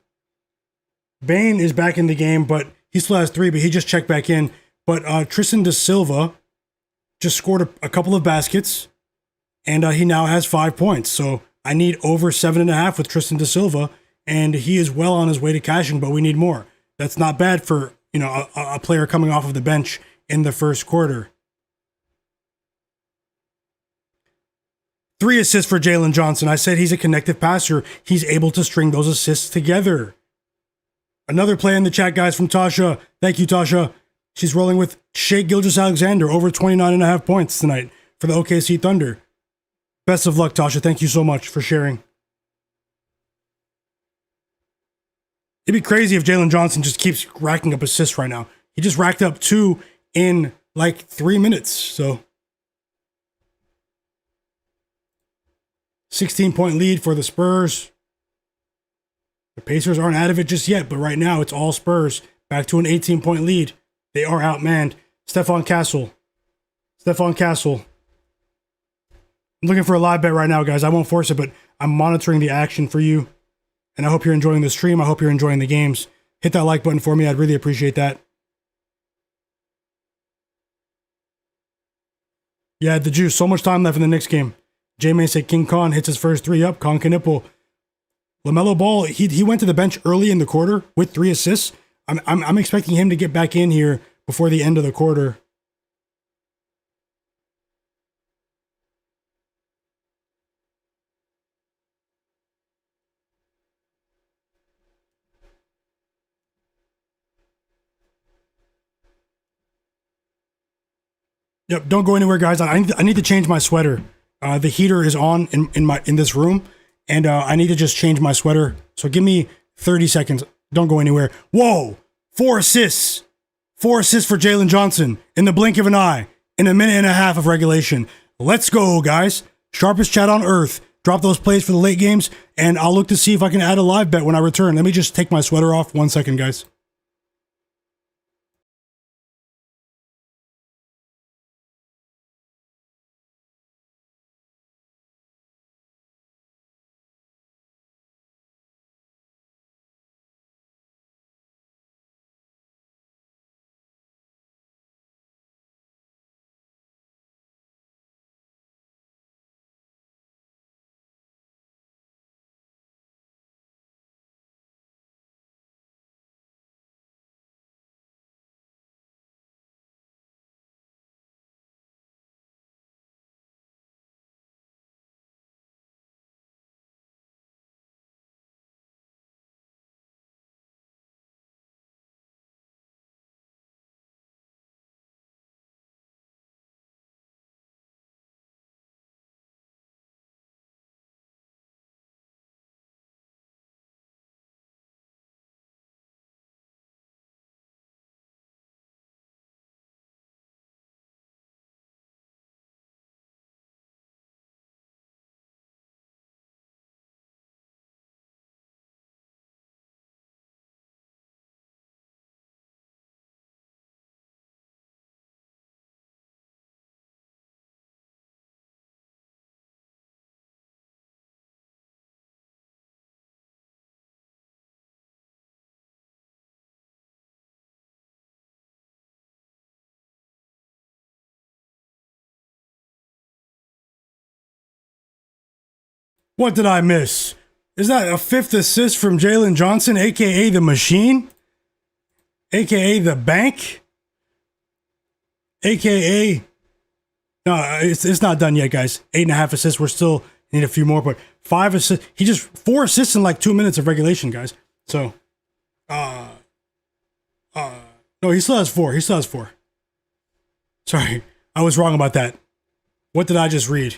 Bane is back in the game, but he still has 3, but he just checked back in. But Tristan da Silva just scored a couple of baskets, and he now has 5 points. So I need over 7.5 with Tristan da Silva, and he is well on his way to cashing, but we need more. That's not bad for, a player coming off of the bench in the first quarter. 3 assists for Jalen Johnson. I said he's a connective passer. He's able to string those assists together. Another play in the chat, guys, from Tasha. Thank you, Tasha. She's rolling with Shai Gilgeous-Alexander over 29.5 points tonight for the OKC Thunder. Best of luck, Tasha. Thank you so much for sharing. It'd be crazy if Jalen Johnson just keeps racking up assists right now. He just racked up 2 in like 3 minutes. So 16-point lead for the Spurs. The Pacers aren't out of it just yet, but right now it's all Spurs. Back to an 18-point lead. They are outmanned. Stephon Castle. I'm looking for a live bet right now, guys. I won't force it, but I'm monitoring the action for you. And I hope you're enjoying the stream. I hope you're enjoying the games. Hit that like button for me. I'd really appreciate that. Yeah, the juice. So much time left in the Knicks game. J-May said King Khan hits his first 3 up. Khan Knipple. Lamelo Ball, he went to the bench early in the quarter with 3 assists. I'm expecting him to get back in here before the end of the quarter. Yep, don't go anywhere, guys. I need to change my sweater. The heater is on in this room, and I need to just change my sweater. So give me 30 seconds. Don't go anywhere. Whoa! 4 assists. 4 assists for Jalen Johnson in the blink of an eye in a minute and a half of regulation. Let's go, guys. Sharpest chat on earth. Drop those plays for the late games, and I'll look to see if I can add a live bet when I return. Let me just take my sweater off. 1 second, guys. What did I miss? Is that a 5th assist from Jalen Johnson, a.k.a. the Machine? A.k.a. the Bank? A.k.a. No, it's not done yet, guys. 8.5 assists. We're still need a few more, but 5 assists. He just 4 assists in like 2 minutes of regulation, guys. So, no, he still has 4. Sorry, I was wrong about that. What did I just read?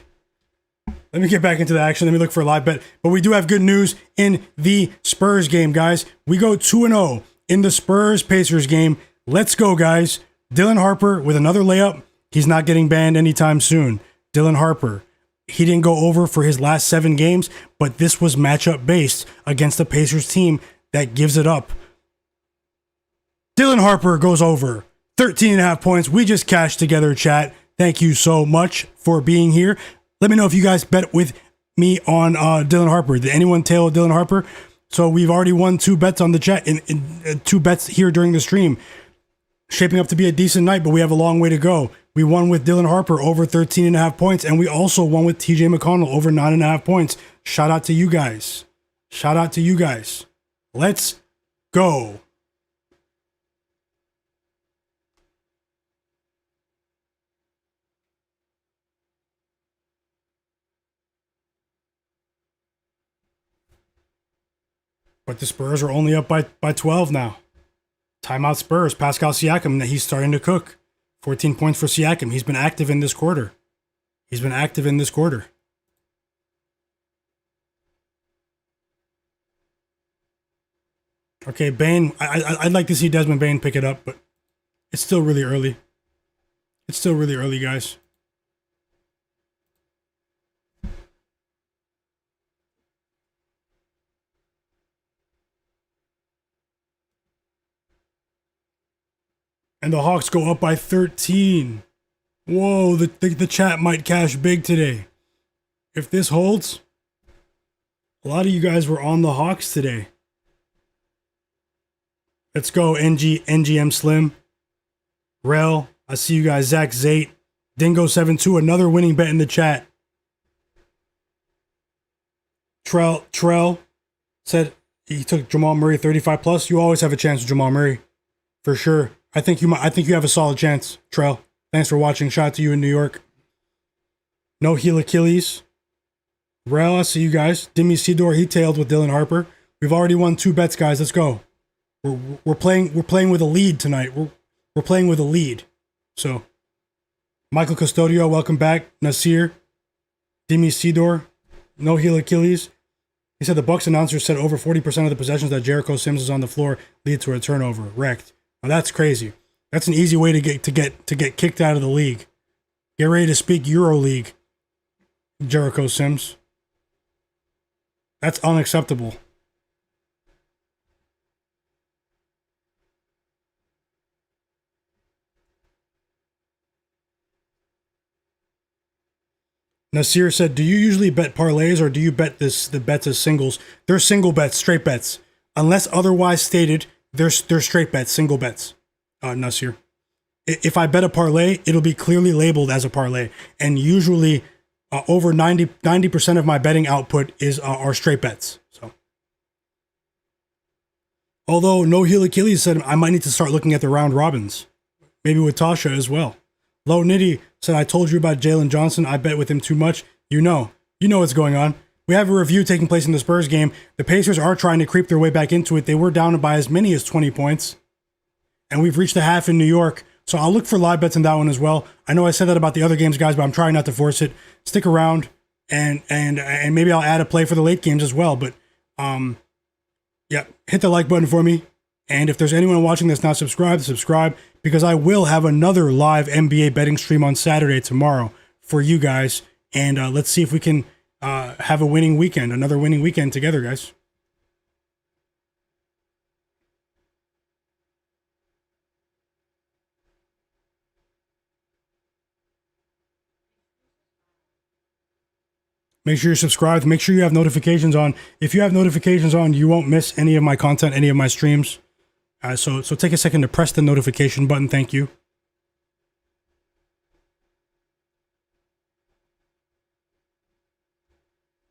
Let me get back into the action. Let me look for a live bet. But we do have good news in the Spurs game, guys. We go 2-0 in the Spurs-Pacers game. Let's go, guys. Dylan Harper with another layup. He's not getting banned anytime soon. Dylan Harper. He didn't go over for his last 7 games, but this was matchup-based against the Pacers team that gives it up. Dylan Harper goes over. 13.5 points. We just cashed together, chat. Thank you so much for being here. Let me know if you guys bet with me on Dylan Harper. Did anyone tail Dylan Harper? So we've already won 2 bets on the chat, in 2 bets here during the stream. Shaping up to be a decent night, but we have a long way to go. We won with Dylan Harper over 13.5 points, and we also won with TJ McConnell over 9.5 points. Shout out to you guys. Shout out to you guys. Let's go. But the Spurs are only up by 12 now. Timeout Spurs. Pascal Siakam, he's starting to cook. 14 points for Siakam. He's been active in this quarter. Okay, Bane. I'd like to see Desmond Bane pick it up, but it's still really early. Guys. And the Hawks go up by 13. Whoa, the chat might cash big today. If this holds, a lot of you guys were on the Hawks today. Let's go, NGM Slim. Rel, I see you guys. Zach Zate. Dingo72, another winning bet in the chat. Trell said he took Jamal Murray 35 plus. You always have a chance with Jamal Murray. For sure. I think you have a solid chance, Trell. Thanks for watching. Shout out to you in New York. No heel Achilles. Rel, I see you guys. Demi Sidor, he tailed with Dylan Harper. We've already won 2 bets, guys. Let's go. We're playing with a lead tonight. We're playing with a lead. So Michael Custodio, welcome back. Nasir, Demi Sidor, no heel Achilles. He said the Bucks announcer said over 40% of the possessions that Jericho Sims is on the floor lead to a turnover. Wrecked. Now that's crazy. That's an easy way to get kicked out of the league. Get ready to speak EuroLeague, Jericho Sims. That's unacceptable. Nasir said, do you usually bet parlays or do you bet the bets as singles? They're single bets, straight bets. Unless otherwise stated, they're straight bets, single bets, Nasir. If I bet a parlay, it'll be clearly labeled as a parlay. And usually over 90% of my betting output are straight bets. So, although No Heel Achilles said I might need to start looking at the round robins. Maybe with Tasha as well. Low Nitty said, I told you about Jalen Johnson. I bet with him too much. You know what's going on. We have a review taking place in the Spurs game. The Pacers are trying to creep their way back into it. They were down by as many as 20 points. And we've reached the half in New York. So I'll look for live bets in that one as well. I know I said that about the other games, guys, but I'm trying not to force it. Stick around and maybe I'll add a play for the late games as well. But yeah, hit the like button for me. And if there's anyone watching that's not subscribed, subscribe, because I will have another live NBA betting stream on Saturday tomorrow for you guys. And let's see if we can have a winning weekend, another winning weekend together, guys. Make sure you're subscribed. Make sure you have notifications on. If you have notifications on, you won't miss any of my content, any of my streams. So take a second to press the notification button. Thank you.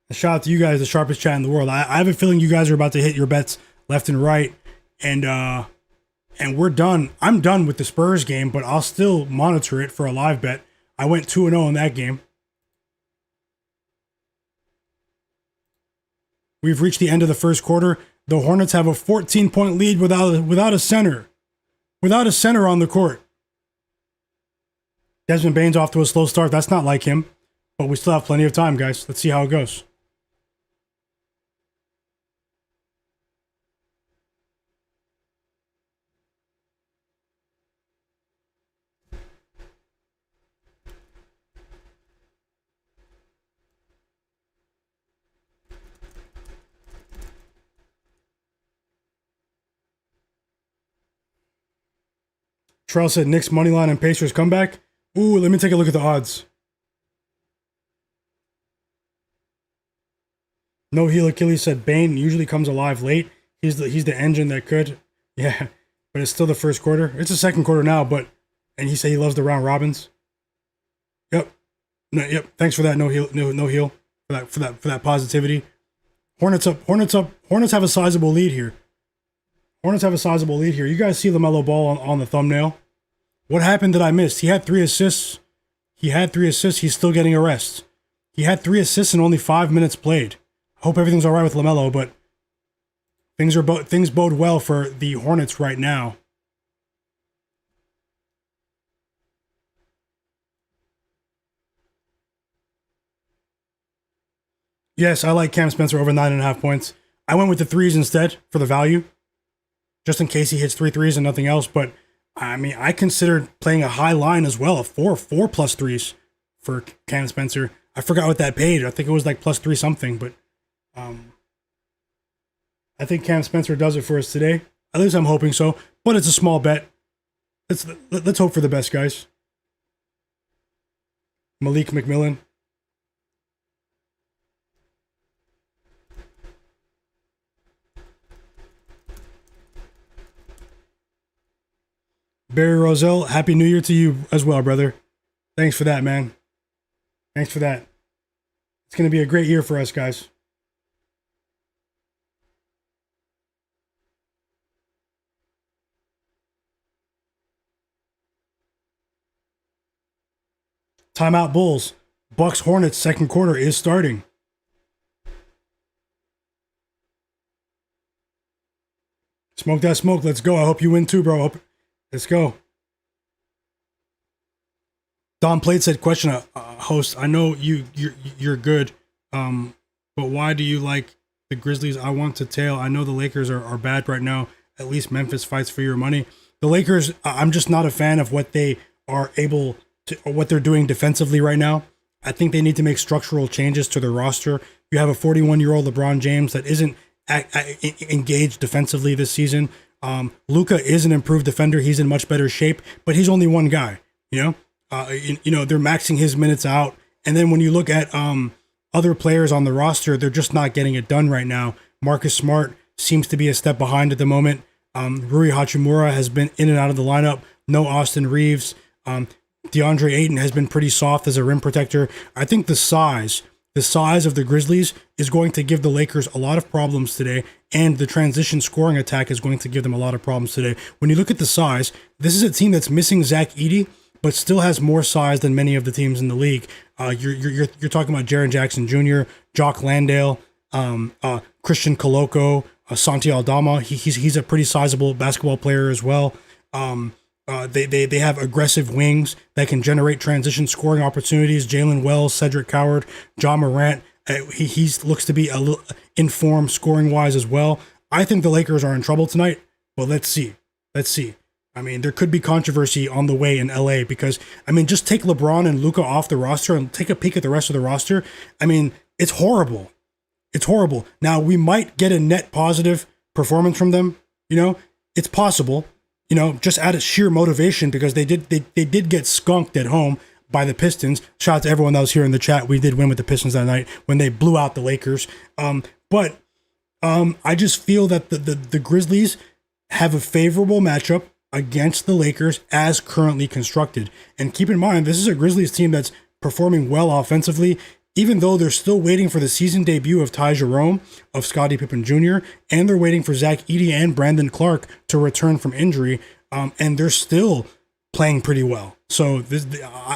A shout out to you guys, the sharpest chat in the world. I have a feeling you guys are about to hit your bets left and right. And we're done. I'm done with the Spurs game, but I'll still monitor it for a live bet. I went 2-0 in that game. We've reached the end of the first quarter. The Hornets have a 14-point lead without a center. Without a center on the court. Desmond Bane's off to a slow start. That's not like him. But we still have plenty of time, guys. Let's see how it goes. Trell said Knicks money line and Pacers comeback. Ooh, let me take a look at the odds. No Heel Achilles said Bane usually comes alive late. He's the engine that could. Yeah, but it's still the first quarter. It's the second quarter now, and he said he loves the round robins. Yep. No, yep. Thanks for that. No heel for that positivity. Hornets up. Hornets have a sizable lead here. You guys see Lamelo Ball on the thumbnail. What happened that I missed? He had 3 assists. He's still getting a rest. He had 3 assists in only 5 minutes played. Hope everything's all right with Lamelo, but things bode well for the Hornets right now. Yes, I like Cam Spencer over 9.5 points. I went with the threes instead for the value, just in case he hits 3 threes and nothing else. But I mean, I considered playing a high line as well, a 4 plus threes for Cam Spencer. I forgot what that paid. I think it was like plus 3 something, but I think Cam Spencer does it for us today. At least I'm hoping so. But it's a small bet. Let's hope for the best, guys. Malik McMillan. Barry Roselle, Happy New Year to you as well, brother. Thanks for that, man. Thanks for that. It's going to be a great year for us, guys. Timeout Bulls. Bucks Hornets second quarter is starting. Smoke that smoke. Let's go. I hope you win too, bro. Let's go. Don Plate said, question, host, I know you're good, but why do you like the Grizzlies? I want to tail. I know the Lakers are bad right now. At least Memphis fights for your money. The Lakers, I'm just not a fan of what they are able to, or what they're doing defensively right now. I think they need to make structural changes to their roster. You have a 41-year-old LeBron James that isn't engaged defensively this season. Luka is an improved defender. He's in much better shape, but he's only one guy, you know? They're maxing his minutes out. And then when you look at other players on the roster, they're just not getting it done right now. Marcus Smart seems to be a step behind at the moment. Rui Hachimura has been in and out of the lineup. No Austin Reeves. DeAndre Ayton has been pretty soft as a rim protector. I think the size of the Grizzlies is going to give the Lakers a lot of problems today, and the transition scoring attack is going to give them a lot of problems today. When you look at the size, this is a team that's missing Zach Edey, but still has more size than many of the teams in the league. You're talking about Jaren Jackson Jr., Jock Landale, Christian Koloko, Santi Aldama. He's a pretty sizable basketball player as well. They have aggressive wings that can generate transition scoring opportunities. Jalen Wells, Cedric Coward, John Morant. He looks to be a little informed scoring wise as well. I think the Lakers are in trouble tonight, but let's see. I mean, there could be controversy on the way in LA because, I mean, just take LeBron and Luka off the roster and take a peek at the rest of the roster. I mean, it's horrible. Now, we might get a net positive performance from them. You know, it's possible. You know, just out of sheer motivation because they did get skunked at home by the Pistons. Shout out to everyone that was here in the chat. We did win with the Pistons that night when they blew out the Lakers. But I just feel that the Grizzlies have a favorable matchup against the Lakers as currently constructed. And keep in mind, this is a Grizzlies team that's performing well offensively, even though they're still waiting for the season debut of Ty Jerome, of Scottie Pippen Jr., and they're waiting for Zach Edey and Brandon Clark to return from injury, and they're still playing pretty well. So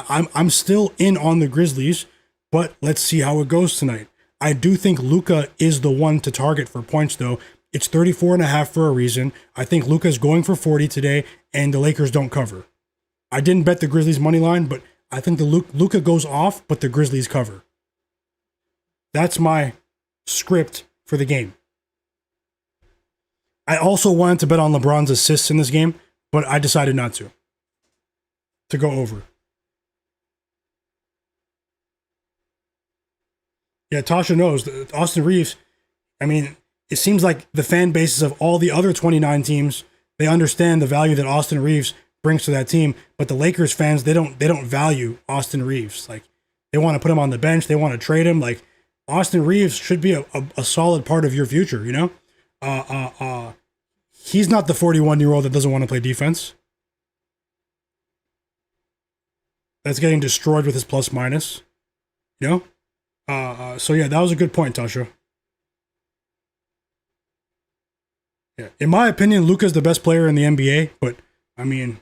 I'm still in on the Grizzlies, but let's see how it goes tonight. I do think Luka is the one to target for points, though. It's 34.5 for a reason. I think Luka's going for 40 today, and the Lakers don't cover. I didn't bet the Grizzlies money line, but I think the Luka goes off, but the Grizzlies cover. That's my script for the game. I also wanted to bet on LeBron's assists in this game, but I decided not to go over. Yeah, Tasha knows. Austin Reeves, I mean, it seems like the fan bases of all the other 29 teams, they understand the value that Austin Reeves brings to that team. But the Lakers fans, they don't value Austin Reeves. Like they want to put him on the bench. They want to trade him. Like Austin Reeves should be a solid part of your future. You know, he's not the 41-year-old that doesn't want to play defense. That's getting destroyed with his plus minus. You know. So yeah, that was a good point, Tasha. Yeah, in my opinion, Luka's the best player in the NBA, but I mean,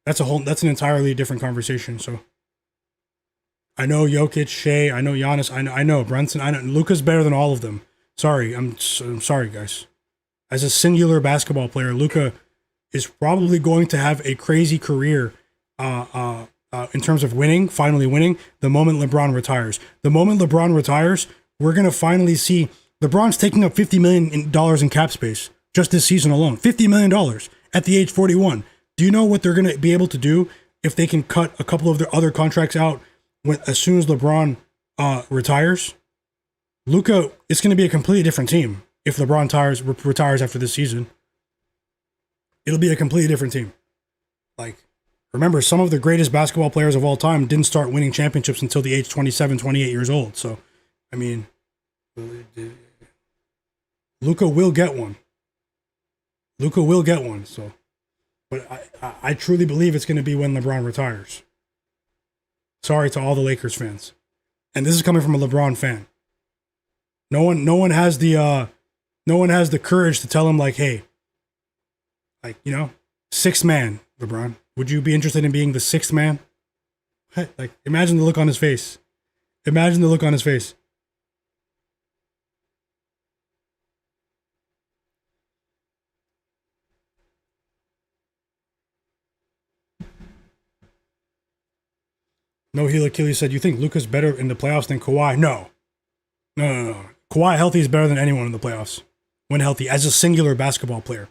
that's an entirely different conversation. So I know Jokic, Shea, I know Giannis, I know Brunson, I know Luka's better than all of them. Sorry, I'm sorry, guys. As a singular basketball player, Luka is probably going to have a crazy career in terms of winning, finally winning, the moment LeBron retires. The moment LeBron retires, we're going to finally see LeBron's taking up $50 million in cap space just this season alone. $50 million at the age 41. Do you know what they're going to be able to do if they can cut a couple of their other contracts out as soon as LeBron retires? Luka, it's going to be a completely different team if LeBron retires after this season. It'll be a completely different team. Like, remember, some of the greatest basketball players of all time didn't start winning championships until the age 27, 28 years old. So, I mean, Luka will get one. Luka will get one. So, but I truly believe it's going to be when LeBron retires. Sorry to all the Lakers fans, and this is coming from a LeBron fan. No one has the courage to tell him like, hey, like, you know, sixth man, LeBron. Would you be interested in being the sixth man? Like, imagine the look on his face. Imagine the look on his face. No Heel Achilles said, you think Luka's better in the playoffs than Kawhi? No. No. Kawhi healthy is better than anyone in the playoffs. When healthy, as a singular basketball player.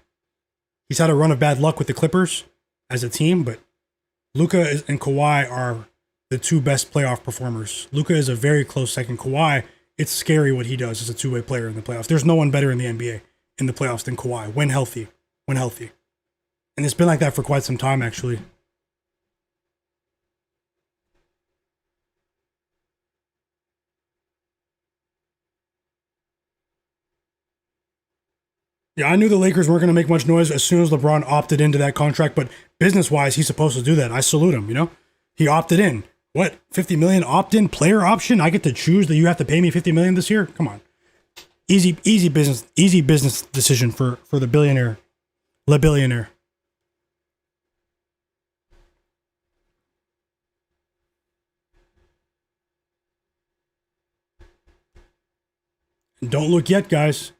He's had a run of bad luck with the Clippers as a team, but Luka and Kawhi are the two best playoff performers. Luka is a very close second. Kawhi, it's scary what he does as a two-way player in the playoffs. There's no one better in the NBA in the playoffs than Kawhi when healthy. When healthy. And it's been like that for quite some time, actually. Yeah, I knew the Lakers weren't going to make much noise as soon as LeBron opted into that contract, but business-wise, he's supposed to do that. I salute him, you know? He opted in. What? $50 million opt-in player option? I get to choose that you have to pay me $50 million this year? Come on. Easy business decision for the billionaire. Le billionaire. And don't look yet, guys.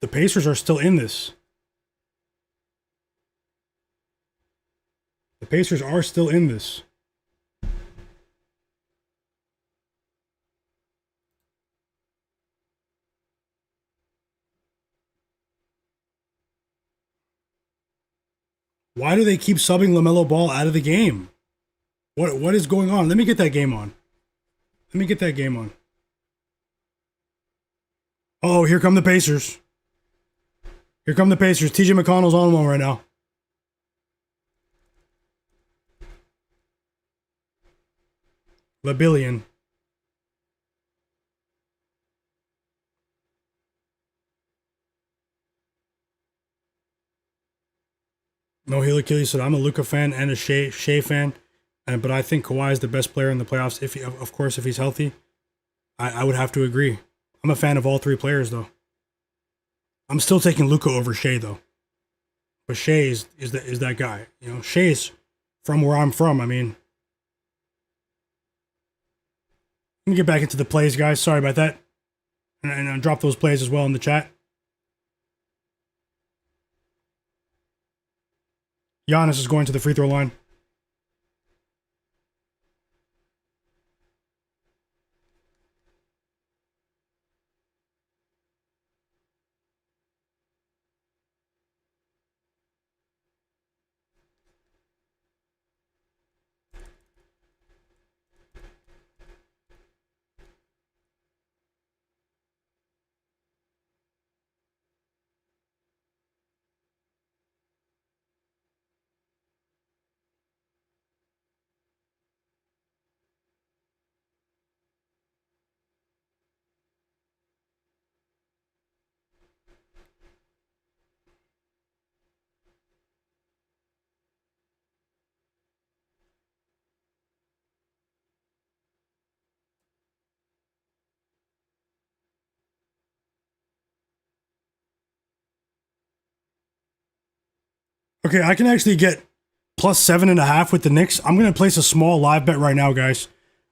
The Pacers are still in this. The Pacers are still in this. Why do they keep subbing LaMelo Ball out of the game? What is going on? Let me get that game on. Let me get that game on. Oh, here come the Pacers. Here come the Pacers. TJ McConnell's on one right now. LeBillion. No Heel Achilles said, I'm a Luka fan and a Shea fan, but I think Kawhi is the best player in the playoffs. If he, of course, if he's healthy, I would have to agree. I'm a fan of all three players, though. I'm still taking Luka over Shea, though. But Shea is that guy. You know, Shea's from where I'm from. I mean, let me get back into the plays, guys. Sorry about that. And drop those plays as well in the chat. Giannis is going to the free throw line. Okay, I can actually get plus 7.5 with the Knicks. I'm going to place a small live bet right now, guys,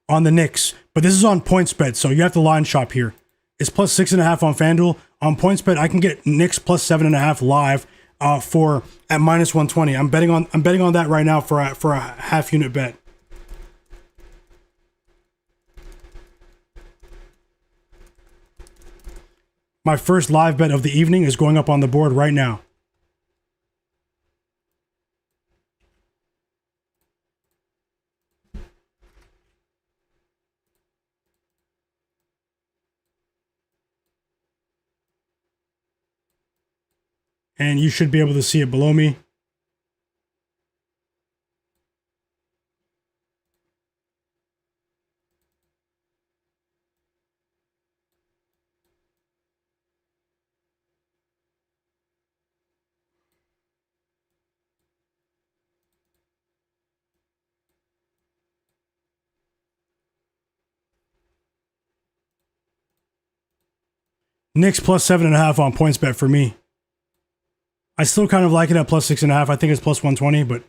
on the Knicks. But this is on PointsBet, so you have to line shop here. It's plus 6.5 on FanDuel. On PointsBet, I can get Knicks plus 7.5 live for at minus 120. I'm betting on that right now for a half unit bet. My first live bet of the evening is going up on the board right now. And you should be able to see it below me. Knicks plus 7.5 on PointsBet for me. I still kind of like it at plus 6.5. I think it's plus 120, but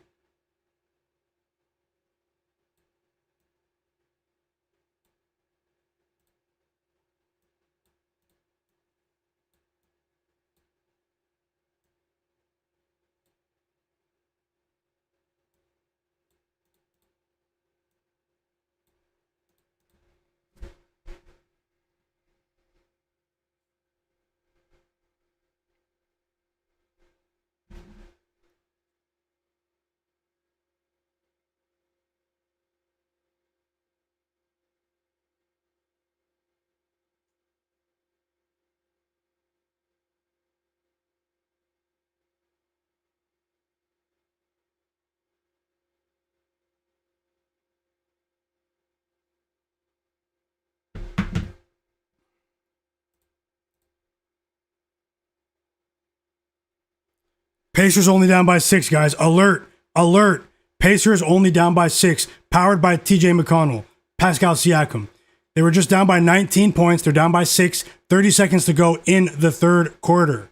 Pacers only down by 6, guys. Alert. Alert. Pacers only down by 6. Powered by TJ McConnell. Pascal Siakam. They were just down by 19 points. They're down by 6. 30 seconds to go in the third quarter.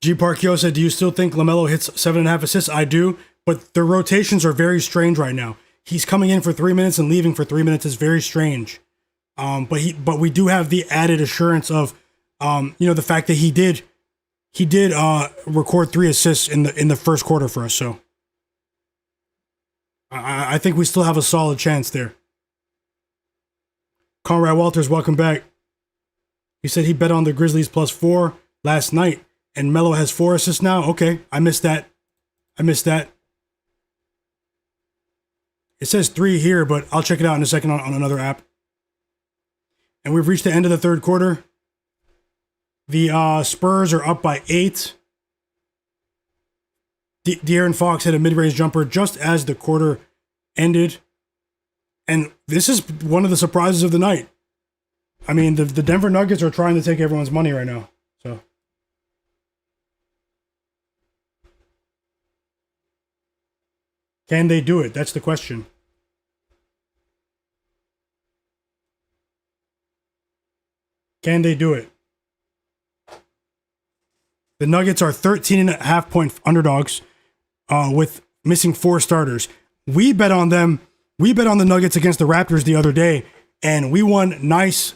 G Parkio said, do you still think LaMelo hits 7.5 assists? I do, but the rotations are very strange right now. He's coming in for 3 minutes and leaving for 3 minutes is very strange. But we do have the added assurance of, the fact that he did record 3 assists in the first quarter for us. So I think we still have a solid chance there. Conrad Walters, welcome back. He said he bet on the Grizzlies plus 4 last night. And Melo has 4 assists now? Okay, I missed that. It says 3 here, but I'll check it out in a second on another app. And we've reached the end of the third quarter. The Spurs are up by 8. De'Aaron Fox hit a mid-range jumper just as the quarter ended. And this is one of the surprises of the night. I mean, the Denver Nuggets are trying to take everyone's money right now. So... can they do it? That's the question. Can they do it? The Nuggets are 13.5 point underdogs with missing 4 starters. We bet on them. We bet on the Nuggets against the Raptors the other day, and we won a nice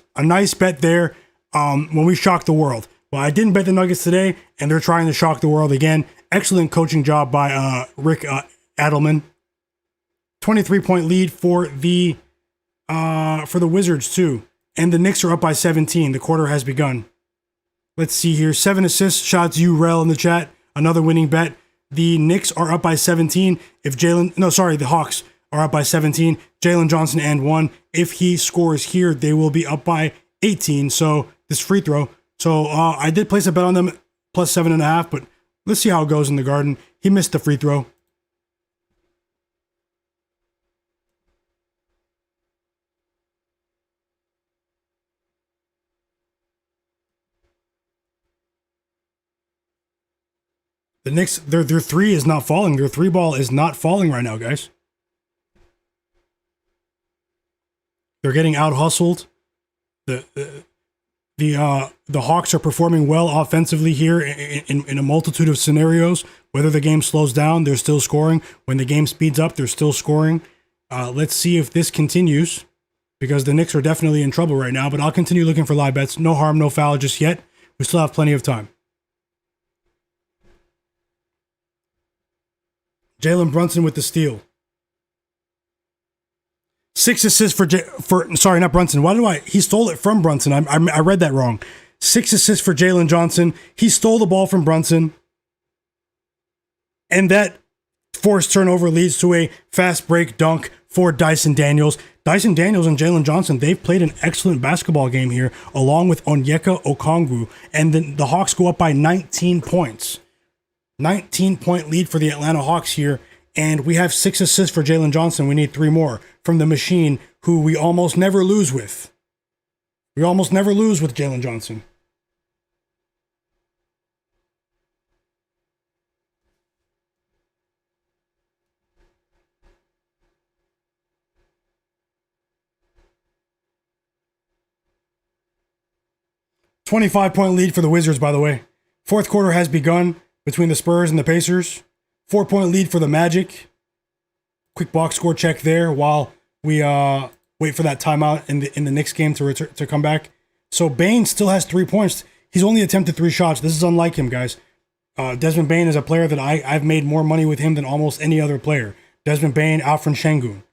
bet there when we shocked the world. Well, I didn't bet the Nuggets today, and they're trying to shock the world again. Excellent coaching job by Rick Adelman. 23-point lead for the Wizards too. And the Knicks are up by 17. The quarter has begun. Let's see here. 7 assists. Shots you, Rel, in the chat. Another winning bet. The Knicks are up by 17. The Hawks are up by 17. Jalen Johnson and 1. If he scores here, they will be up by 18. So this free throw. So I did place a bet on them plus 7.5, but let's see how it goes in the Garden. He missed the free throw. The Knicks, their three is not falling. Their three ball is not falling right now, guys. They're getting out hustled. The Hawks are performing well offensively here in a multitude of scenarios. Whether the game slows down, they're still scoring. When the game speeds up, they're still scoring. Let's see if this continues, because the Knicks are definitely in trouble right now. But I'll continue looking for live bets. No harm, no foul just yet. We still have plenty of time. Jalen Brunson with the steal. 6 assists sorry, not Brunson. He stole it from Brunson. I read that wrong. 6 assists for Jalen Johnson. He stole the ball from Brunson. And that forced turnover leads to a fast break dunk for Dyson Daniels. Dyson Daniels and Jalen Johnson, they've played an excellent basketball game here, along with Onyeka Okongwu. And then the Hawks go up by 19 points. 19-point lead for the Atlanta Hawks here. And we have 6 assists for Jalen Johnson. We need 3 more from the machine, who we almost never lose with. We almost never lose with Jalen Johnson. $25-point lead for the Wizards, by the way. Fourth quarter has begun between the Spurs and the Pacers. 4-point lead for the Magic. Quick box score check there while we wait for that timeout in the Knicks game to come back. So Bane still has 3 points. He's only attempted 3 shots. This is unlike him, guys. Desmond Bane is a player that I've made more money with him than almost any other player. Desmond Bane, Alfred Şengün,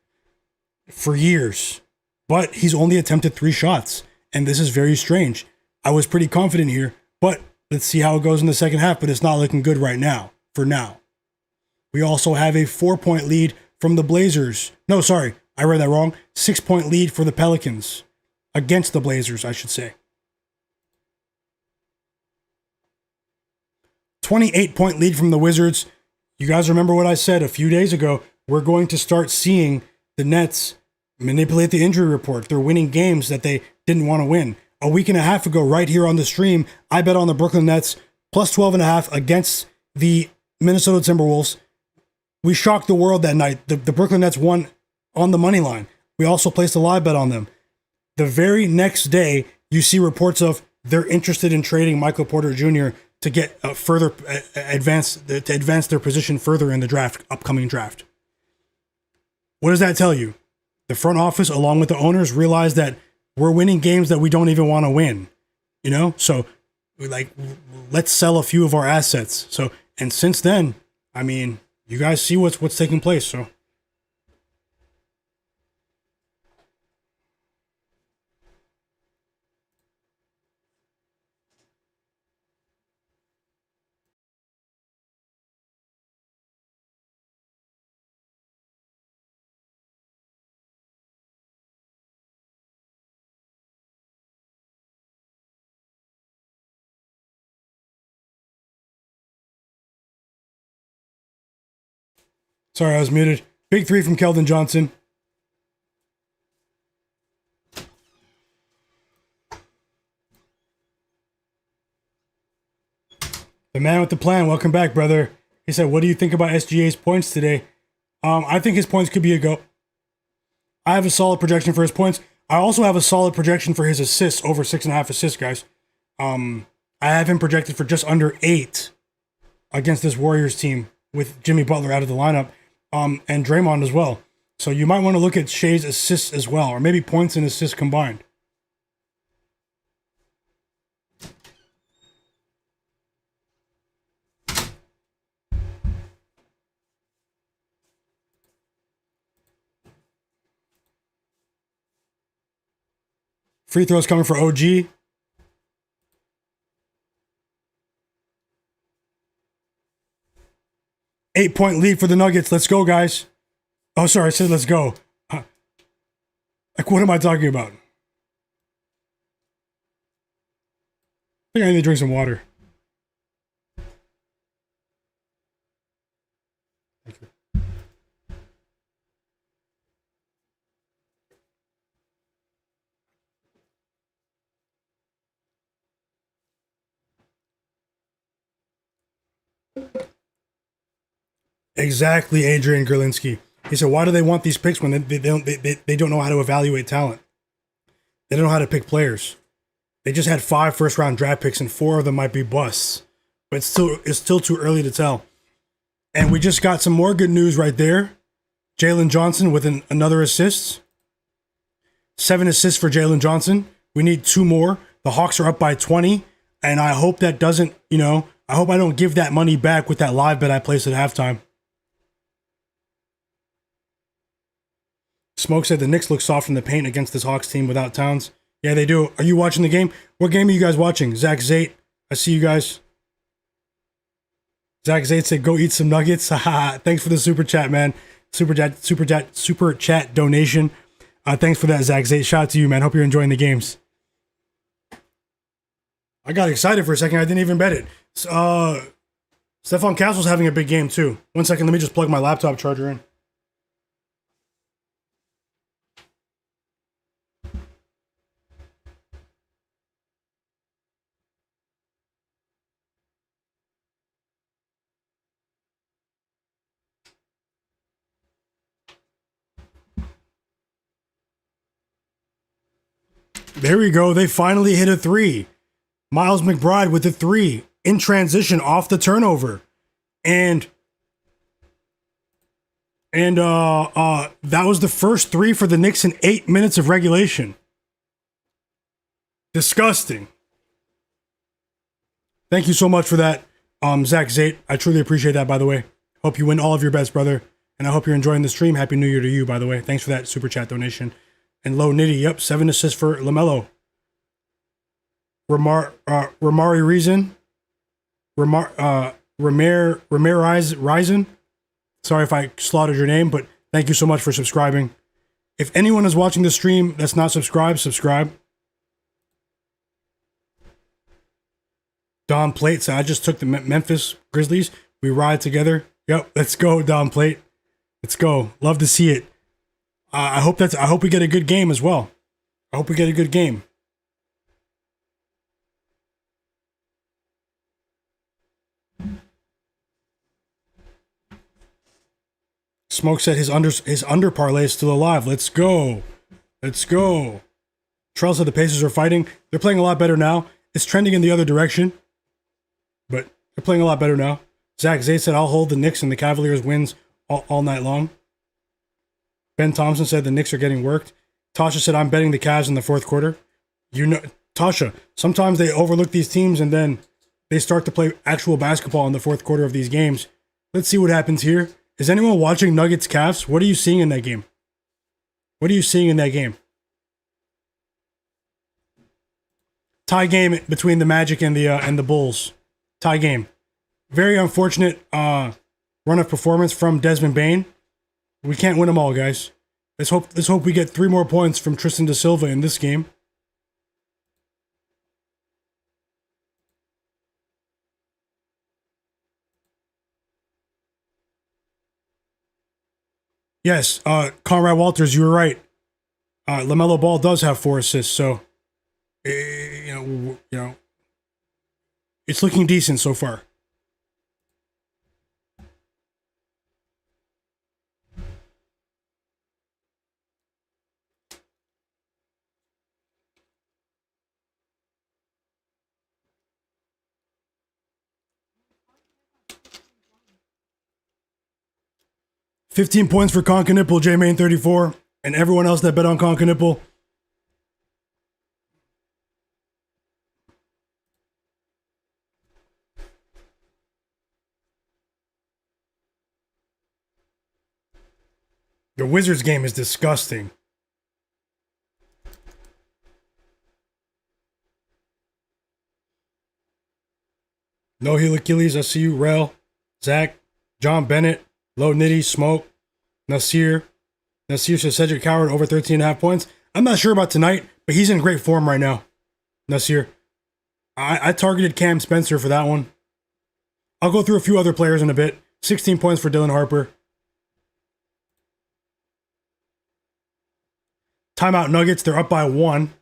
for years. But he's only attempted 3 shots. And this is very strange. I was pretty confident here, but let's see how it goes in the second half. But it's not looking good right now, for now. We also have a 4-point lead from the Blazers. No, sorry, I read that wrong. 6-point lead for the Pelicans. Against the Blazers, I should say. 28-point lead from the Wizards. You guys remember what I said a few days ago. We're going to start seeing the Nets manipulate the injury report. They're winning games that they didn't want to win. A week and a half ago, right here on the stream, I bet on the Brooklyn Nets plus 12.5 against the Minnesota Timberwolves. We shocked the world that night. The Brooklyn Nets won on the money line. We also placed a live bet on them. The very next day, you see reports of they're interested in trading Michael Porter Jr. to get further advance their position further in the upcoming draft. What does that tell you? The front office, along with the owners, realize that we're winning games that we don't even want to win. You know, so let's sell a few of our assets. So, and since then, I mean, you guys see what's taking place. So. Sorry, I was muted. Big 3 from Keldon Johnson. The man with the plan. Welcome back, brother. He said, what do you think about SGA's points today? I think his points could be a go. I have a solid projection for his points. I also have a solid projection for his assists, over 6.5 assists, guys. I have him projected for just under 8 against this Warriors team with Jimmy Butler out of the lineup. And Draymond as well. So you might want to look at Shai's assists as well, or maybe points and assists combined. Free throws coming for OG. Eight-point lead for the Nuggets. Let's go, guys. Oh, sorry, I said let's go. Like, what am I talking about? I think I need to drink some water. Thank you. Exactly, Adrian Gerlinski. He said, why do they want these picks when they don't know how to evaluate talent? They don't know how to pick players. They just had 5 first-round draft picks, and 4 of them might be busts. But it's still too early to tell. And we just got some more good news right there. Jalen Johnson with another assist. 7 assists for Jalen Johnson. We need 2 more. The Hawks are up by 20. And I hope that doesn't, I hope I don't give that money back with that live bet I placed at halftime. Smoke said the Knicks look soft in the paint against this Hawks team without Towns. Yeah, they do. Are you watching the game? What game are you guys watching? Zach Zate, I see you guys. Zach Zate said, go eat some nuggets. Thanks for the super chat, man. Super chat donation. Thanks for that, Zach Zate. Shout out to you, man. Hope you're enjoying the games. I got excited for a second. I didn't even bet it. Stephon Castle's having a big game, too. 1 second. Let me just plug my laptop charger in. There we go. They finally hit a 3. Miles McBride with the 3 in transition off the turnover. And that was the first 3 for the Knicks in 8 minutes of regulation. Disgusting. Thank you so much for that, Zach Zate. I truly appreciate that, by the way. Hope you win all of your bets, brother. And I hope you're enjoying the stream. Happy New Year to you, by the way. Thanks for that super chat donation. And Low Nitty, yep, 7 assists for Lamelo. Ramari Reason. Risen. Sorry if I slaughtered your name, but thank you so much for subscribing. If anyone is watching the stream that's not subscribed, subscribe. Don Plate said, I just took the Memphis Grizzlies. We ride together. Yep, let's go, Don Plate. Let's go. Love to see it. I hope we get a good game as well. I hope we get a good game. Smoke said his under parlay is still alive. Let's go. Let's go. Trell said the Pacers are fighting. They're playing a lot better now. It's trending in the other direction, but they're playing a lot better now. Zach Zay said, I'll hold the Knicks and the Cavaliers wins all night long. Ben Thompson said the Knicks are getting worked. Tasha said, I'm betting the Cavs in the fourth quarter. Tasha, sometimes they overlook these teams and then they start to play actual basketball in the fourth quarter of these games. Let's see what happens here. Is anyone watching Nuggets Cavs? What are you seeing in that game? What are you seeing in that game? Tie game between the Magic and the Bulls. Tie game. Very unfortunate run of performance from Desmond Bane. We can't win them all, guys. Let's hope we get 3 more points from Tristan da Silva in this game. Yes, Conrad Walters, you were right. Lamelo Ball does have 4 assists, so you know, it's looking decent so far. $15 points for Concanipple, J-Main 34, and everyone else that bet on Concanipple. The Wizards game is disgusting. No heel Achilles, I see you, Rel, Zach, John Bennett, Low Nitty, Smoke, Nasir. Nasir says Cedric Coward over 13.5 points. I'm not sure about tonight, but he's in great form right now. Nasir. I targeted Cam Spencer for that one. I'll go through a few other players in a bit. 16 points for Dylan Harper. Timeout Nuggets, they're up by 1.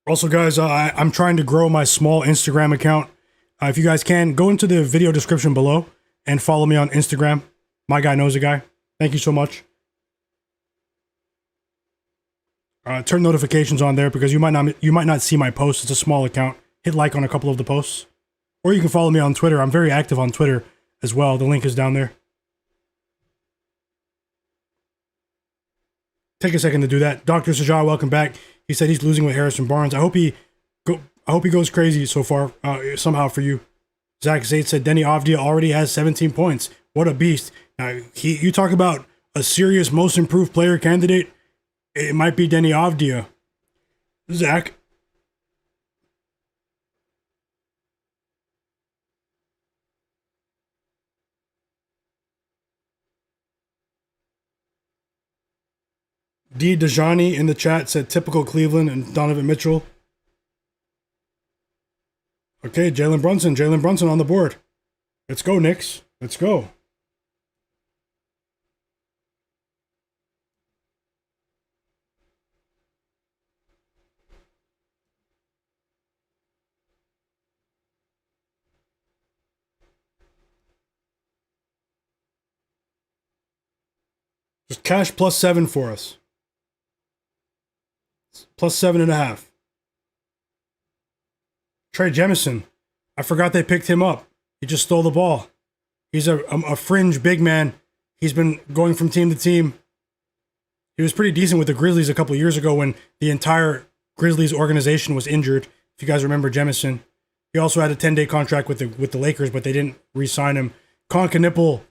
Also, guys, I'm trying to grow my small Instagram account. If you guys can, go into the video description below and follow me on Instagram. Myguyknowsaguy. Thank you so much. Turn notifications on there because you might not see my posts. It's a small account. Hit like on a couple of the posts. Or you can follow me on Twitter. I'm very active on Twitter as well. The link is down there. Take a second to do that. Dr. Sajah, welcome back. He said he's losing with Harrison Barnes. I hope he goes crazy so far, somehow for you. Zach Zaid said Denny Avdia already has 17 points. What a beast. Now, you talk about a serious most improved player candidate, it might be Denny Avdia. Zach. D. Dejani in the chat said typical Cleveland and Donovan Mitchell. Okay, Jalen Brunson on the board. Let's go, Knicks. Let's go. Just cash +7 for us. +7.5. Trey Jemison. I forgot they picked him up. He just stole the ball. He's a fringe big man. He's been going from team to team. He was pretty decent with the Grizzlies a couple years ago when the entire Grizzlies organization was injured. If you guys remember Jemison. He also had a 10-day contract with the Lakers, but they didn't re-sign him. Colin Knippel,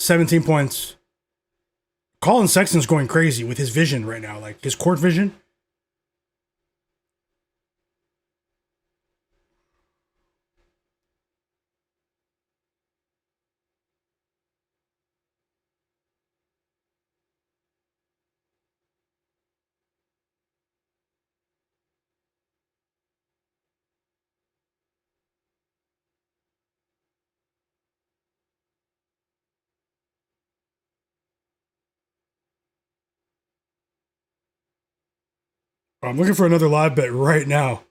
17 points. Colin Sexton's going crazy with his vision right now, like his court vision. I'm looking for another live bet right now.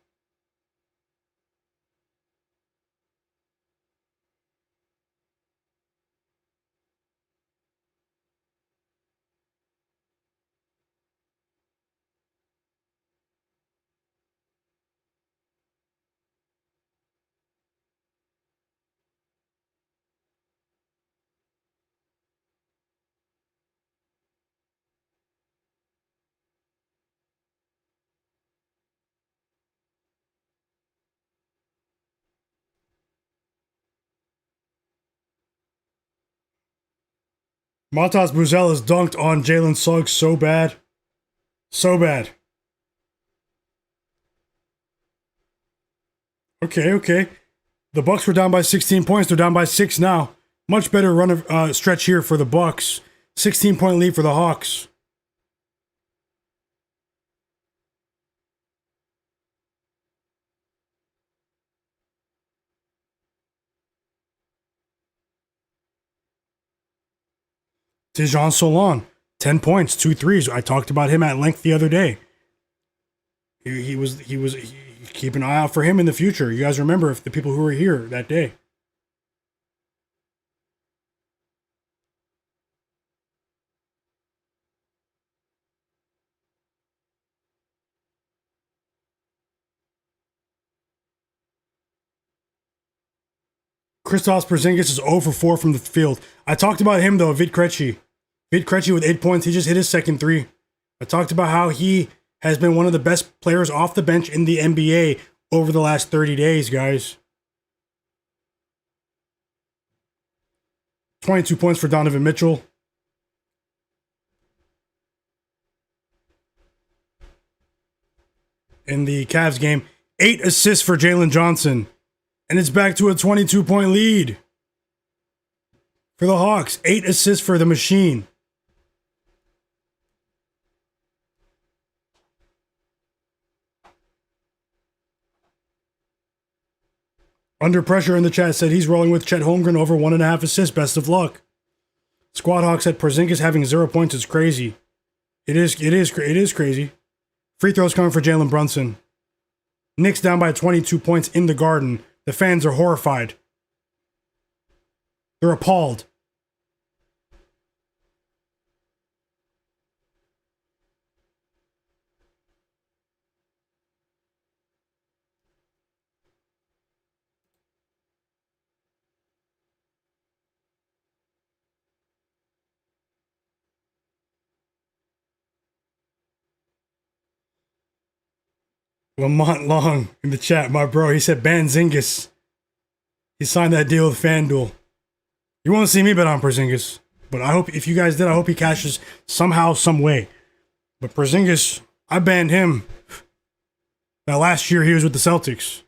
Montas Buzel has dunked on Jalen Suggs so bad. So bad. Okay. The Bucks were down by 16 points. They're down by 6 now. Much better run of stretch here for the Bucks. 16-point lead for the Hawks. Tejan Solon, 10 points, 2 threes. I talked about him at length the other day. He was keep an eye out for him in the future. You guys remember if the people who were here that day. Kristaps Porzingis is 0 for 4 from the field. I talked about him though, Vit Krejci. Vit Krejci with 8 points. He just hit his second three. I talked about how he has been one of the best players off the bench in the NBA over the last 30 days, guys. 22 points for Donovan Mitchell. In the Cavs game, 8 assists for Jalen Johnson. And it's back to a 22-point lead for the Hawks. 8 assists for the machine. Under pressure in the chat said he's rolling with Chet Holmgren over 1.5 assists. Best of luck. Squad Hawk said Porzingis having 0 points is crazy. It is crazy. Free throws coming for Jalen Brunson. Knicks down by 22 points in the Garden. The fans are horrified. They're appalled. Lamont Long in the chat, my bro, he said Banzingas. He signed that deal with FanDuel. You won't see me bet on Porzingis, but I hope if you guys did, I hope he cashes somehow, some way. But Porzingis, I banned him. That last year he was with the Celtics.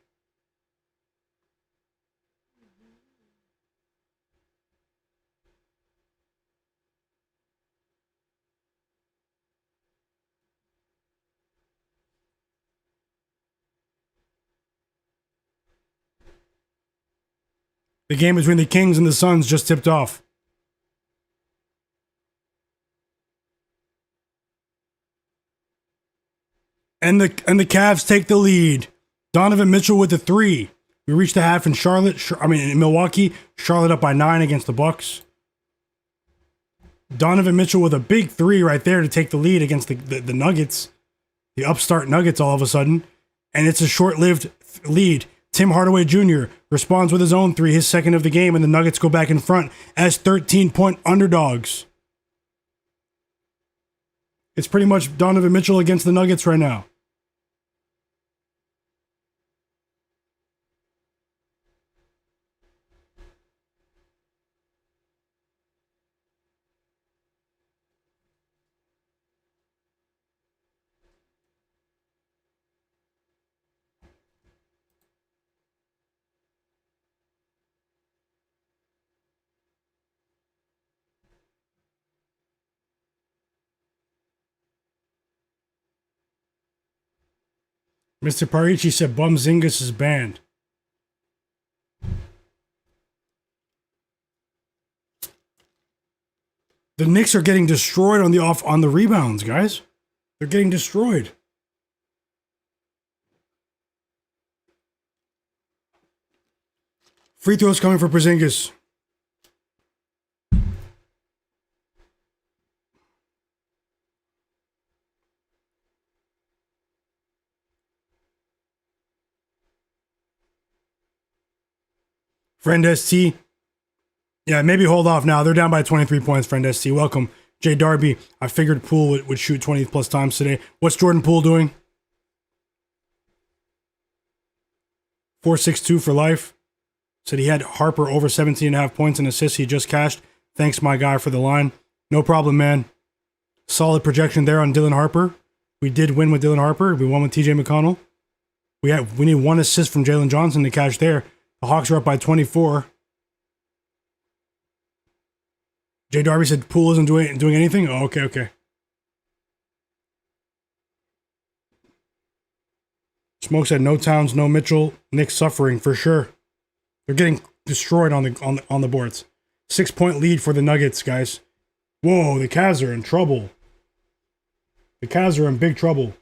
The game between the Kings and the Suns just tipped off. And the Cavs take the lead. Donovan Mitchell with the 3. We reached the half in in Milwaukee. Charlotte up by 9 against the Bucks. Donovan Mitchell with a big 3 right there to take the lead against the Nuggets. The upstart Nuggets all of a sudden. And it's a short-lived lead. Tim Hardaway Jr. responds with his own 3, his second of the game, and the Nuggets go back in front as 13-point underdogs. It's pretty much Donovan Mitchell against the Nuggets right now. Mr. Parici said Bumzingas is banned. The Knicks are getting destroyed on the rebounds, guys. They're getting destroyed. Free throws coming for Porzingis. Friend ST. Yeah, maybe hold off now. They're down by 23 points, Friend ST. Welcome. Jay Darby. I figured Poole would shoot 20 plus times today. What's Jordan Poole doing? 4.62 for life. Said he had Harper over 17.5 points and assists. He just cashed. Thanks, my guy, for the line. No problem, man. Solid projection there on Dylan Harper. We did win with Dylan Harper. We won with TJ McConnell. We need 1 assist from Jalen Johnson to cash there. The Hawks are up by 24. Jay Darby said Poole isn't doing anything? Oh, okay. Smoke said no Towns, no Mitchell. Knicks suffering for sure. They're getting destroyed on the boards. 6-point lead for the Nuggets, guys. Whoa, the Cavs are in trouble. The Cavs are in big trouble.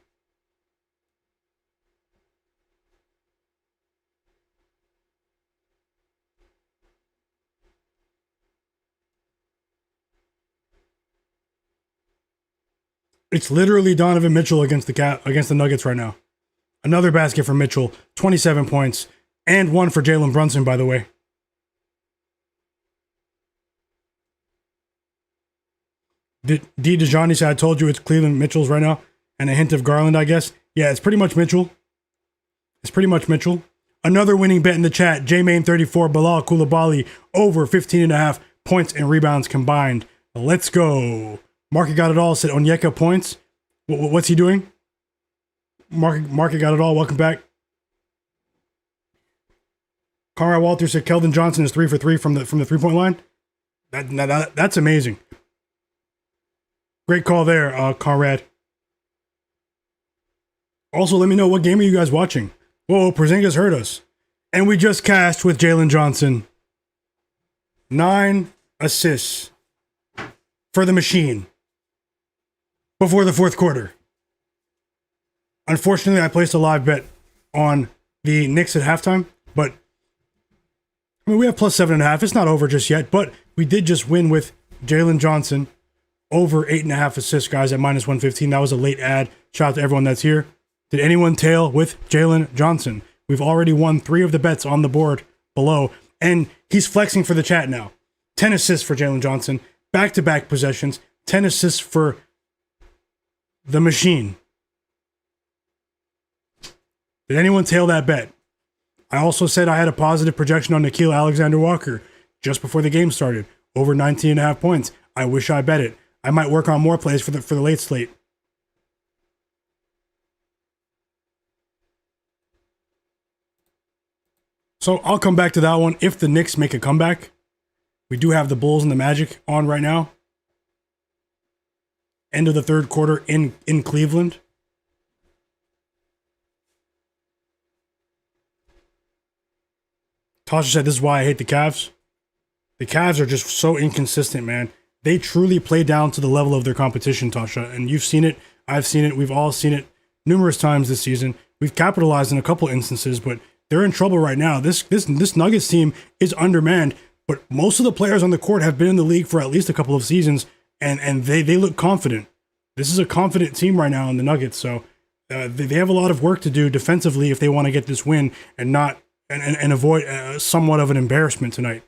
It's literally Donovan Mitchell against the Nuggets right now. Another basket for Mitchell, 27 points, and 1 for Jalen Brunson, by the way. D. DeJohnny said, I told you it's Cleveland Mitchell's right now, and a hint of Garland, I guess. Yeah, it's pretty much Mitchell. Another winning bet in the chat, J-Main34, Bilal Koulibaly, over 15.5 points and rebounds combined. Let's go. Market got it all, said Onyeka points. What's he doing? Market got it all. Welcome back. Conrad Walter said Keldon Johnson is 3 for 3 from the 3-point line. That's amazing. Great call there, Conrad. Also, let me know what game are you guys watching. Whoa, Porzingis hurt us. And we just cashed with Jalen Johnson. 9 assists for the machine before the fourth quarter. Unfortunately, I placed a live bet on the Knicks at halftime, but I mean, we have plus 7.5. It's not over just yet, but we did just win with Jalen Johnson over 8.5 assists, guys, at minus 115. That was a late ad. Shout out to everyone that's here. Did anyone tail with Jalen Johnson? We've already won 3 of the bets on the board below, and he's flexing for the chat now. 10 assists for Jalen Johnson, back-to-back possessions, 10 assists for the machine. Did anyone tail that bet? I also said I had a positive projection on Nickeil Alexander-Walker just before the game started, over 19.5 points. I wish I bet it. I might work on more plays for the late slate. So I'll come back to that one if the Knicks make a comeback. We do have the Bulls and the Magic on right now. End of the third quarter in Cleveland. Tasha said, this is why I hate the Cavs. The Cavs are just so inconsistent, man. They truly play down to the level of their competition, Tasha. And you've seen it. I've seen it. We've all seen it numerous times this season. We've capitalized in a couple instances, but they're in trouble right now. This Nuggets team is undermanned, but most of the players on the court have been in the league for at least a couple of seasons, and they look confident. This is a confident team right now in the Nuggets, so they have a lot of work to do defensively if they want to get this win and not and avoid somewhat of an embarrassment tonight.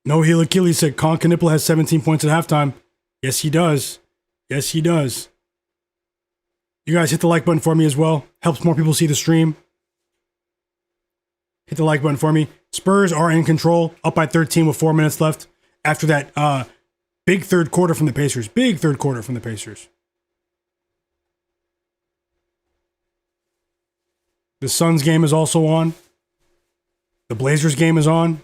No Heel Achilles said Con Knipple has 17 points at halftime. Yes, he does. Yes, he does. You guys hit the like button for me as well. Helps more people see the stream. Hit the like button for me. Spurs are in control, up by 13 with 4 minutes left after that big third quarter from the Pacers. Big third quarter from the Pacers. The Suns game is also on. The Blazers game is on.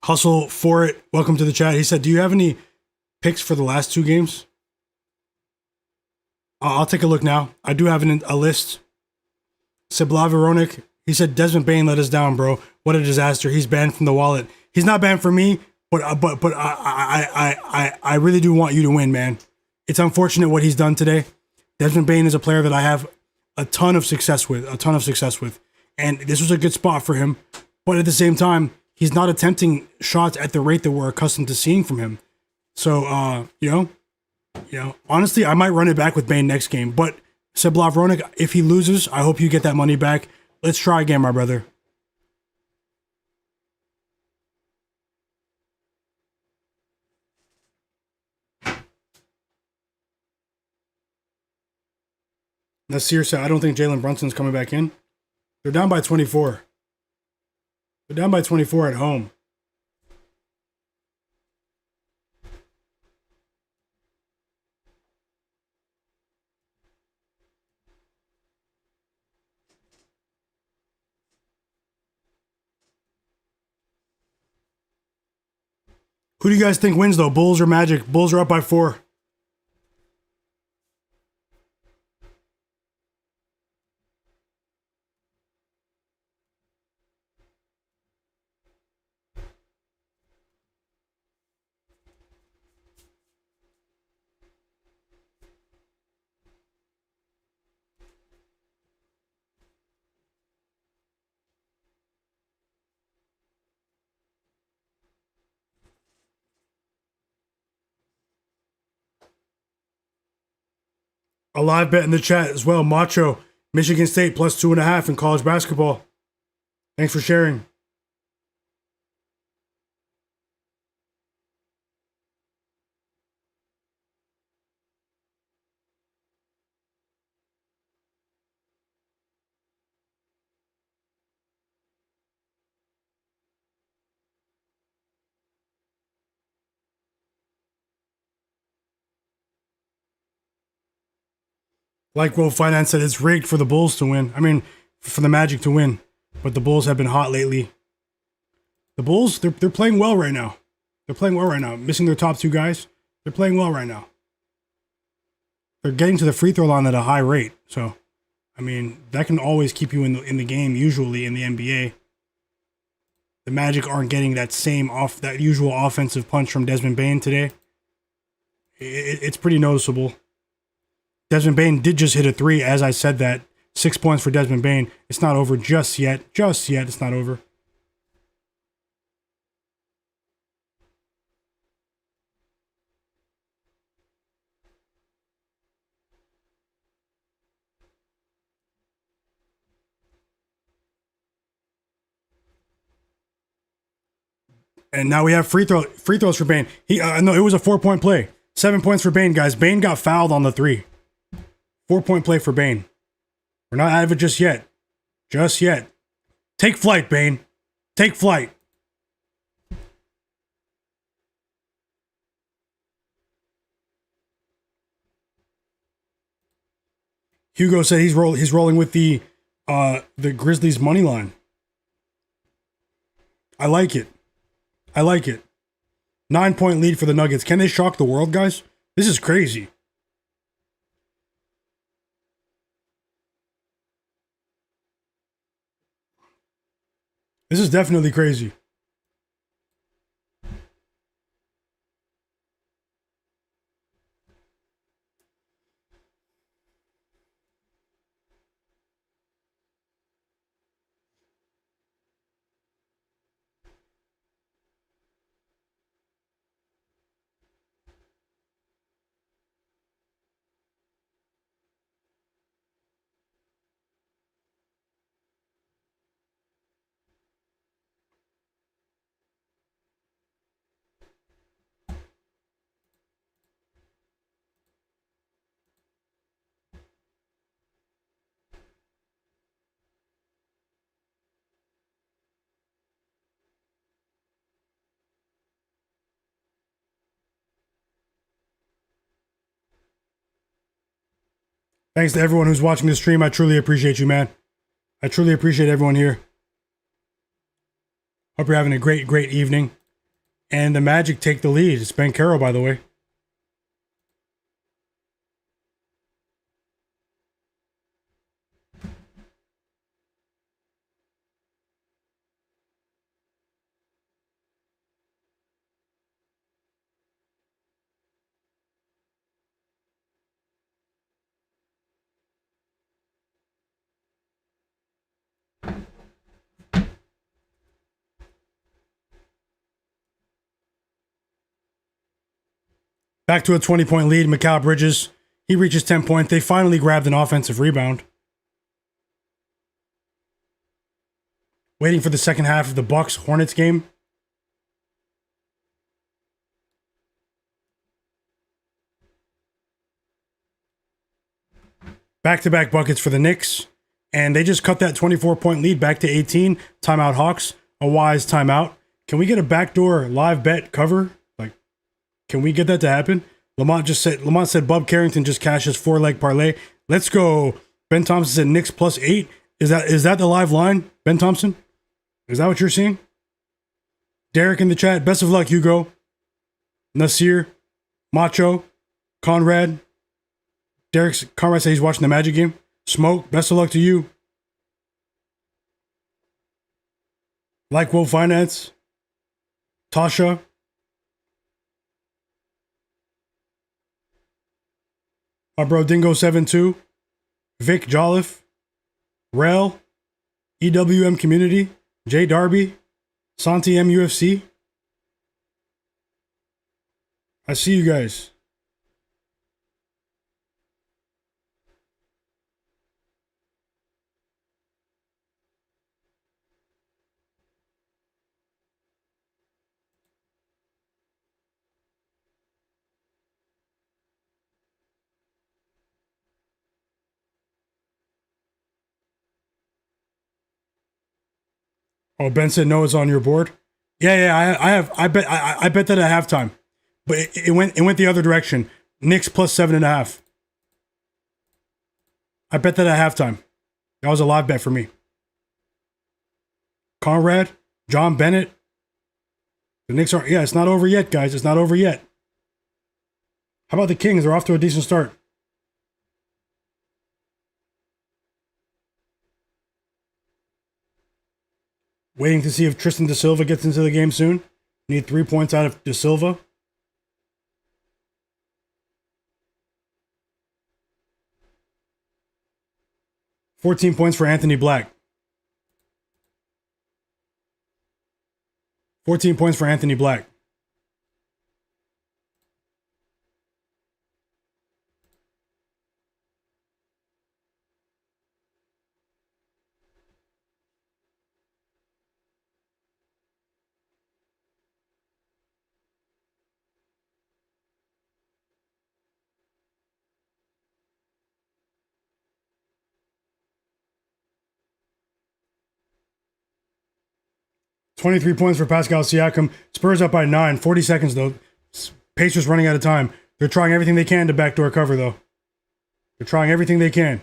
Hustle for it. Welcome to the chat. He said, do you have any picks for the last 2 games? I'll take a look now. I do have a list. Sebla Veronic. He said, Desmond Bane let us down, bro. What a disaster. He's banned from the wallet. He's not banned for me, but I really do want you to win, man. It's unfortunate what he's done today. Desmond Bane is a player that I have a ton of success with. And this was a good spot for him. But at the same time, he's not attempting shots at the rate that we're accustomed to seeing from him. So, honestly, I might run it back with Bane next game. But Sebla Veronic, if he loses, I hope you get that money back. Let's try again, my brother. Nasir said, I don't think Jalen Brunson's coming back in. They're down by 24. They're down by 24 at home. Who do you guys think wins, though? Bulls or Magic? Bulls are up by 4. A live bet in the chat as well. Macho, Michigan State plus 2.5 in college basketball. Thanks for sharing. Like Will Finance said, it's rigged for the Bulls to win. I mean, for the Magic to win. But the Bulls have been hot lately. The Bulls, they're playing well right now. They're playing well right now. Missing their top two guys. They're playing well right now. They're getting to the free throw line at a high rate. So, I mean, that can always keep you in the game, usually in the NBA. The Magic aren't getting that usual offensive punch from Desmond Bane today. It's pretty noticeable. Desmond Bane did just hit a three, as I said that. 6 points for Desmond Bane. It's not over just yet. Just yet, it's not over. And now we have free throws for Bane. No, it was a 4-point play. 7 points for Bane, guys. Bane got fouled on the 3. 4-point play for Bane. We're not out of it just yet. Just yet. Take flight, Bane. Take flight. Hugo said he's rolling with the Grizzlies money line. I like it. 9-point lead for the Nuggets. Can they shock the world, guys? This is crazy. This is definitely crazy. Thanks to everyone who's watching this stream. I truly appreciate you, man. I truly appreciate everyone here. Hope you're having a great evening. And the Magic take the lead. It's Banchero, by the way. Back to a 20-point lead. Mikal Bridges, he reaches 10 points. They finally grabbed an offensive rebound. Waiting for the second half of the Bucks-Hornets game. Back-to-back buckets for the Knicks. And they just cut that 24-point lead back to 18. Timeout Hawks. A wise timeout. Can we get a backdoor live bet cover? Can we get that to happen? Lamont said Bub Carrington just cashed his 4-leg parlay. Let's go. Ben Thompson said Knicks +8. Is that the live line, Ben Thompson? Is that what you're seeing? Derek in the chat. Best of luck, Hugo. Nasir, Macho, Conrad. Conrad said he's watching the Magic game. Smoke, best of luck to you. Like Will Finance. Tasha. My bro Dingo72, Vic Jolliffe, Rel, EWM Community, J Darby, Santi MUFC. I see you guys. Oh, Ben said no, it's on your board. Yeah, I bet that at halftime, but it went the other direction. Knicks +7.5. I bet that at halftime. That was a live bet for me. Conrad, John Bennett. The Knicks are, it's not over yet, guys. It's not over yet. How about the Kings? They're off to a decent start. Waiting to see if Tristan Da Silva gets into the game soon. Need 3 points out of Da Silva. $14 points for Anthony Black. 14 points for Anthony Black. $23 points for Pascal Siakam. Spurs up by 9. 40 seconds, though. Pacers running out of time. They're trying everything they can to backdoor cover, though. They're trying everything they can.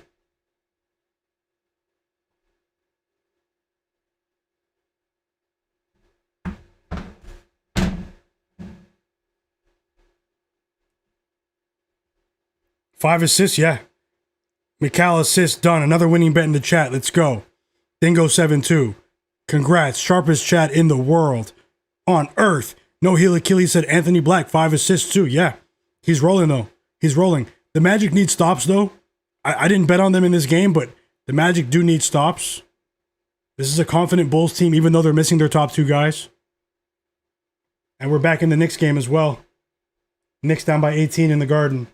Five assists, yeah. Mikal assists, done. Another winning bet in the chat. Let's go. Dingo72. Congrats. Sharpest chat in the world. On earth. No heel Achilles said Anthony Black. 5 assists too. Yeah. He's rolling though. He's rolling. The Magic need stops though. I didn't bet on them in this game, but the Magic do need stops. This is a confident Bulls team, even though they're missing their top 2 guys. And we're back in the Knicks game as well. Knicks down by 18 in the Garden.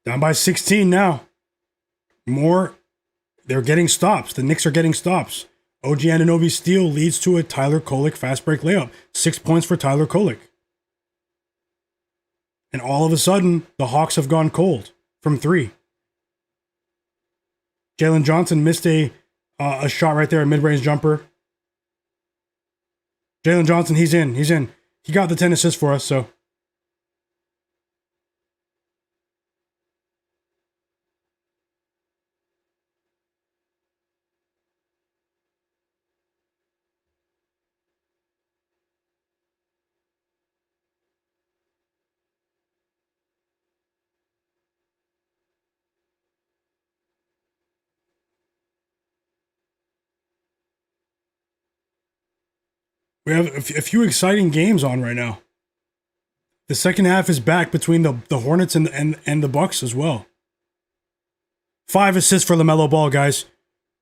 Down by 16 now. More. They're getting stops. The Knicks are getting stops. OG Anunoby's steal leads to a Tyler Kolek fast break layup. 6 points for Tyler Kolek. And all of a sudden, the Hawks have gone cold from 3. Jalen Johnson missed a shot right there, a mid-range jumper. Jalen Johnson, he's in. He's in. He got the 10 assists for us, so. We have a few exciting games on right now. The second half is back between the Hornets and the Bucks as well. 5 assists for Lamelo Ball, guys.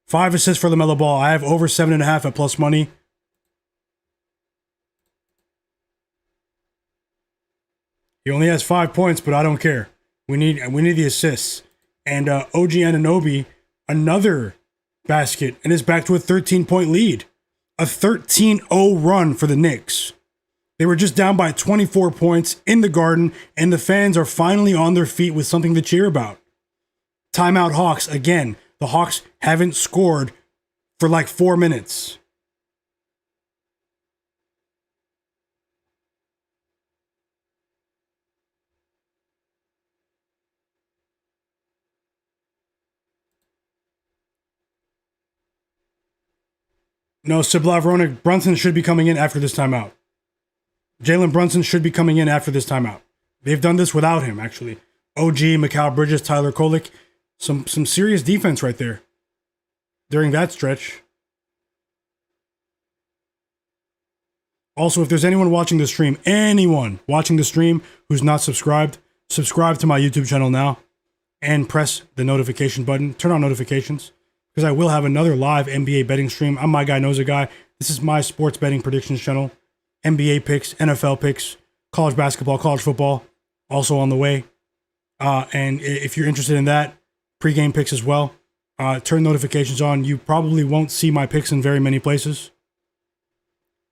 5 assists for Lamelo Ball. I have over 7.5 at plus money. He only has 5 points, but I don't care. We need the assists. And OG Anunoby, another basket, and is back to a 13-point lead. A 13-0 run for the Knicks. They were just down by 24 points in the Garden, and the fans are finally on their feet with something to cheer about. Timeout Hawks again. The Hawks haven't scored for like 4 minutes. No, Siblavronic Brunson should be coming in after this timeout. Jalen Brunson should be coming in after this timeout. They've done this without him, actually. OG, Mikal Bridges, Tyler Kolek. Some serious defense right there during that stretch. Also, if there's anyone watching the stream who's not subscribed, subscribe to my YouTube channel now and press the notification button. Turn on notifications because I will have another live NBA betting stream. I'm Myguyknowsaguy. This is my sports betting predictions channel. NBA picks, NFL picks, college basketball, college football, also on the way. And if you're interested in that, pregame picks as well. Turn notifications on. You probably won't see my picks in very many places.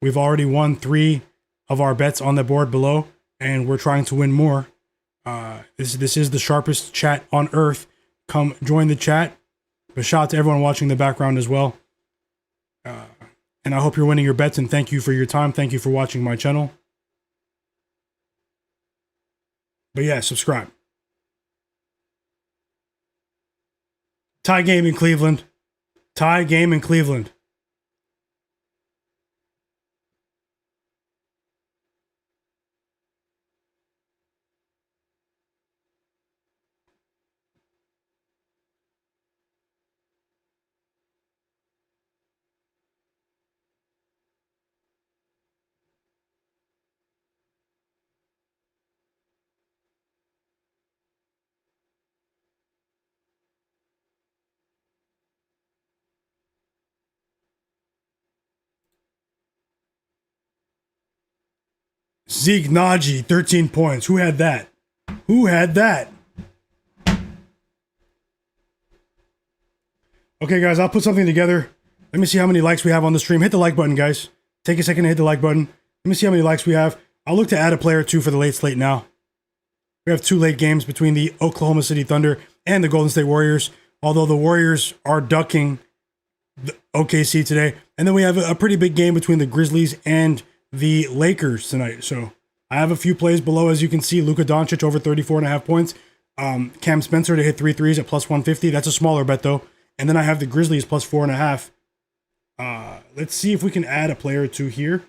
We've already won 3 of our bets on the board below, and we're trying to win more. This is the sharpest chat on earth. come join the chat. But shout out to everyone watching in the background as well. And I hope you're winning your bets, and thank you for your time. Thank you for watching my channel. But yeah, subscribe. Tie game in Cleveland. Tie game in Cleveland. Myguyknowsaguy, 13 points. Who had that? Who had that? Okay, guys, I'll put something together. Let me see how many likes we have on the stream. Hit the like button, guys. Take a second to hit the like button. Let me see how many likes we have. I'll look to add a player or two for the late slate now. We have 2 late games between the Oklahoma City Thunder and the Golden State Warriors, although the Warriors are ducking the OKC today. And then we have a pretty big game between the Grizzlies and the Lakers tonight. So I have a few plays below, as you can see. Luka Doncic over 34.5 points. Cam Spencer to hit 3 threes at plus 150. That's a smaller bet, though. And then I have the Grizzlies plus 4.5. Let's see if we can add a player or two here.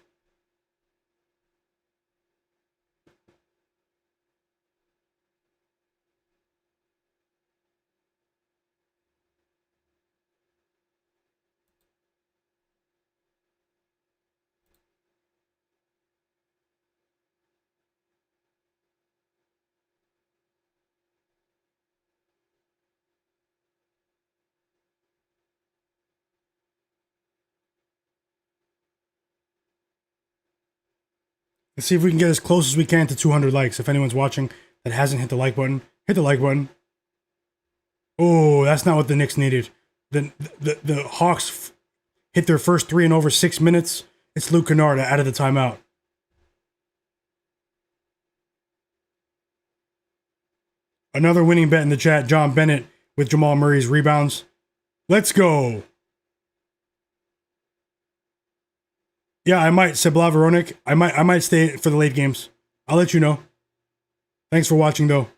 Let's see if we can get as close as we can to 200 likes. If anyone's watching that hasn't hit the like button, hit the like button. Oh, that's not what the Knicks needed. The Hawks hit their first 3 in over 6 minutes. It's Luke Kennard out of the timeout. Another winning bet in the chat. John Bennett with Jamal Murray's rebounds. Let's go. Yeah, I might. Sebla Veronik. I might stay for the late games. I'll let you know. Thanks for watching, though.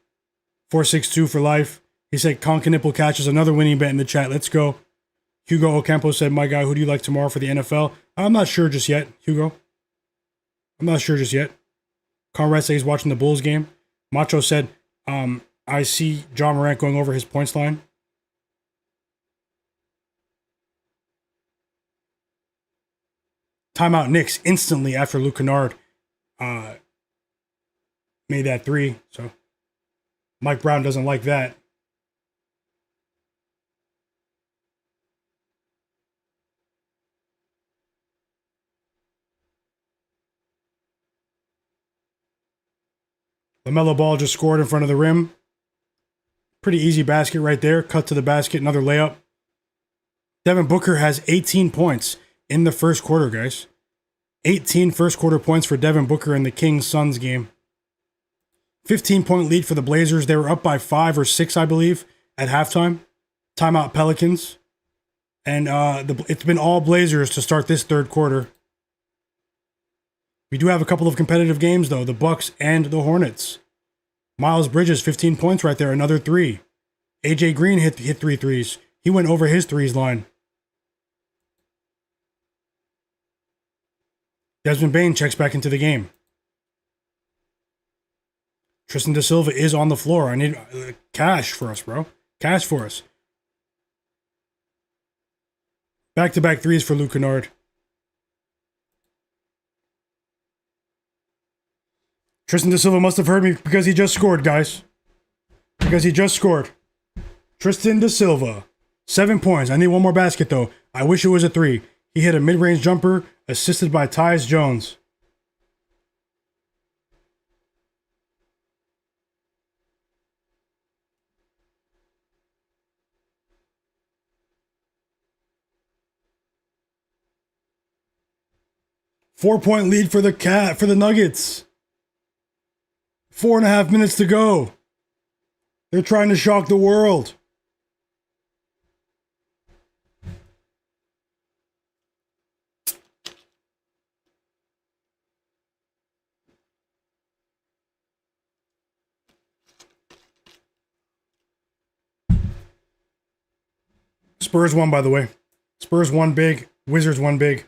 462 for life. He said Conca Nipple catches another winning bet in the chat. Let's go. Hugo Ocampo said, my guy, who do you like tomorrow for the NFL? I'm not sure just yet, Hugo. I'm not sure just yet. Conrad said he's watching the Bulls game. Macho said, I see John Morant going over his points line. Timeout Knicks instantly after Luke Kennard made that 3. So Mike Brown doesn't like that. Lamelo Ball just scored in front of the rim. Pretty easy basket right there. Cut to the basket, another layup. Devin Booker has 18 points in the first quarter, guys. 18 first quarter points for Devin Booker in the Kings-Suns game. 15-point lead for the Blazers. They were up by 5 or 6, I believe, at halftime. Timeout Pelicans. And it's been all Blazers to start this third quarter. We do have a couple of competitive games, though. The Bucks and the Hornets. Miles Bridges, 15 points right there. Another 3. AJ Green hit 3 threes. He went over his threes line. Desmond Bane checks back into the game. Tristan Da Silva is on the floor. I need cash for us, bro. Cash for us. Back-to-back threes for Luke Kennard. Tristan Da Silva must have heard me because he just scored, guys. Because he just scored. Tristan Da Silva. 7 points. I need one more basket, though. I wish it was a 3. He hit a mid-range jumper, assisted by Tyus Jones. Four-point lead for the Nuggets. 4.5 minutes to go. They're trying to shock the world. Spurs won, by the way. Spurs won big. Wizards won big.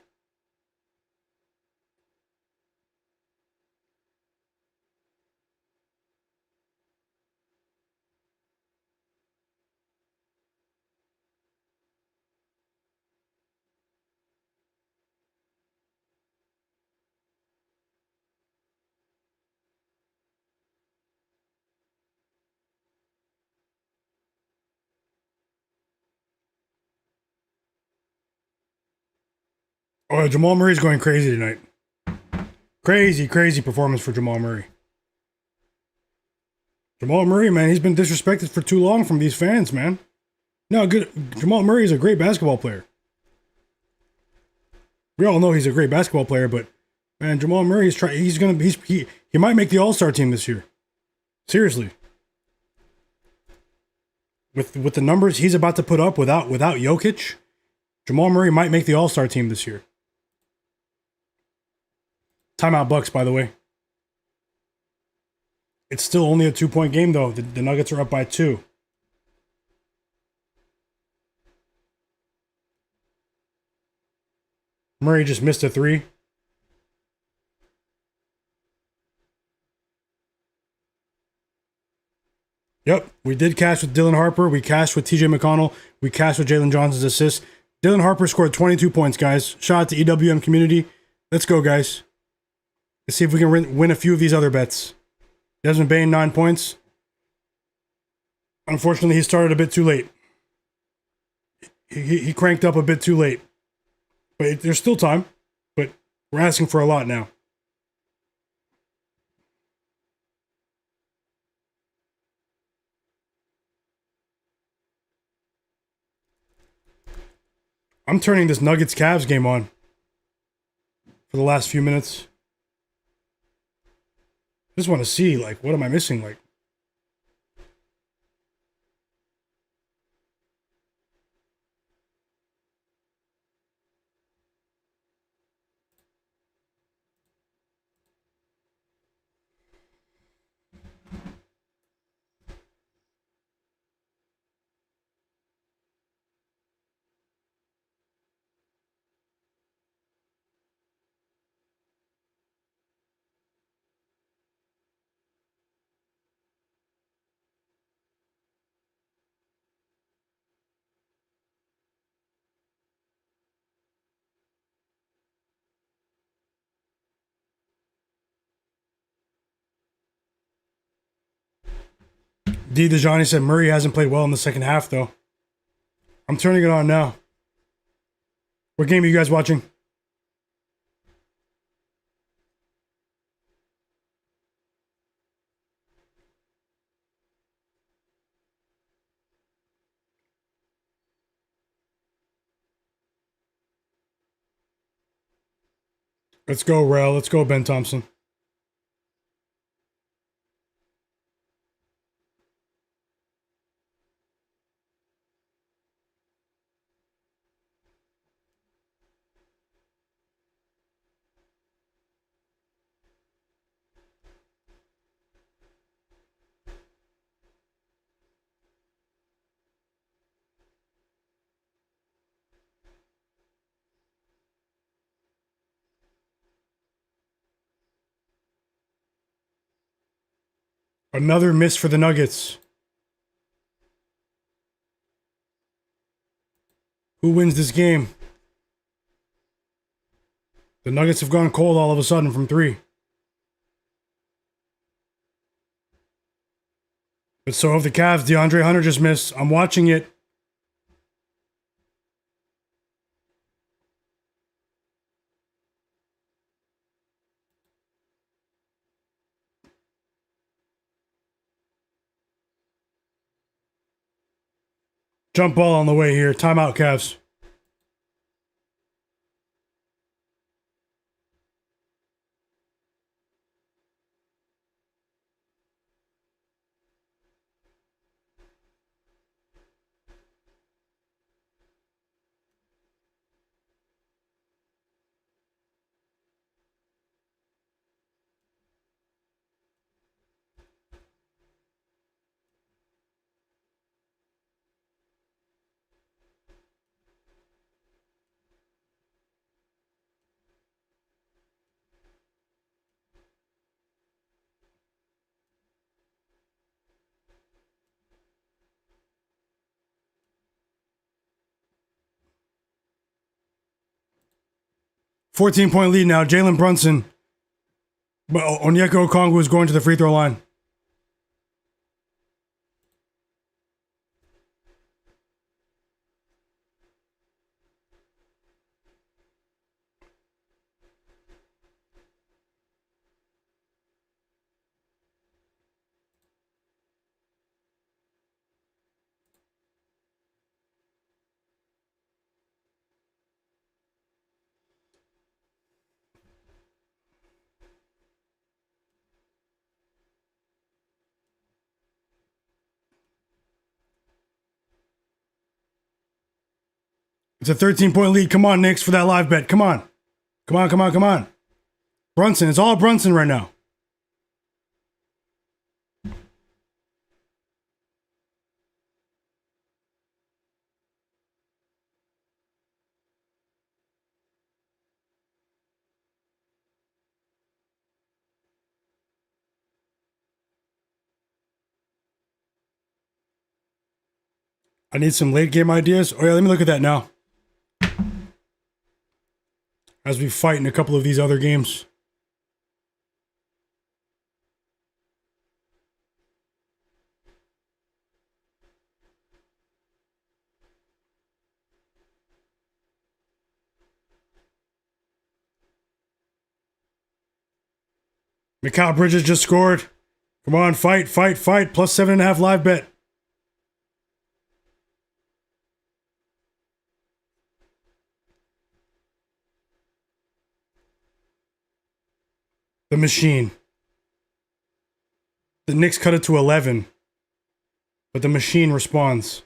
Oh, Jamal Murray's going crazy tonight. Crazy, crazy performance for Jamal Murray. Jamal Murray, man, he's been disrespected for too long from these fans, man. No, good. Jamal Murray is a great basketball player. We all know he's a great basketball player, but man, Jamal Murray is trying. He might make the All-Star team this year. Seriously. With the numbers he's about to put up without Jokic, Jamal Murray might make the All-Star team this year. Timeout Bucks, by the way. It's still only a 2-point game, though. The Nuggets are up by 2. Murray just missed a 3. Yep, we did cash with Dylan Harper. We cashed with TJ McConnell. We cashed with Jalen Johnson's assist. Dylan Harper scored 22 points, guys. Shout out to EWM community. Let's go, guys. Let's see if we can win a few of these other bets. Desmond Bane, 9 points. Unfortunately, he started a bit too late. He cranked up a bit too late. But there's still time. But we're asking for a lot now. I'm turning this Nuggets-Cavs game on for the last few minutes. I just want to see, like, what am I missing? Like, D. DeJohnny said Murray hasn't played well in the second half, though. I'm turning it on now. What game are you guys watching? Let's go, Rel. Let's go, Ben Thompson. Another miss for the Nuggets. Who wins this game? The Nuggets have gone cold all of a sudden from 3. But so have the Cavs. DeAndre Hunter just missed. I'm watching it. Jump ball on the way here. Timeout, Cavs. 14-point lead now. Jalen Brunson. But Onyeka Okongwu is going to the free throw line. It's a 13-point lead. Come on, Knicks, for that live bet. Come on. Come on, come on, come on. Brunson. It's all Brunson right now. I need some late game ideas. Oh, yeah, let me look at that now. As we fight in a couple of these other games. Mikal Bridges just scored. Come on, fight, fight, fight. Plus 7.5 live bet. The machine. The Knicks cut it to 11. But the machine responds.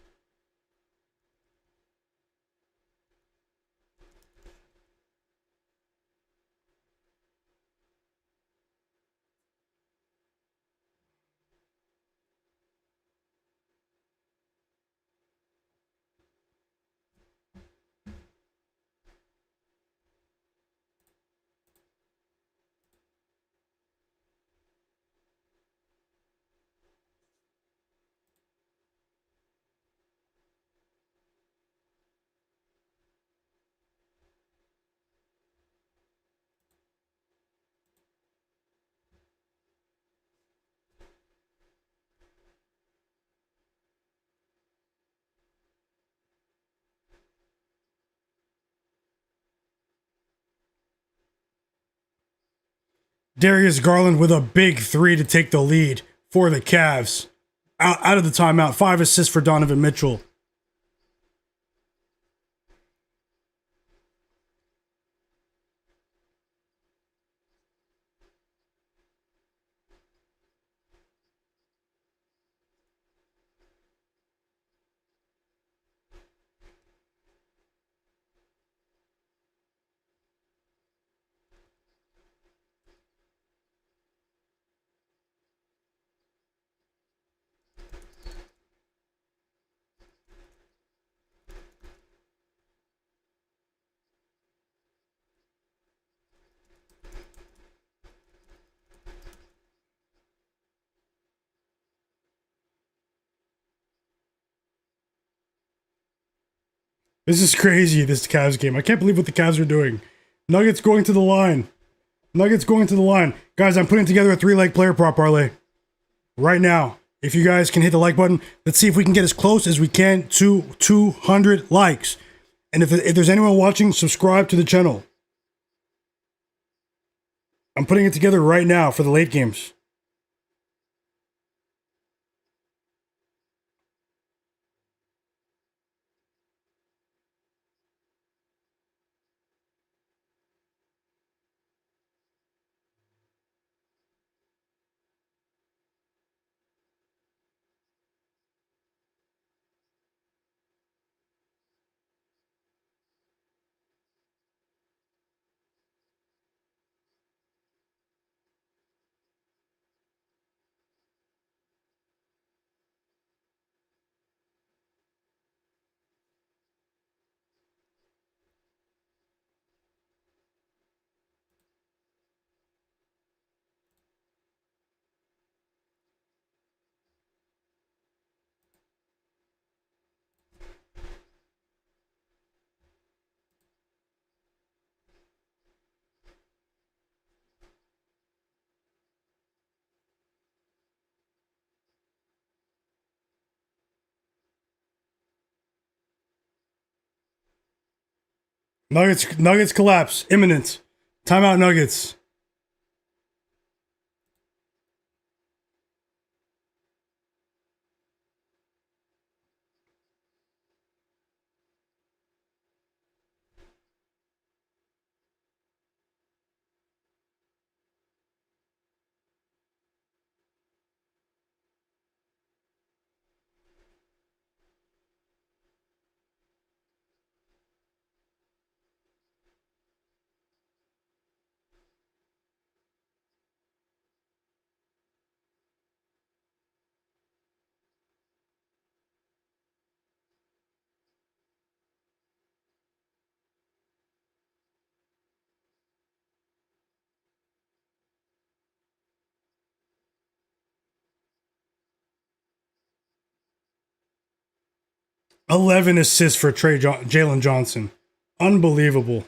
Darius Garland with a big three to take the lead for the Cavs. Out of the timeout. 5 assists for Donovan Mitchell. This is crazy, this Cavs game. I can't believe what the Cavs are doing. Nuggets going to the line. Nuggets going to the line. Guys, I'm putting together a 3-leg player prop parlay right now. If you guys can hit the like button, let's see if we can get as close as we can to 200 likes. And if there's anyone watching, subscribe to the channel. I'm putting it together right now for the late games. Nuggets collapse. Imminent. Timeout Nuggets. $11 assists for Jalen Johnson. Unbelievable.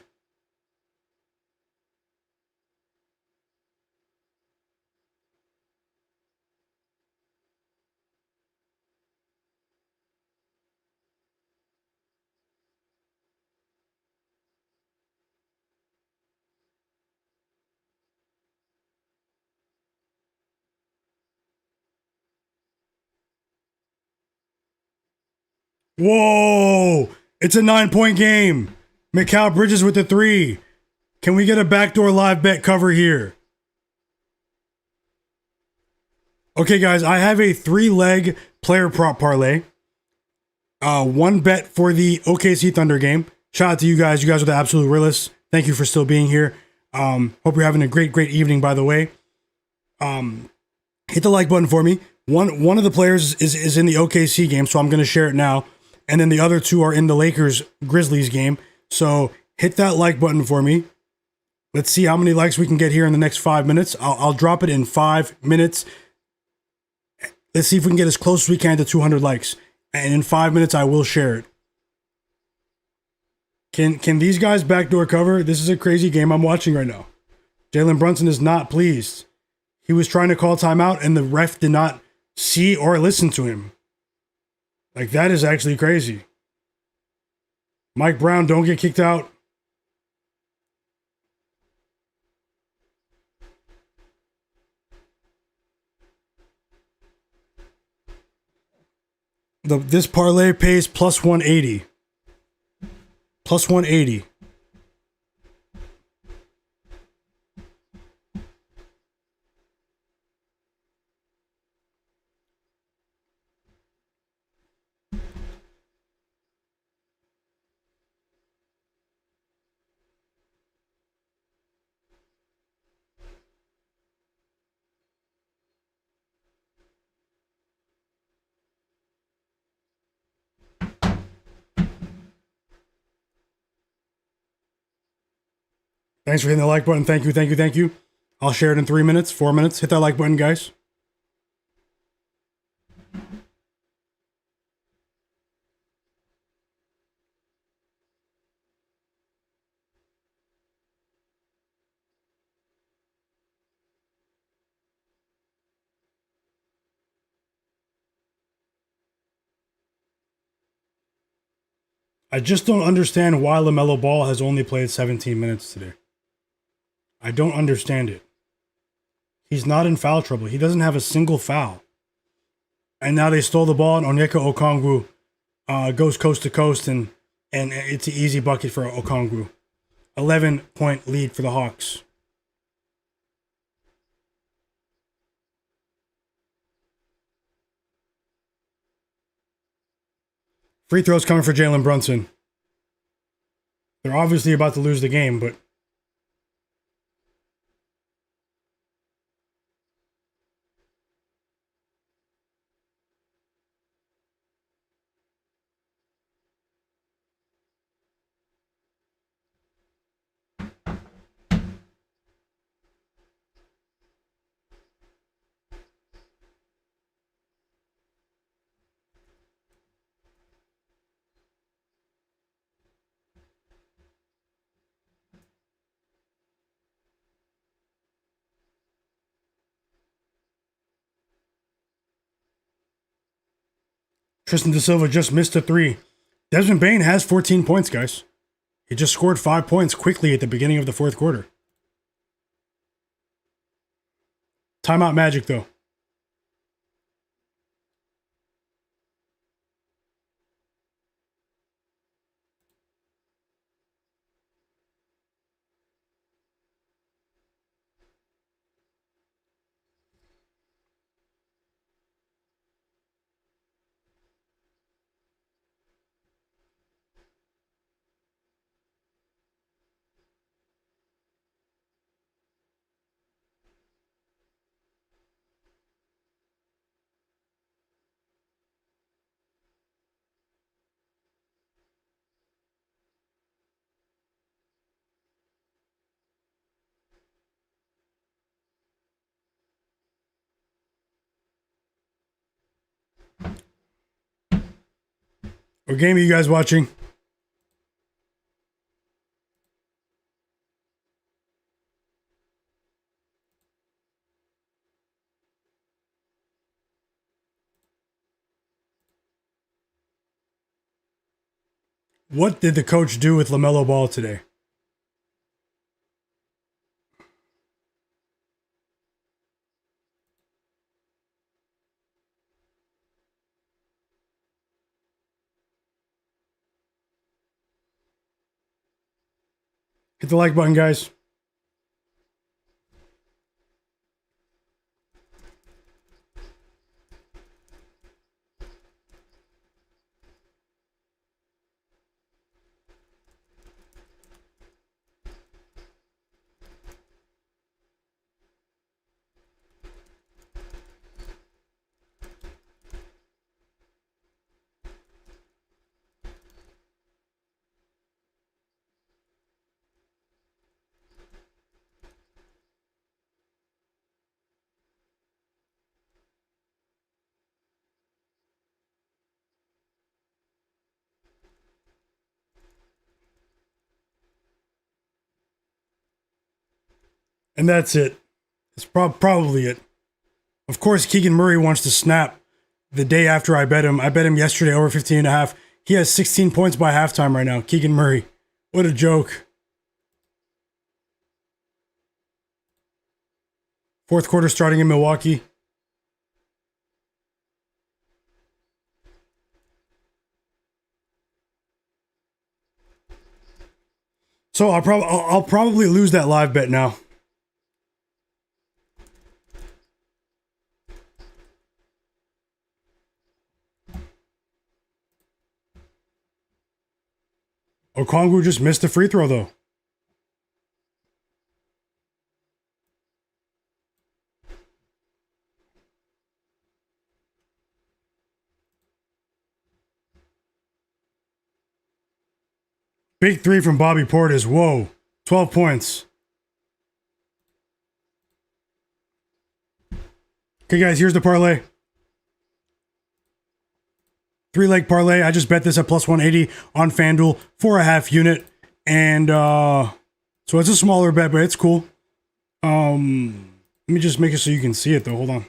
Whoa! It's a 9-point game. Mikal Bridges with the three. Can we get a backdoor live bet cover here? Okay, guys, I have a 3-leg player prop parlay. One bet for the OKC Thunder game. Shout out to you guys. You guys are the absolute realists. Thank you for still being here. Hope you're having a great evening, by the way. Hit the like button for me. One of the players is in the OKC game, so I'm going to share it now. And then the other two are in the Lakers Grizzlies game. So hit that like button for me. Let's see how many likes we can get here in the next 5 minutes. I'll drop it in 5 minutes. Let's see if we can get as close as we can to 200 likes. And in 5 minutes, I will share it. Can these guys backdoor cover? This is a crazy game I'm watching right now. Jalen Brunson is not pleased. He was trying to call timeout, and the ref did not see or listen to him. Like, that is actually crazy. Mike Brown, don't get kicked out. This parlay pays plus 180. Plus 180. Thanks for hitting the like button. Thank you. I'll share it in 3 minutes, 4 minutes. Hit that like button, guys. I just don't understand why Lamelo Ball has only played 17 minutes today. I don't understand it. He's not in foul trouble. He doesn't have a single foul. And now they stole the ball, and Onyeka Okongwu goes coast to coast, and it's an easy bucket for Okongwu. 11-point lead for the Hawks. Free throws coming for Jalen Brunson. They're obviously about to lose the game, but Tristan Da Silva just missed a three. Desmond Bane has 14 points, guys. He just scored 5 points quickly at the beginning of the fourth quarter. Timeout Magic, though. What game are you guys watching? What did the coach do with Lamelo Ball today? Hit the like button, guys. And that's it. That's probably it. Of course, Keegan Murray wants to snap the day after I bet him. I bet him yesterday over 15.5. He has 16 points by halftime right now. Keegan Murray. What a joke. Fourth quarter starting in Milwaukee. So I'll probably lose that live bet now. Okongwu just missed the free throw, though. Big three from Bobby Portis. Whoa. 12 points. Okay, guys, here's the parlay. 3-leg parlay. I just bet this at plus 180 on FanDuel for a half unit. And so it's a smaller bet, but it's cool. Let me just make it so you can see it, though. Hold on.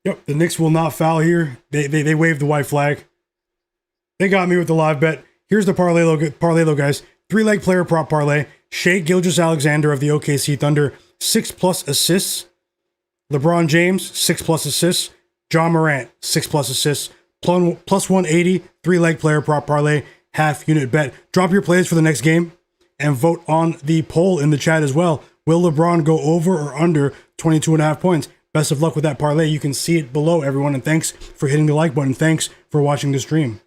Yep, the Knicks will not foul here. They waved the white flag. They got me with the live bet. Here's the parlay though, guys. 3-leg player prop parlay. Shai Gilgeous-Alexander of the OKC Thunder, 6+ assists. LeBron James, 6+ assists. John Morant, 6+ assists. Plus 180, 3-leg player prop parlay, half unit bet. Drop your plays for the next game and vote on the poll in the chat as well. Will LeBron go over or under 22.5 points? Best of luck with that parlay. You can see it below, everyone. And thanks for hitting the like button. Thanks for watching the stream.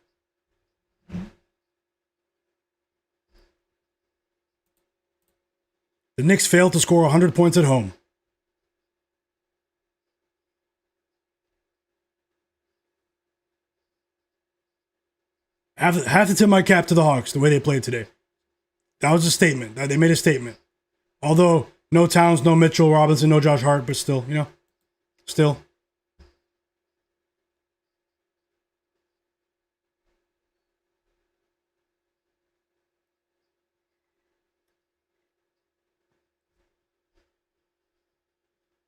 The Knicks failed to score 100 points at home. Have to tip my cap to the Hawks, the way they played today. That was a statement. They made a statement. Although, no Towns, no Mitchell Robinson, no Josh Hart, but still, still.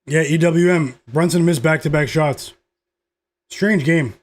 Yeah, EWM. Brunson missed back-to-back shots. Strange game.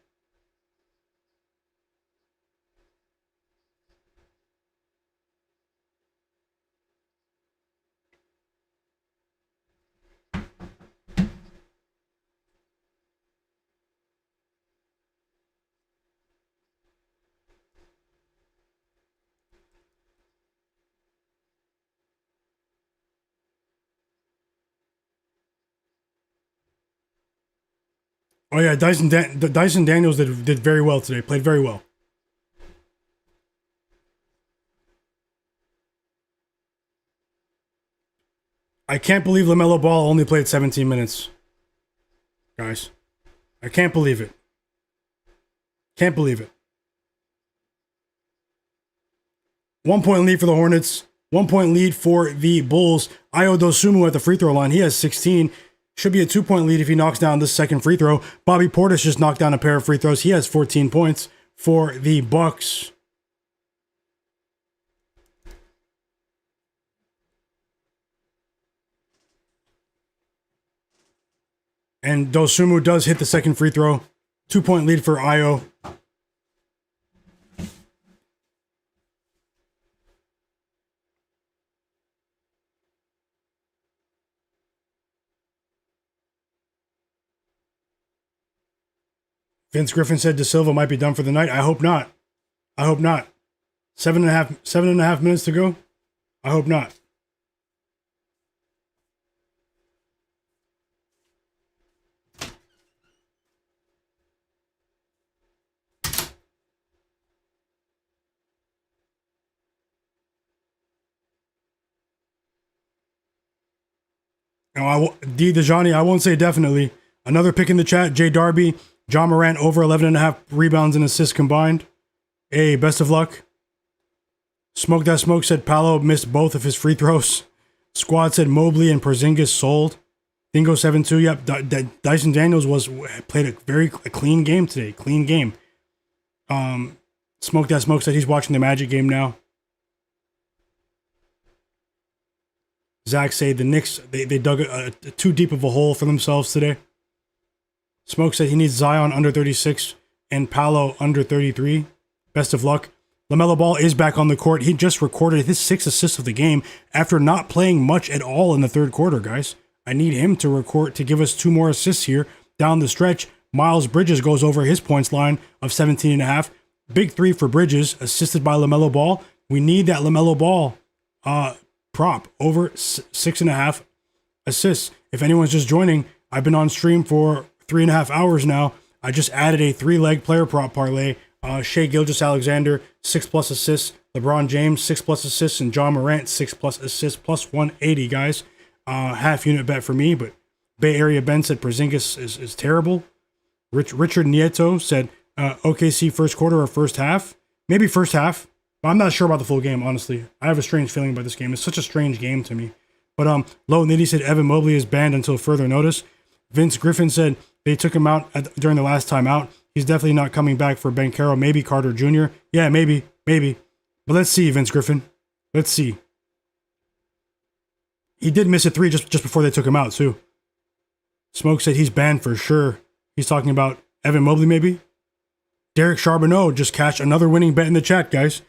Oh yeah, Dyson Daniels did very well today. Played very well. I can't believe Lamelo Ball only played 17 minutes, guys. I can't believe it. Can't believe it. 1 point lead for the Hornets. 1 point lead for the Bulls. Ayo Dosunmu at the free throw line. He has 16. Should be a 2 point lead if he knocks down this second free throw. Bobby Portis just knocked down a pair of free throws. He has 14 points for the Bucks. And Dosunmu does hit the second free throw. 2 point lead for Ayo. Vince Griffin said De Silva might be done for the night. I hope not. I hope not. 7.5 minutes to go. I hope not. No, D. DeJohnny, I won't say definitely. Another pick in the chat, Jay Darby. John Morant over 11.5 rebounds and assists combined. Hey, best of luck. Smoke That Smoke said Paolo missed both of his free throws. Squad said Mobley and Porzingis sold. Dingo 7-2. Yep, Dyson Daniels played a very clean game today. Clean game. Smoke That Smoke said he's watching the Magic game now. Zach said the Knicks, they dug too deep of a hole for themselves today. Smoke said he needs Zion under 36 and Paolo under 33. Best of luck. LaMelo Ball is back on the court. He just recorded his 6th assist of the game after not playing much at all in the third quarter, guys. I need him to give us 2 more assists here down the stretch. Miles Bridges goes over his points line of 17.5. Big 3 for Bridges, assisted by LaMelo Ball. We need that LaMelo Ball prop over 6.5 assists. If anyone's just joining, I've been on stream for 3.5 hours now. I just added a 3-leg player prop parlay. Shai Gilgeous-Alexander, 6+ assists. LeBron James, 6+ assists. And John Morant, 6+ assists, plus 180, guys. Half unit bet for me, but Bay Area Ben said Porzingis is terrible. Richard Nieto said OKC first quarter or first half. Maybe first half, but I'm not sure about the full game, honestly. I have a strange feeling about this game. It's such a strange game to me. But Low Nitty said Evan Mobley is banned until further notice. Vince Griffin said they took him out during the last time out. He's definitely not coming back for Banchero. Maybe Carter Jr. Yeah, maybe. But let's see, Vince Griffin. Let's see. He did miss a 3 just before they took him out, too. Smoke said he's banned for sure. He's talking about Evan Mobley, maybe? Derek Charbonneau just cashed another winning bet in the chat, guys.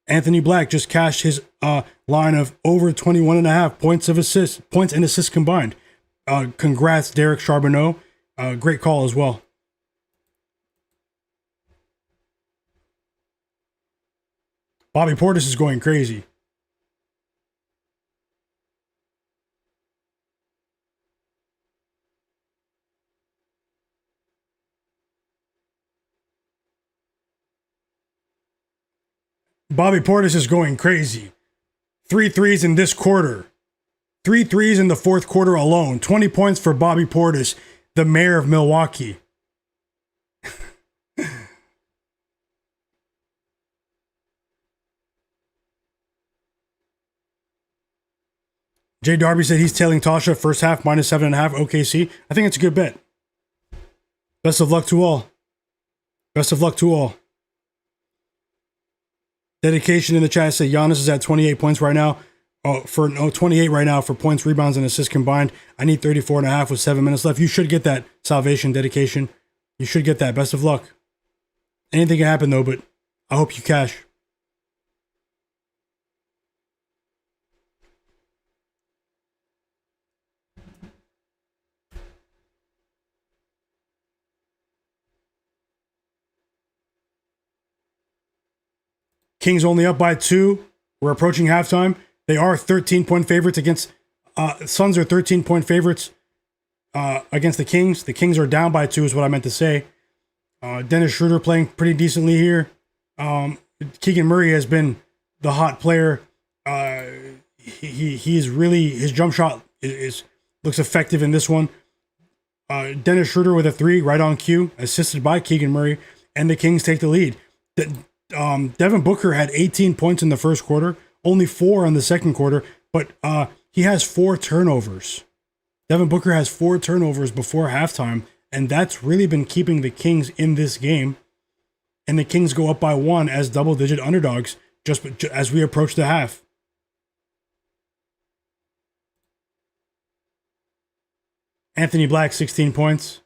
Anthony Black just cashed his line of over 21.5 points and assists combined. Congrats, Derek Charbonneau. Great call as well. Bobby Portis is going crazy. Bobby Portis is going crazy. 3 threes in this quarter. 3 threes in the fourth quarter alone. 20 points for Bobby Portis, the mayor of Milwaukee. Jay Darby said he's tailing Tasha first half minus 7.5 OKC. I think it's a good bet. Best of luck to all. Best of luck to all. Dedication in the chat said Giannis is at 28 points right now. Oh, for 28 right now for points, rebounds, and assists combined. I need 34.5 with 7 minutes left. You should get that salvation dedication. You should get that. Best of luck. Anything can happen though, but I hope you cash. Kings only up by 2. We're approaching halftime. They are 13-point favorites against Suns are 13-point favorites against the Kings. The Kings are down by 2 is what I meant to say. Dennis Schroeder playing pretty decently here. Keegan Murray has been the hot player. He is really, his jump shot looks effective in this one. Dennis Schroeder with a 3 right on cue, assisted by Keegan Murray, and the Kings take the lead. Devin Booker had 18 points in the first quarter, only 4 in the second quarter, but he has 4 turnovers. Devin Booker has 4 turnovers before halftime, and that's really been keeping the Kings in this game. And the Kings go up by 1 as double-digit underdogs just as we approach the half. Anthony Black, 16 points.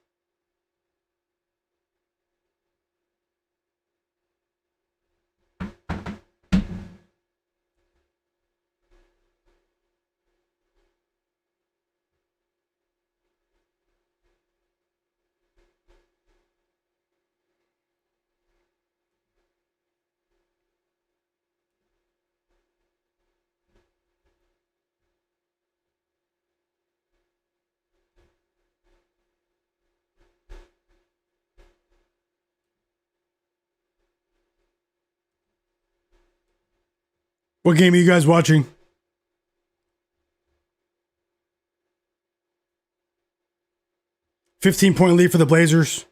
What game are you guys watching? 15-point lead for the Blazers.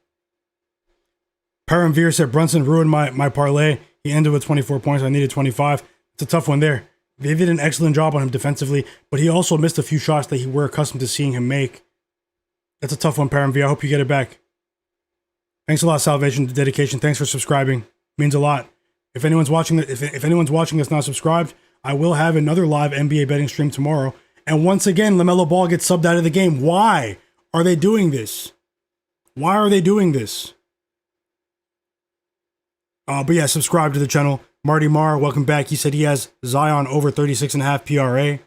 Paramveer said Brunson ruined my parlay. He ended with 24 points. I needed 25. It's a tough one there. They did an excellent job on him defensively, but he also missed a few shots that we're accustomed to seeing him make. That's a tough one, Paramveer. I hope you get it back. Thanks a lot, Salvation, dedication. Thanks for subscribing. Means a lot. If anyone's watching, if anyone's watching that's not subscribed, I will have another live NBA betting stream tomorrow. And once again, Lamelo Ball gets subbed out of the game. Why are they doing this? Why are they doing this? But yeah, subscribe to the channel. Marty Marr, welcome back. He said he has Zion over 36.5 PRA.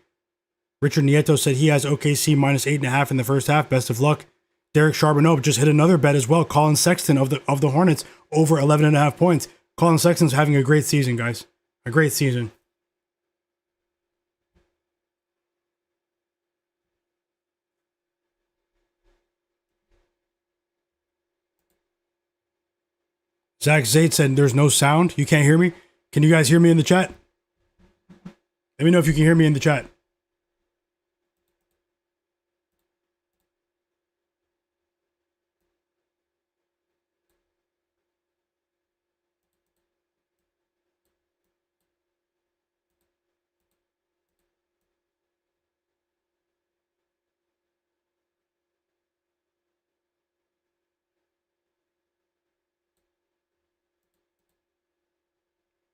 Richard Nieto said he has OKC minus 8.5 in the first half. Best of luck. Derek Charbonneau just hit another bet as well. Colin Sexton of the Hornets over 11.5 points. Colin Sexton's having a great season, guys. A great season. Zach Zaid said there's no sound. You can't hear me? Can you guys hear me in the chat? Let me know if you can hear me in the chat.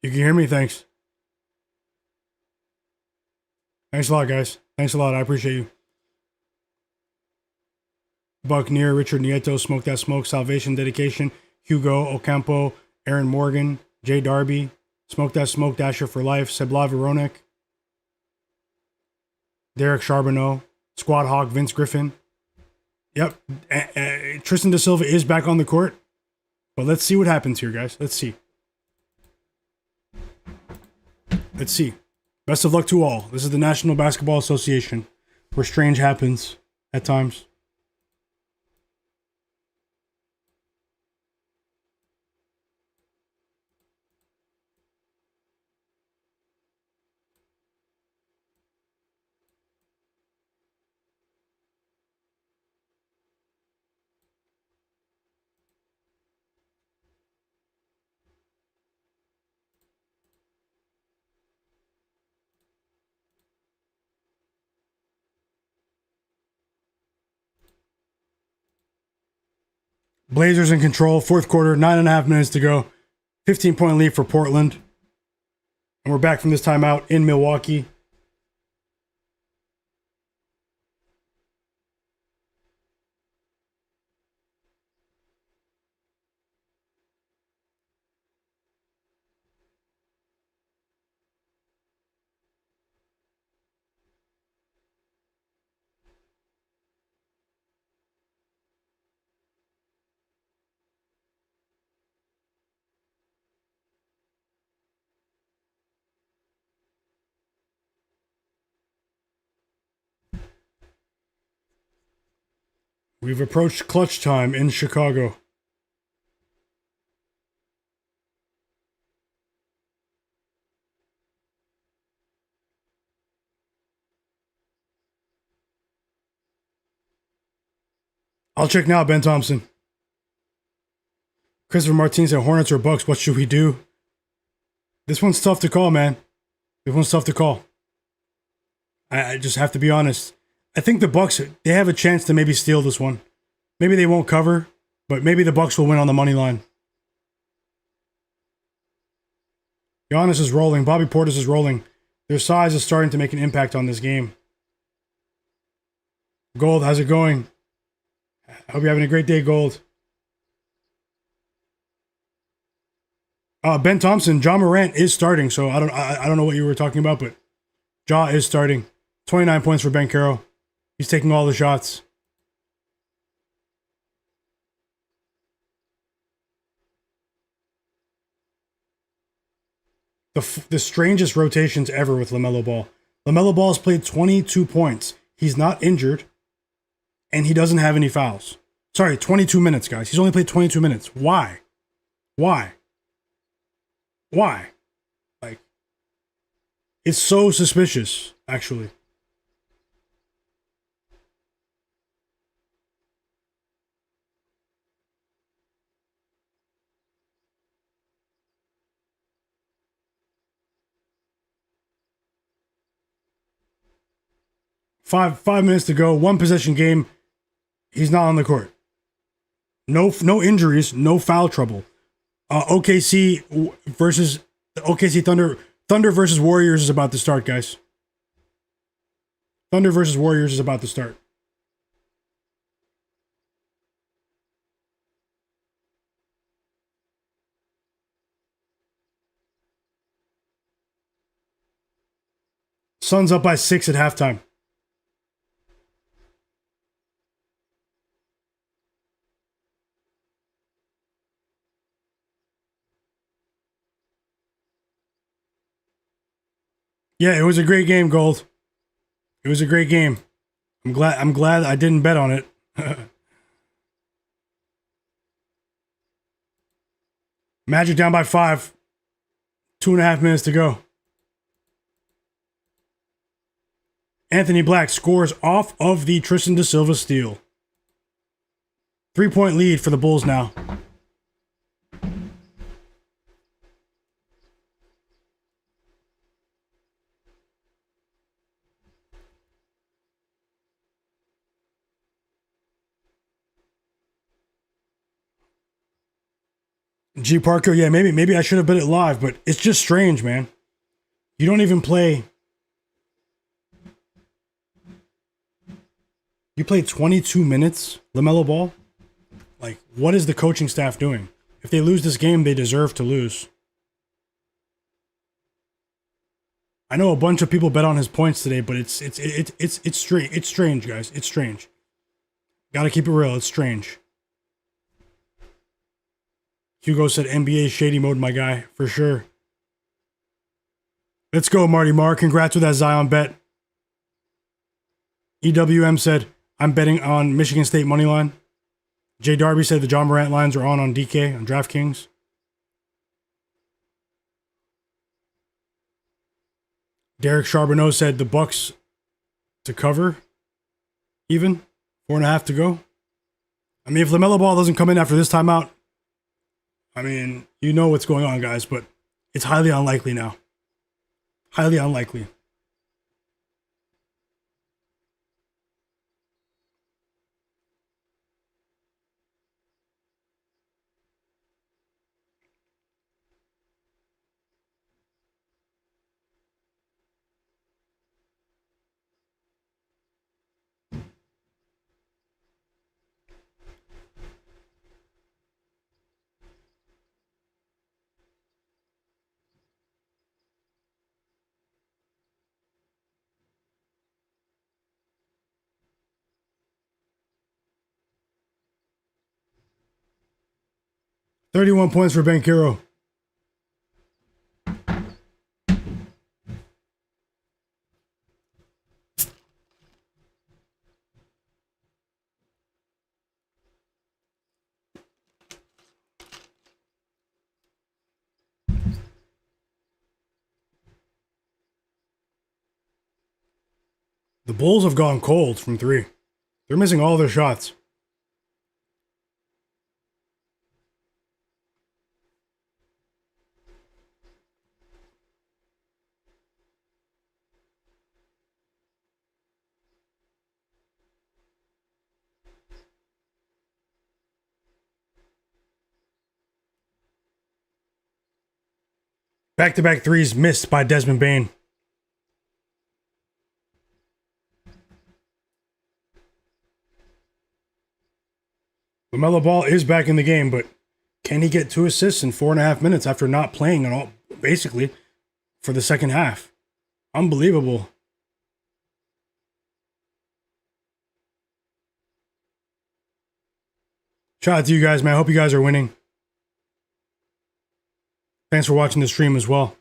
You can hear me? Thanks. Thanks a lot, guys. Thanks a lot. I appreciate you. Buccaneer, Richard Nieto, Smoke That Smoke, Salvation, Dedication, Hugo, Ocampo, Aaron Morgan, Jay Darby, Smoke That Smoke, Dasher for Life, Sebla Veronik, Derek Charbonneau, Squad Hawk, Vince Griffin. Yep. Tristan Da Silva is back on the court. But let's see what happens here, guys. Let's see. Let's see. Best of luck to all. This is the National Basketball Association, where strange happens at times. Blazers in control, fourth quarter, 9.5 minutes to go. 15-point lead for Portland. And we're back from this timeout in Milwaukee. We've approached clutch time in Chicago. I'll check now, Ben Thompson. Christopher Martinez said Hornets or Bucks. What should we do? This one's tough to call, man. This one's tough to call. I just have to be honest. I think the Bucks, they have a chance to maybe steal this one. Maybe they won't cover, but maybe the Bucks will win on the money line. Giannis is rolling. Bobby Portis is rolling. Their size is starting to make an impact on this game. Gold, how's it going? Hope you're having a great day, Gold. Ben Thompson, Ja Morant is starting, so I don't know what you were talking about, but Ja is starting. 29 points for Banchero. He's taking all the shots. The strangest rotations ever with Lamelo Ball. Lamelo Ball has played 22 points. He's not injured, and he doesn't have any fouls. Sorry, 22 minutes, guys. He's only played 22 minutes. Why? Why? Why? Like, it's so suspicious, actually. Five minutes to go. One possession game. He's not on the court. No injuries. No foul trouble. OKC versus OKC Thunder. Thunder versus Warriors is about to start, guys. Thunder versus Warriors is about to start. Suns up by 6 at halftime. Yeah, it was a great game, Gold. It was a great game. I'm glad I didn't bet on it. Magic down by 5. 2.5 minutes to go. Anthony Black scores off of the Tristan da Silva steal. 3-point lead for the Bulls now. G Parker, yeah, maybe I should have bet it live, but it's just strange, man. You don't even play. You play 22 minutes, LaMelo Ball? Like, what is the coaching staff doing? If they lose this game, they deserve to lose. I know a bunch of people bet on his points today, but it's strange. It's strange, guys. It's strange. Gotta keep it real. It's strange. Hugo said NBA shady mode, my guy, for sure. Let's go, Marty Marr. Congrats with that Zion bet. EWM said, I'm betting on Michigan State money line. Jay Darby said the John Morant lines are on DK, on DraftKings. Derek Charbonneau said the Bucks to cover, even. 4.5 to go. I mean, if LaMelo Ball doesn't come in after this timeout, I mean, you know what's going on, guys, but it's highly unlikely now. Highly unlikely. $31 points for Banchero. The Bulls have gone cold from three. They're missing all their shots. Back-to-back threes missed by Desmond Bane. Lamelo Ball is back in the game, but can he get 2 assists in 4.5 minutes after not playing at all, basically, for the second half? Unbelievable. Shout out to you guys, man. I hope you guys are winning. Thanks for watching the stream as well.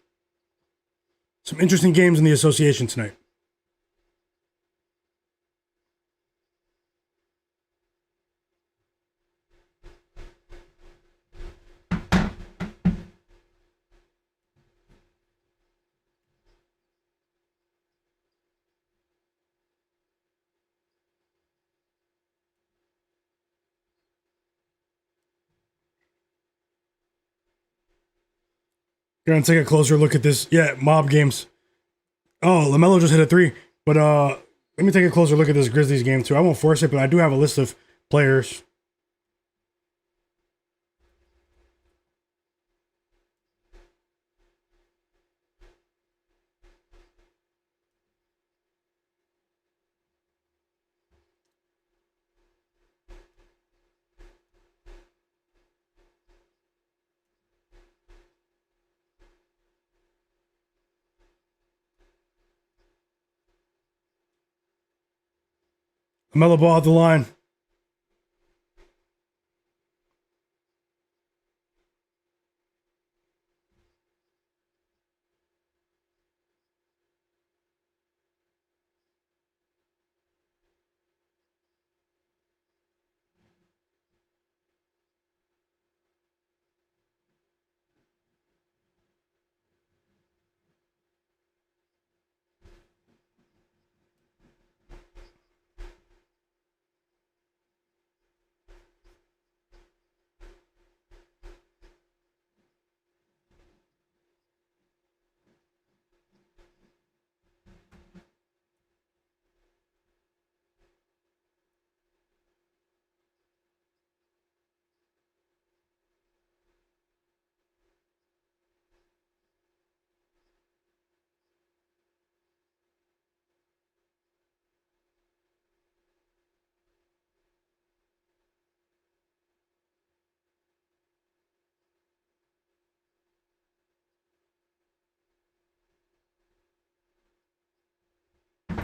Some interesting games in the association tonight. Gonna take a closer look at this. Yeah, mob games. Oh, LaMelo just hit a three. But let me take a closer look at this Grizzlies game too. I won't force it, but I do have a list of players. LaMelo Ball at the line.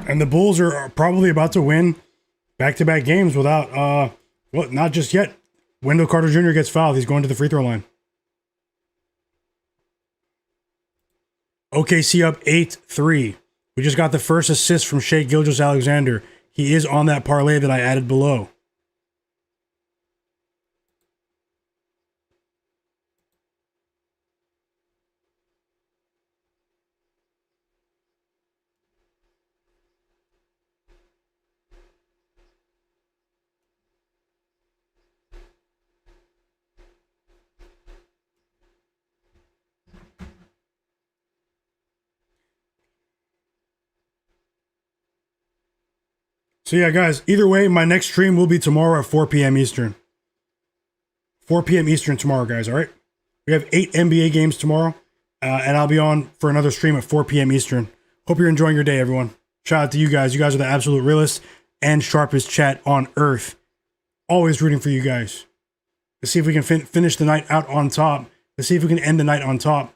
And the Bulls are probably about to win back-to-back games without, well, not just yet. Wendell Carter Jr. gets fouled. He's going to the free throw line. OKC up 8-3. We just got the first assist from Shai Gilgeous-Alexander. He is on that parlay that I added below. So yeah, guys, either way, my next stream will be tomorrow at 4 p.m. Eastern. 4 p.m. Eastern tomorrow, guys, all right? We have 8 NBA games tomorrow, and I'll be on for another stream at 4 p.m. Eastern. Hope you're enjoying your day, everyone. Shout out to you guys. You guys are the absolute realest and sharpest chat on earth. Always rooting for you guys. Let's see if we can finish the night out on top. Let's see if we can end the night on top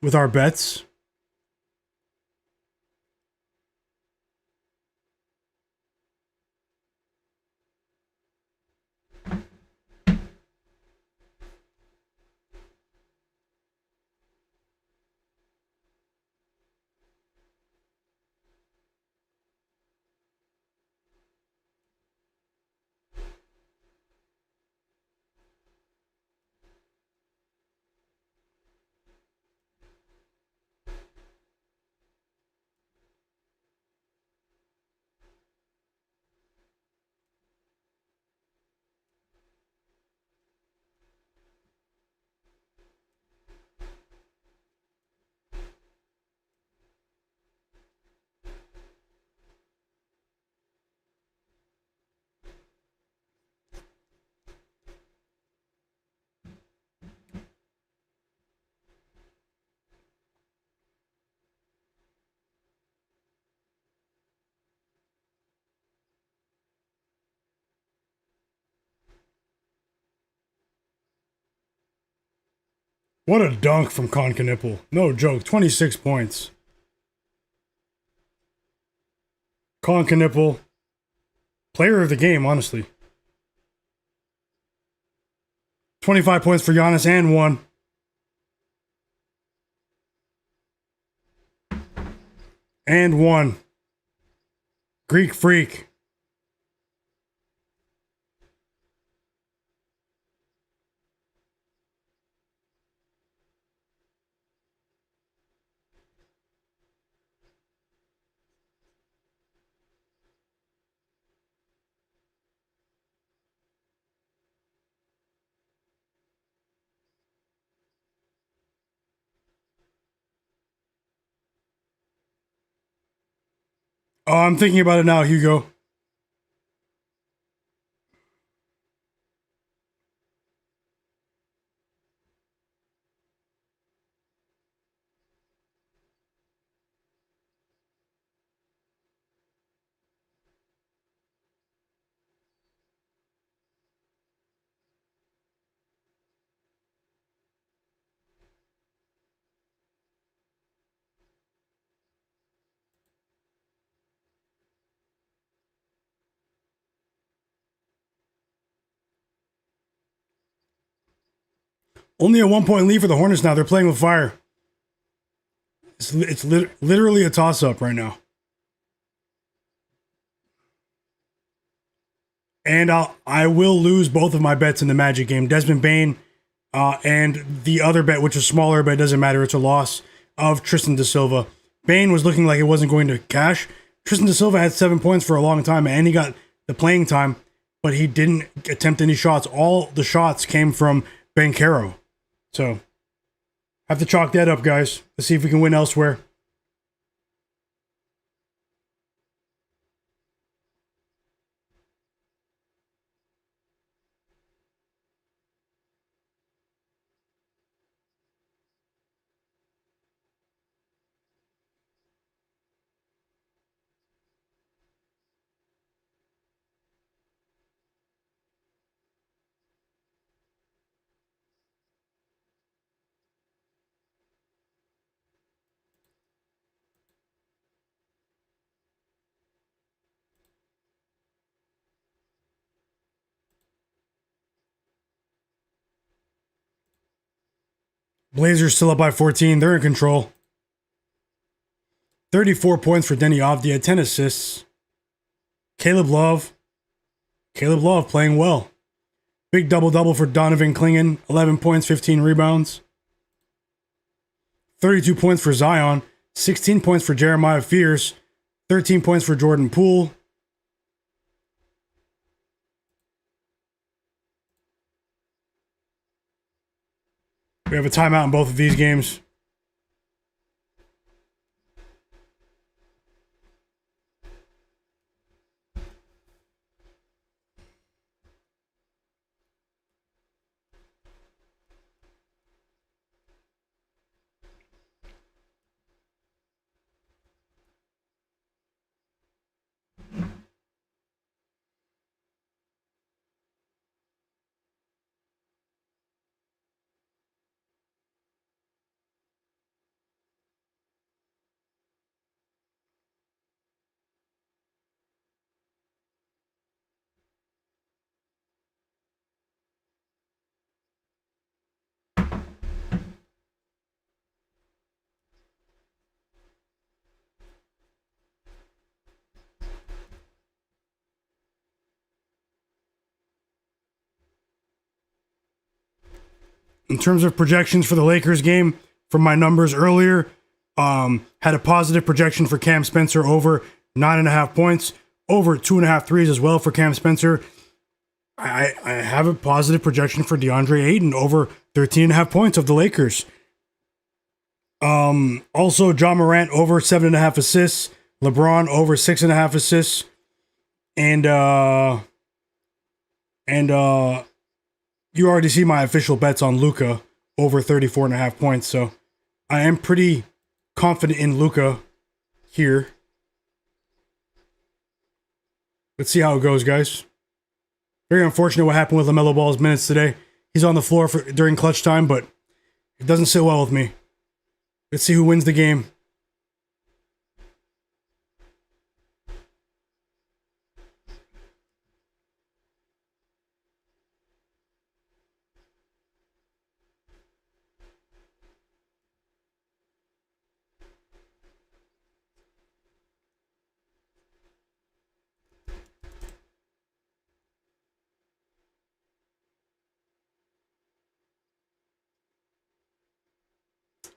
with our bets. What a dunk from Knipple. No joke. 26 points. Knipple. Player of the game, honestly. 25 points for Giannis and 1. And 1. Greek Freak. Oh, I'm thinking about it now, Hugo. Only a 1-point lead for the Hornets now. They're playing with fire. It's literally a toss-up right now. And I will lose both of my bets in the Magic game. Desmond Bane and the other bet, which is smaller, but it doesn't matter. It's a loss of Tristan da Silva. Bane was looking like it wasn't going to cash. Tristan da Silva had 7 points for a long time, and he got the playing time, but he didn't attempt any shots. All the shots came from Banchero. So, have to chalk that up, guys. Let's see if we can win elsewhere. Blazers still up by 14. They're in control. 34 points for Denny Avdia, 10 assists. Caleb Love playing well. Big double-double for Donovan Clingan, 11 points, 15 rebounds. 32 points for Zion, 16 points for Jeremiah Fears, 13 points for Jordan Poole. We have a timeout in both of these games. In terms of projections for the Lakers game, from my numbers earlier, had a positive projection for Cam Spencer over 9.5 points, over 2.5 threes as well for Cam Spencer. I have a positive projection for DeAndre Ayton over 13.5 points of the Lakers. Also, John Morant over 7.5 assists, LeBron over 6.5 assists, and you already see my official bets on Luka over 34.5 points. So I am pretty confident in Luka here. Let's see how it goes, guys. Very unfortunate what happened with Lamelo Ball's minutes today. He's on the floor during clutch time, but It doesn't sit well with me. Let's see who wins the game.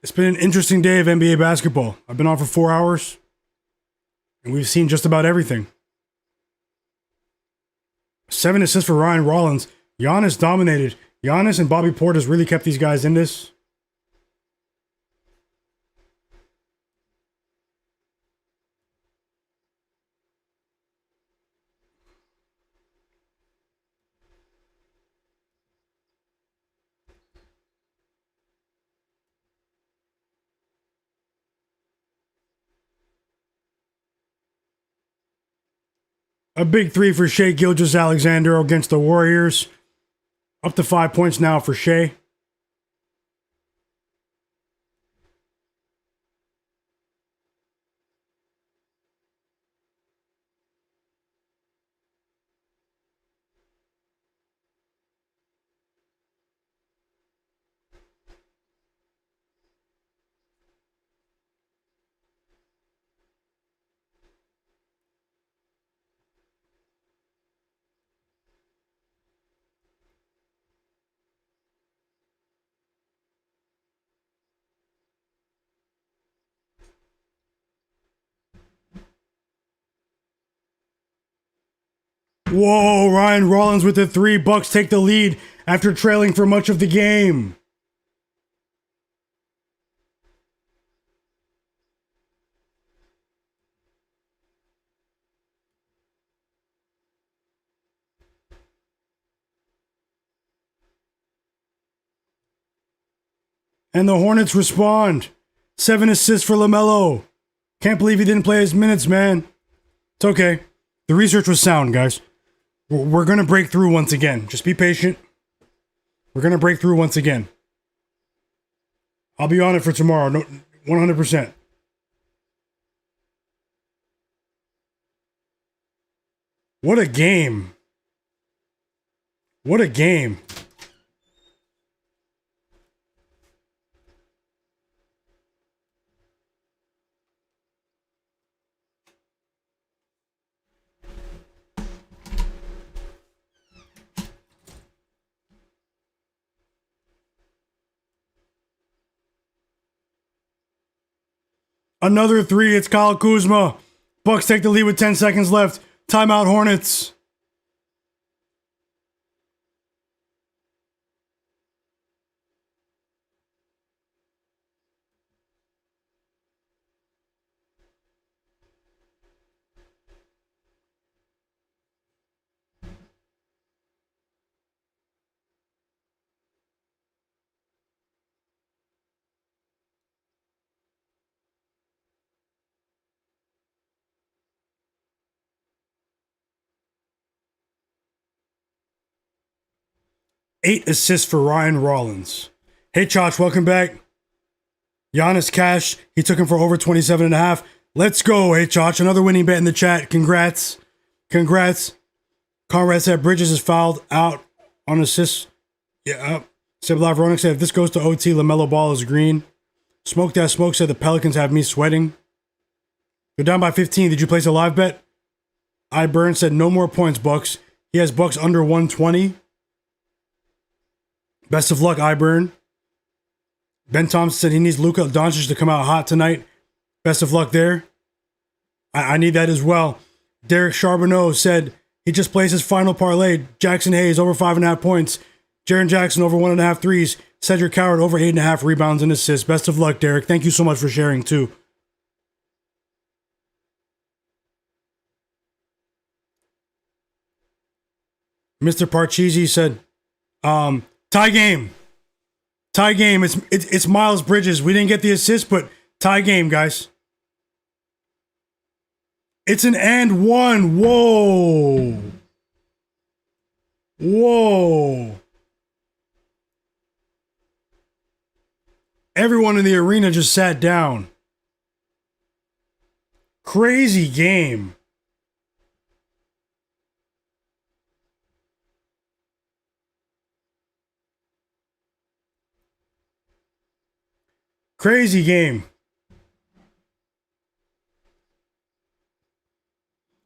It's been an interesting day of NBA basketball. I've been on for 4 hours, and we've seen just about everything. 7 assists for Ryan Rollins. Giannis dominated. Giannis and Bobby Portis really kept these guys in this. A big 3 for Shai Gilgeous-Alexander against the Warriors. Up to 5 points now for Shai. Whoa, Ryan Rollins with the 3. Bucks take the lead after trailing for much of the game. And the Hornets respond. 7 assists for Lamelo. Can't believe he didn't play his minutes, man. It's okay. The research was sound, guys. We're going to break through once again. Just be patient. We're going to break through once again. I'll be on it for tomorrow. No, 100%. What a game. What a game. Another 3. It's Kyle Kuzma. Bucks take the lead with 10 seconds left. Timeout Hornets. Eight assists for Ryan Rollins. Hey, Chach, welcome back. Giannis Cash, he took him for over 27.5. Let's go, hey, Chach. Another winning bet in the chat. Congrats. Congrats. Conrad said Bridges is fouled out on assists. Yeah. Seb Lavronic said if this goes to OT, Lamelo Ball is green. Smoke That Smoke said the Pelicans have me sweating. They're down by 15. Did you place a live bet? Burn said no more points, Bucks. He has Bucks under 120. Best of luck, Iburn. Ben Thompson said he needs Luka Doncic to come out hot tonight. Best of luck there. I need that as well. Derek Charbonneau said he just placed his final parlay. Jackson Hayes over 5.5 points. Jaren Jackson over 1.5 threes. Cedric Howard over 8.5 rebounds and assists. Best of luck, Derek. Thank you so much for sharing too. Mr. Parcheesi said, tie game. Tie game. It's Miles Bridges. We didn't get the assist, but tie game, guys. It's an and one. Whoa. Whoa. Everyone in the arena just sat down. Crazy game. Crazy game.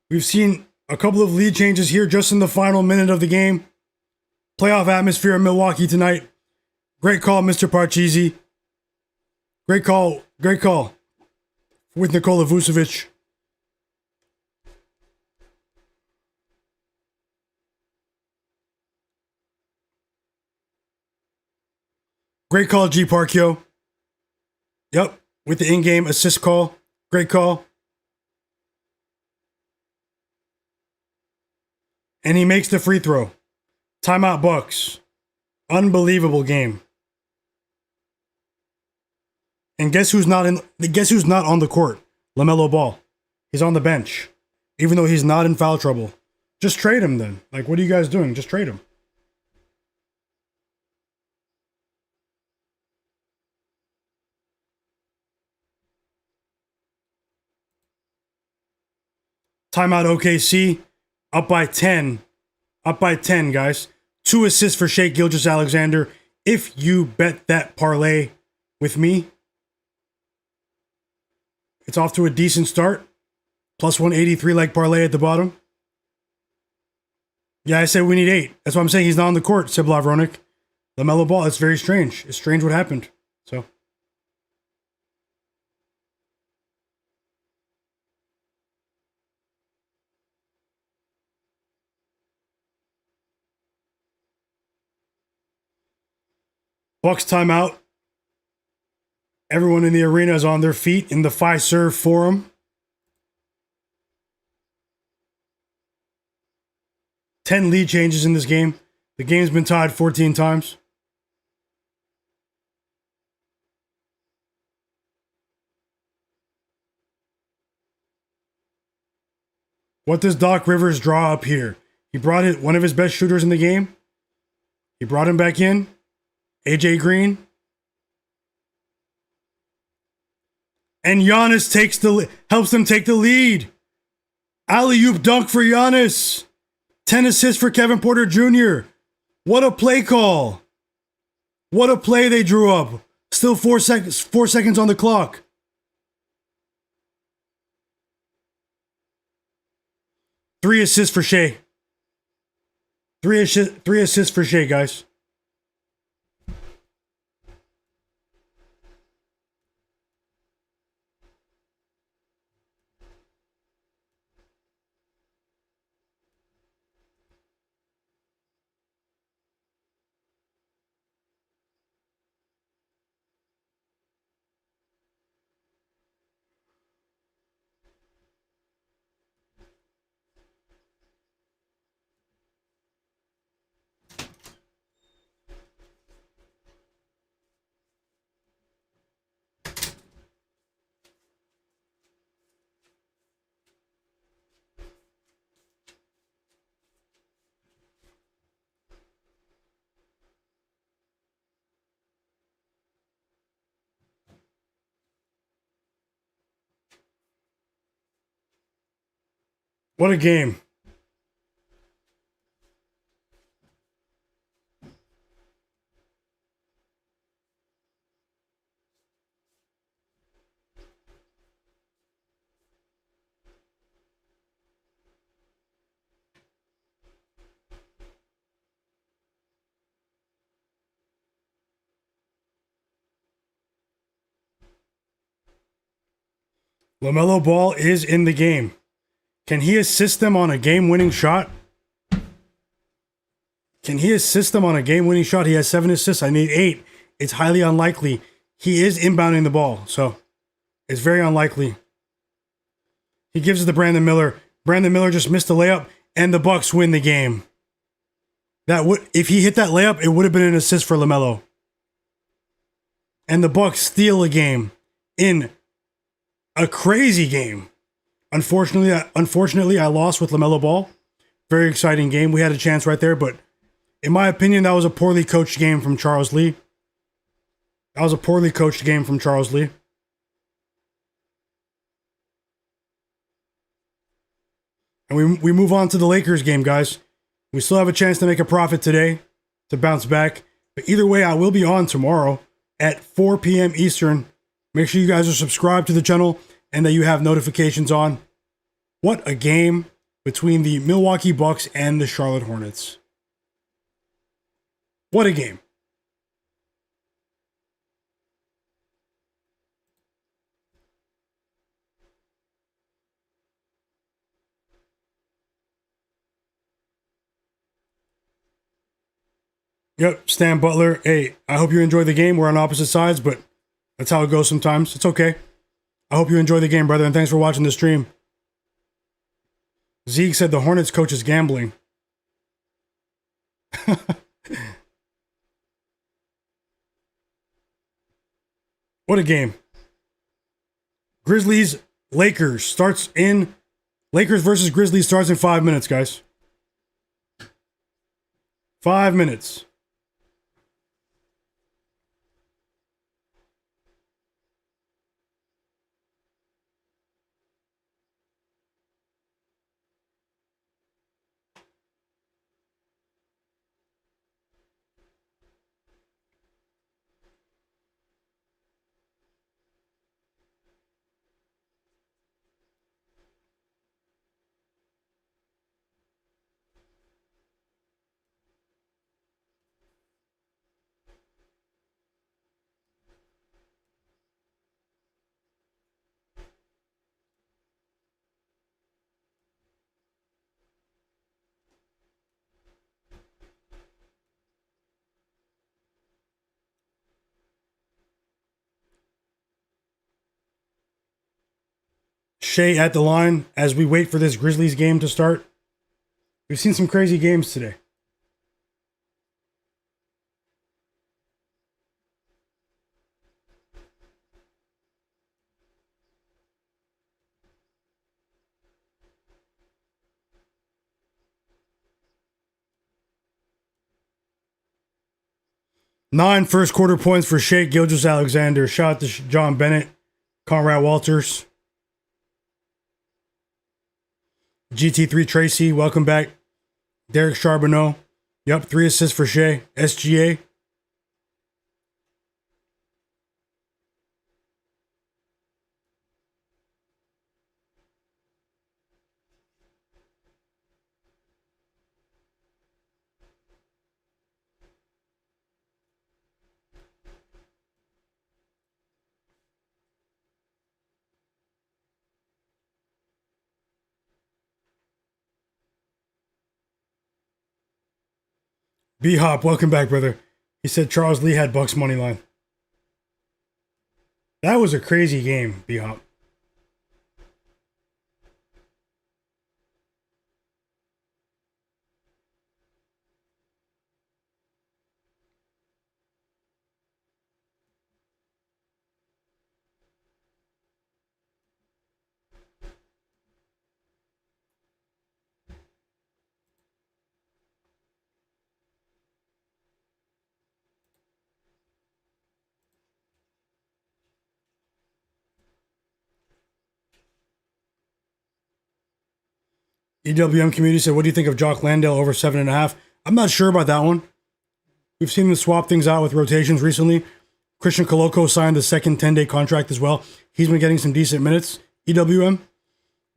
We've seen a couple of lead changes here just in the final minute of the game. Playoff atmosphere in Milwaukee tonight. Great call, Mr. Parcheesi. Great call. Great call with Nikola Vucevic. Great call, G Parkyo. Yep, with the in-game assist call. Great call. And he makes the free throw. Timeout Bucks. Unbelievable game. And guess who's not on the court? LaMelo Ball. He's on the bench. Even though he's not in foul trouble. Just trade him then. Like, what are you guys doing? Just trade him. Timeout OKC. Up by 10. Up by 10, guys. 2 assists for Shai Gilgeous-Alexander. If you bet that parlay with me, it's off to a decent start. Plus 183 like parlay at the bottom. Yeah, I said we need 8. That's why I'm saying he's not on the court, Siblov Ronik. LaMelo Ball, it's very strange. It's strange what happened. So. Bucks timeout. Everyone in the arena is on their feet in the Fiserv Forum. 10 lead changes in this game. The game's been tied 14 times. What does Doc Rivers draw up here? He brought in one of his best shooters in the game. He brought him back in. AJ Green. And Giannis helps them take the lead. Alley-oop dunk for Giannis. 10 assists for Kevin Porter Jr. What a play call. What a play they drew up. Still 4 seconds on the clock. Three assists for Shai. Three assists for Shai, guys. What a game. LaMelo Ball is in the game. Can he assist them on a game-winning shot? Can he assist them on a game-winning shot? He has 7 assists. I need 8. It's highly unlikely. He is inbounding the ball, so it's very unlikely. He gives it to Brandon Miller. Brandon Miller just missed the layup, and the Bucks win the game. If he hit that layup, it would have been an assist for LaMelo. And the Bucks steal a game in a crazy game. Unfortunately, I lost with LaMelo Ball. Very exciting game. We had a chance right there, but in my opinion, that was a poorly coached game from Charles Lee. That was a poorly coached game from Charles Lee. And we move on to the Lakers game, guys. We still have a chance to make a profit today to bounce back. But either way, I will be on tomorrow at 4 p.m. Eastern. Make sure you guys are subscribed to the channel and that you have notifications on. What a game between the Milwaukee Bucks and the Charlotte Hornets. What a game. Yep, Stan Butler. Hey, I hope you enjoy the game. We're on opposite sides, but that's how it goes sometimes. It's okay. I hope you enjoy the game, brother, and thanks for watching the stream. Zeke said the Hornets coach is gambling. What a game. Grizzlies, Lakers starts in... Lakers versus Grizzlies starts in 5 minutes, guys. 5 minutes. Shai at the line as we wait for this Grizzlies game to start. We've seen some crazy games today. Nine first quarter points for Shai Gilgeous-Alexander. Shout out to John Bennett, Conrad Walters. GT3 Tracy, welcome back. Derek Charbonneau. Yep, 3 assists for Shai. SGA. B-Hop, welcome back, brother. He said Charles Lee had Bucks money line. That was a crazy game, B-Hop. EWM community said, what do you think of Jock Landale over 7.5? I'm not sure about that one. We've seen them swap things out with rotations recently. Christian Coloco signed the second 10-day contract as well. He's been getting some decent minutes, EWM.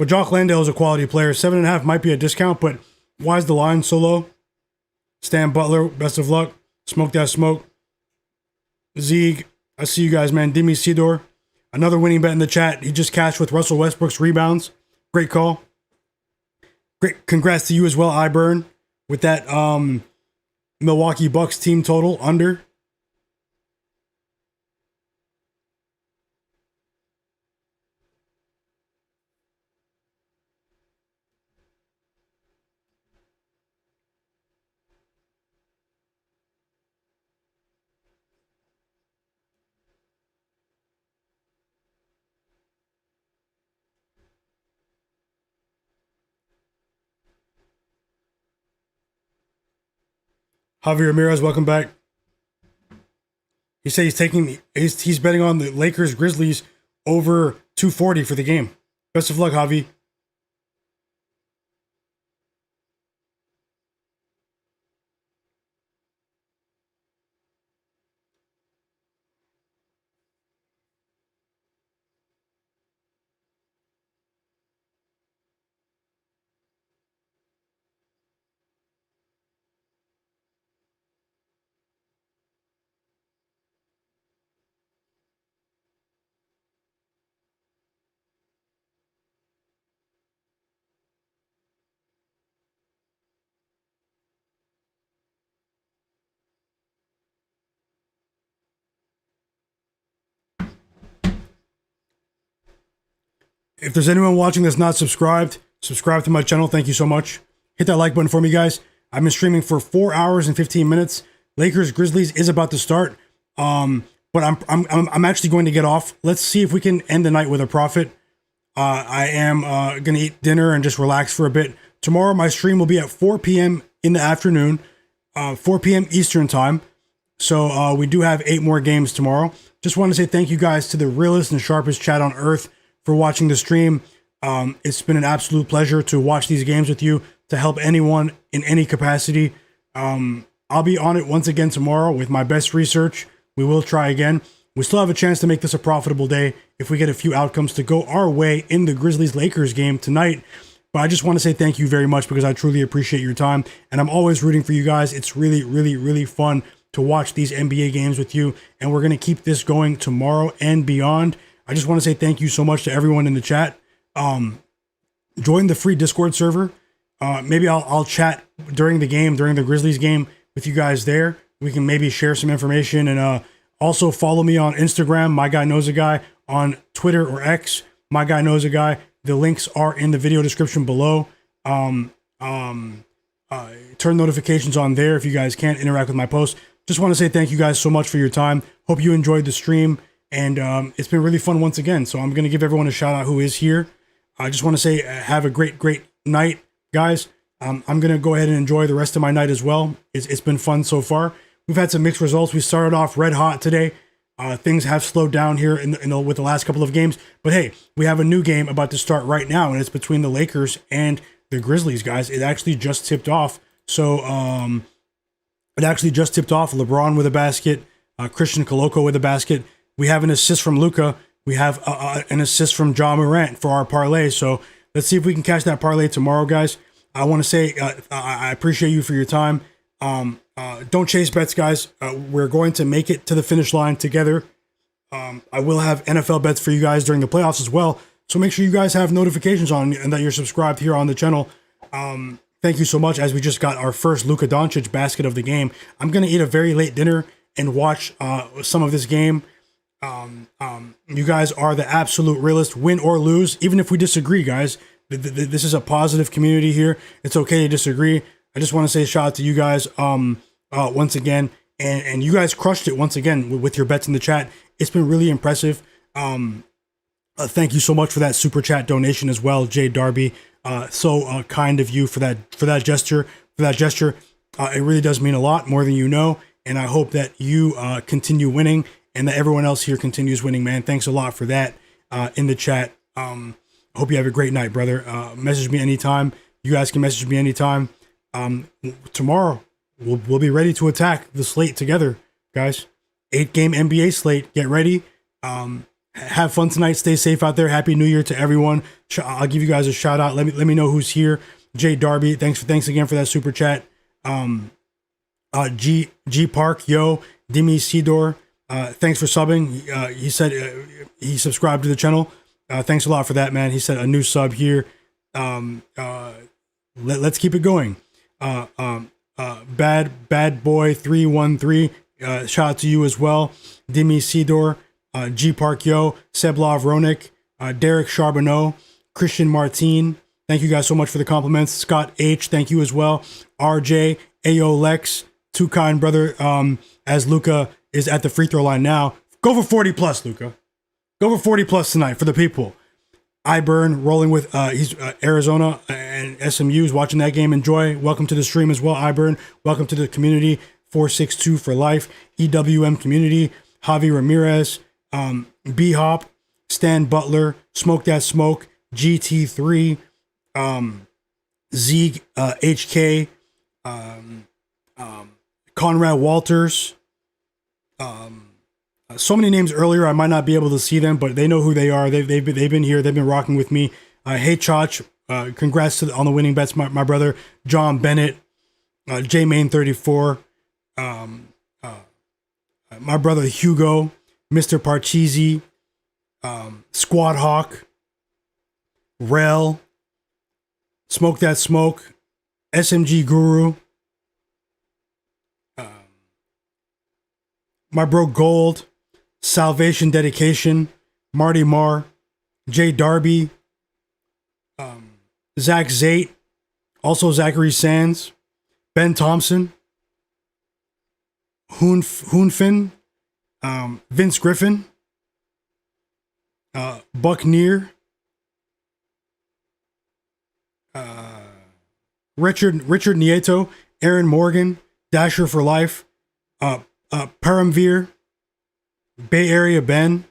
But Jock Landale is a quality player. 7.5 might be a discount, but why is the line so low? Stan Butler, best of luck. Smoke that smoke. Zeeg, I see you guys, man. Demi Sidor, another winning bet in the chat. He just cashed with Russell Westbrook's rebounds. Great call. Great, congrats to you as well, Iburn, with that Milwaukee Bucks team total under. Javier Ramirez, welcome back. He said he's betting on the Lakers Grizzlies over 240 for the game. Best of luck, Javi. If there's anyone watching that's not subscribed, subscribe to my channel. Thank you so much. Hit that like button for me, guys. I've been streaming for 4 hours and 15 minutes. Lakers Grizzlies is about to start. But I'm actually going to get off. Let's see if we can end the night with a profit. I am going to eat dinner and just relax for a bit. Tomorrow, my stream will be at 4 p.m. in the afternoon, 4 p.m. Eastern time. So we do have 8 more games tomorrow. Just want to say thank you guys to the realest and sharpest chat on earth for watching the stream. It's been an absolute pleasure to watch these games with you, to help anyone in any capacity. I'll be on it once again tomorrow with my best research. We will try again. We still have a chance to make this a profitable day if we get a few outcomes to go our way in the Grizzlies-Lakers game tonight. But I just want to say thank you very much because I truly appreciate your time. And I'm always rooting for you guys. It's really, really, really fun to watch these NBA games with you. And we're going to keep this going tomorrow and beyond. I just want to say thank you so much to everyone in the chat. Join the free Discord server. Maybe I'll chat during the game, during the Grizzlies game with you guys there. We can maybe share some information, and also follow me on Instagram, Myguyknowsaguy, on Twitter or X, Myguyknowsaguy. The links are in the video description below. Turn notifications on there if you guys can't interact with my posts. Just want to say thank you guys so much for your time. Hope you enjoyed the stream, and it's been really fun once again. So I'm going to give everyone a shout out who is here. I just want to say have a great night, guys. I'm going to go ahead and enjoy the rest of my night as well. It's been fun so far. We've had some mixed results. We started off red hot today. Things have slowed down here with the last couple of games. But hey, we have a new game about to start right now, and it's between the Lakers and the Grizzlies, guys. It actually just tipped off. So it actually just tipped off. LeBron with a basket, Christian Koloko with a basket. We have an assist from Luka. We have an assist from Jamal Morant for our parlay. So let's see if we can catch that parlay tomorrow, guys. I want to say I appreciate you for your time. Don't chase bets, guys. We're going to make it to the finish line together. I will have NFL bets for you guys during the playoffs as well. So make sure you guys have notifications on and that you're subscribed here on the channel. Thank you so much. As we just got our first Luka Doncic basket of the game, I'm going to eat a very late dinner and watch some of this game. You guys are the absolute realist, win or lose, even if we disagree, guys. This is a positive community here. It's okay to disagree. I just want to say shout out to you guys once again. And you guys crushed it once again with your bets in the chat. It's been really impressive. Thank you so much for that super chat donation as well, Jay Darby. So kind of you for that gesture. It really does mean a lot, more than you know. And I hope that you continue winning and that everyone else here continues winning, man. Thanks a lot for that in the chat. Hope you have a great night, brother. Message me anytime. You guys can message me anytime. Tomorrow, we'll be ready to attack the slate together, guys. 8-game NBA slate. Get ready. Have fun tonight. Stay safe out there. Happy New Year to everyone. I'll give you guys a shout out. Let me know who's here. Jay Darby, thanks again for that super chat. G Park, yo, Dimi Sidor, thanks for subbing. He said he subscribed to the channel. Thanks a lot for that, man. He said a new sub here. Let's keep it going. Bad boy 313. Shout out to you as well. Dimi Sidor, G Park Yo, Seblov Ronik, Derek Charbonneau, Christian Martin. Thank you guys so much for the compliments. Scott H, thank you as well. RJ, Ayo Lex, too kind, brother. As Luka is at the free throw line now. Go for 40 plus, Luka. Go for 40 plus tonight for the people. Iburn rolling with he's Arizona and SMU's watching that game. Enjoy. Welcome to the stream as well, Iburn. Welcome to the community. 462 for life. EWM community. Javi Ramirez, B Hop, Stan Butler, Smoke That Smoke, GT3, Zeeg, HK, Conrad Walters. So many names earlier, I might not be able to see them, but they know who they are. They've been here. They've been rocking with me. Hey Chach, congrats on the winning bets, my brother John Bennett, J Main 34, my brother Hugo, Mr. Parcheesi, Squad Hawk, Rel, Smoke That Smoke, SMG Guru, my bro Gold, Salvation Dedication, Marty Marr, Jay Darby, Zach Zate, also Zachary Sands, Ben Thompson, Hoonfin, Vince Griffin, Buck Neer, Richard Nieto, Aaron Morgan, Dasher for Life, Paramveer, Bay Area Ben.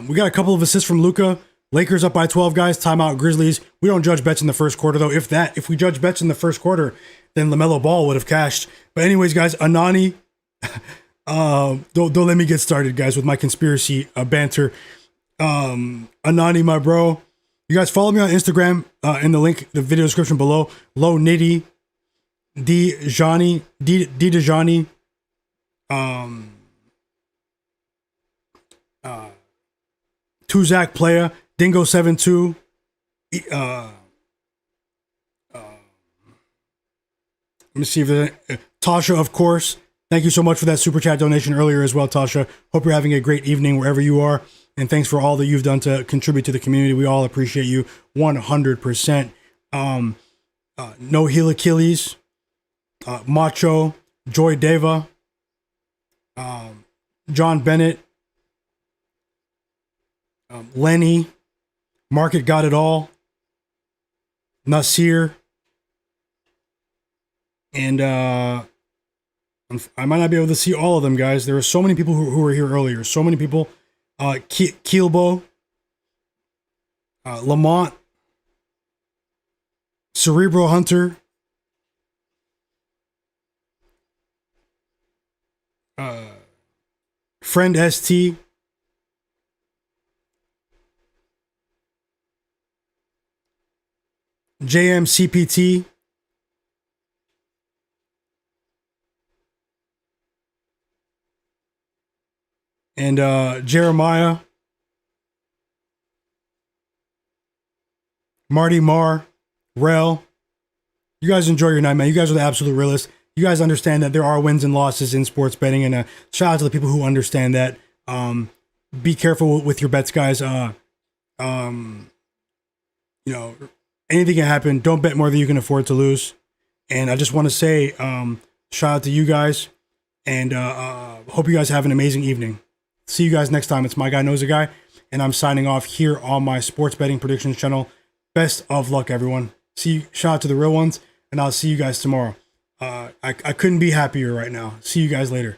We got a couple of assists from Luka. Lakers up by 12, guys. Timeout, Grizzlies. We don't judge bets in the first quarter, though. If we judge bets in the first quarter, then Lamelo Ball would have cashed. But anyways, guys, Anani, don't let me get started, guys, with my conspiracy banter. Anani, my bro. You guys follow me on Instagram in the link, the video description below. Low Nitty, D Dejani, Tuzak Playa, Dingo 72, let me see if there's Tasha, of course. Thank you so much for that super chat donation earlier as well, Tasha. Hope you're having a great evening wherever you are. And thanks for all that you've done to contribute to the community. We all appreciate you 100%. No Heel Achilles, Macho, Joy Deva, John Bennett, Lenny, Market Got It All, Nasir, and I might not be able to see all of them, guys. There are so many people who were here earlier. So many people. Keelbo, Lamont, Cerebral Hunter, Friend ST, JMCPT, and Jeremiah, Marty Marr, Rel. You guys enjoy your night, man. You guys are the absolute realists. You guys understand that there are wins and losses in sports betting, and shout out to the people who understand that. Be careful with your bets, guys. You know, anything can happen. Don't bet more than you can afford to lose. And I just want to say, shout out to you guys, and hope you guys have an amazing evening. See you guys next time. It's Myguyknowsaguy, and I'm signing off here on my sports betting predictions channel. Best of luck, everyone. Shout out to the real ones, and I'll see you guys tomorrow. I couldn't be happier right now. See you guys later.